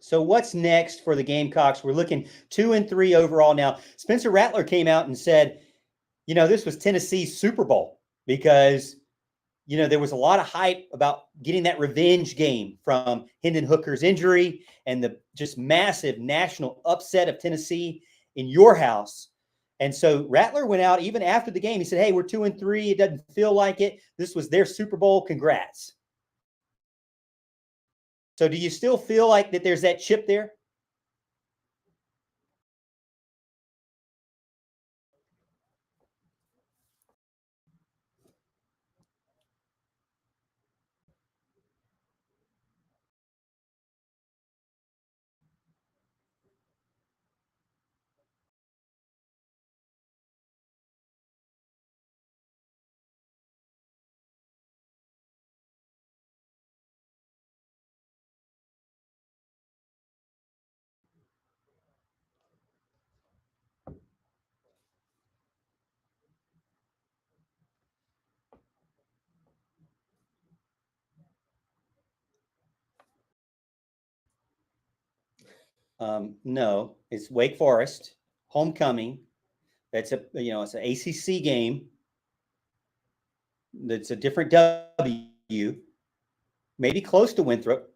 So what's next for the Gamecocks? We're looking 2-3 overall now. Spencer Rattler came out and said, this was Tennessee's Super Bowl because, there was a lot of hype about getting that revenge game from Hendon Hooker's injury and the just massive national upset of Tennessee in your house. And so Rattler went out even after the game. He said, hey, we're 2-3. It doesn't feel like it. This was their Super Bowl. Congrats. So do you still feel like that there's that chip there? No, it's Wake Forest homecoming. That's it's an ACC game. That's a different W. Maybe close to Winthrop.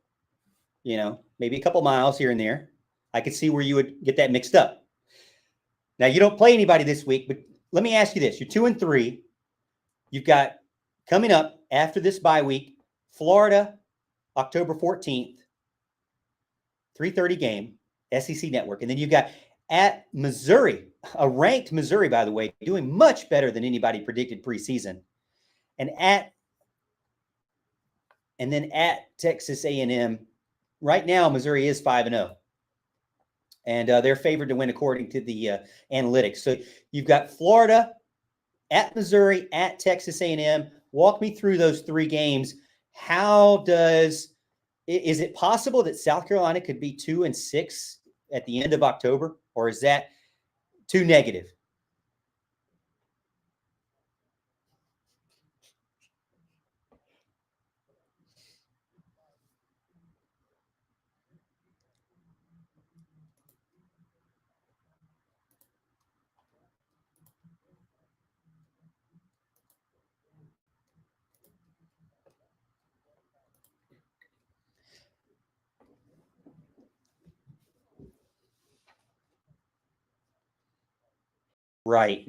Maybe a couple miles here and there. I could see where you would get that mixed up. Now you don't play anybody this week, but let me ask you this: you're 2-3. You've got coming up after this bye week, Florida, October 14th, 3:30 game, SEC Network, and then you've got at Missouri, a ranked Missouri, by the way, doing much better than anybody predicted preseason, and then at Texas A&M. Right now, Missouri is 5-0, and they're favored to win according to the analytics. So you've got Florida, at Missouri, at Texas A&M. Walk me through those three games. Is it possible that South Carolina could be 2-6 at the end of October, or is that too negative? Right.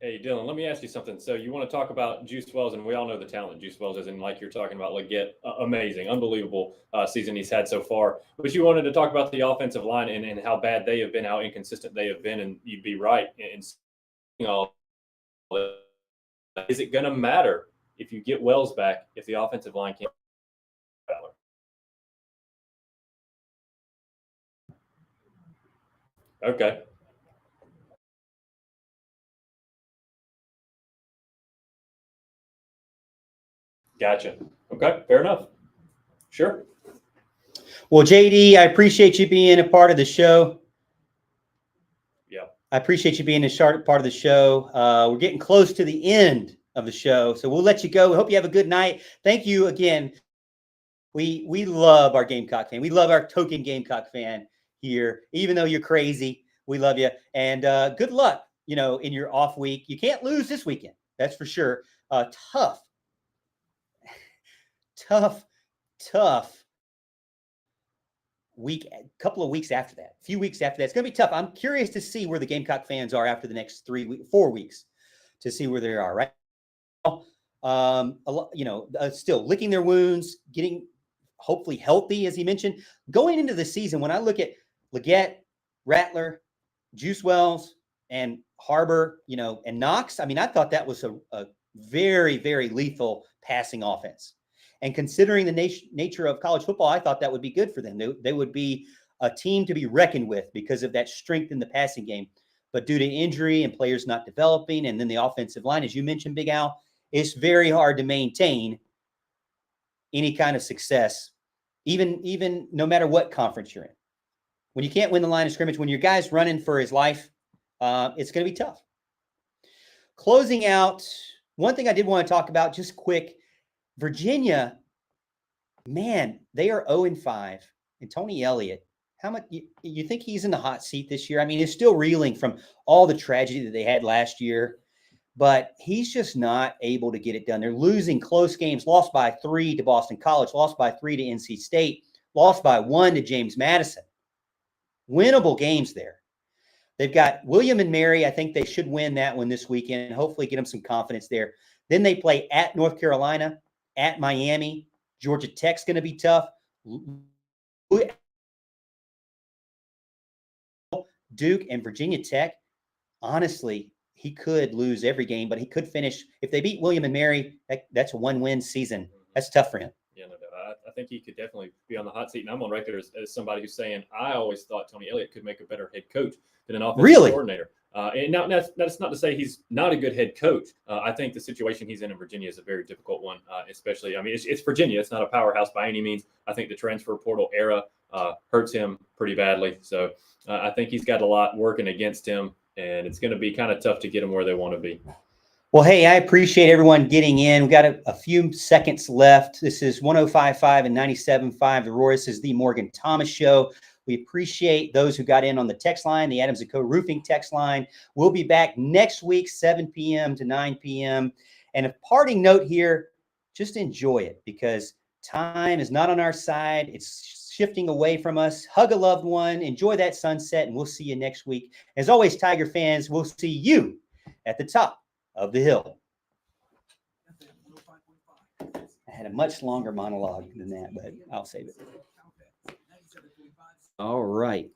Hey, Dylan, let me ask you something. So you want to talk about Juice Wells, and we all know the talent Juice Wells is, and like you're talking about Leggett, amazing, unbelievable season he's had so far. But you wanted to talk about the offensive line and how bad they have been, how inconsistent they have been, and you'd be right in saying all that. Is it going to matter if you get Wells back if the offensive line can't? Okay. Gotcha. Okay, fair enough. Sure. Well, JD, I appreciate you being a part of the show. Yeah. I appreciate you being a part of the show. We're getting close to the end of the show, so we'll let you go. We hope you have a good night. Thank you again. We love our Gamecock fan. We love our token Gamecock fan here. Even though you're crazy, we love you. And good luck, in your off week. You can't lose this weekend. That's for sure. Tough week, a couple of weeks after that, a few weeks after that. It's going to be tough. I'm curious to see where the Gamecock fans are after the next 4 weeks to see where they are right now. Still licking their wounds, getting hopefully healthy, as he mentioned. Going into the season, when I look at Leggett, Rattler, Juice Wells, and Harbor, and Knox, I mean, I thought that was a very, very lethal passing offense. And considering the nature of college football, I thought that would be good for them. They would be a team to be reckoned with because of that strength in the passing game. But due to injury and players not developing, and then the offensive line, as you mentioned, Big Al, it's very hard to maintain any kind of success, even no matter what conference you're in. When you can't win the line of scrimmage, when your guy's running for his life, it's going to be tough. Closing out, one thing I did want to talk about just quick, Virginia, man, they are 0-5. And Tony Elliott, how much you think he's in the hot seat this year? I mean, he's still reeling from all the tragedy that they had last year, but he's just not able to get it done. They're losing close games, lost by 3 to Boston College, lost by 3 to NC State, lost by 1 to James Madison. Winnable games there. They've got William and Mary. I think they should win that one this weekend and hopefully get them some confidence there. Then they play at North Carolina, at Miami. Georgia Tech's going to be tough. Duke and Virginia Tech, honestly, he could lose every game, but he could finish. If they beat William and Mary, that's a 1-win season. That's tough for him. Yeah, no doubt. I think he could definitely be on the hot seat. And I'm on right there as somebody who's saying I always thought Tony Elliott could make a better head coach than an offensive coordinator. And now that's not to say he's not a good head coach. I think the situation he's in Virginia is a very difficult one, especially. I mean, it's Virginia. It's not a powerhouse by any means. I think the transfer portal era hurts him pretty badly. So I think he's got a lot working against him, and it's going to be kind of tough to get him where they want to be. Well, hey, I appreciate everyone getting in. We've got a few seconds left. This is 105.5 and 97.5. The Roar. This is the Morgan Thomas Show. We appreciate those who got in on the text line, the Adams & Co. Roofing text line. We'll be back next week, 7 p.m. to 9 p.m. And a parting note here, just enjoy it because time is not on our side. It's shifting away from us. Hug a loved one. Enjoy that sunset, and we'll see you next week. As always, Tiger fans, we'll see you at the top of the hill. I had a much longer monologue than that, but I'll save it. All right.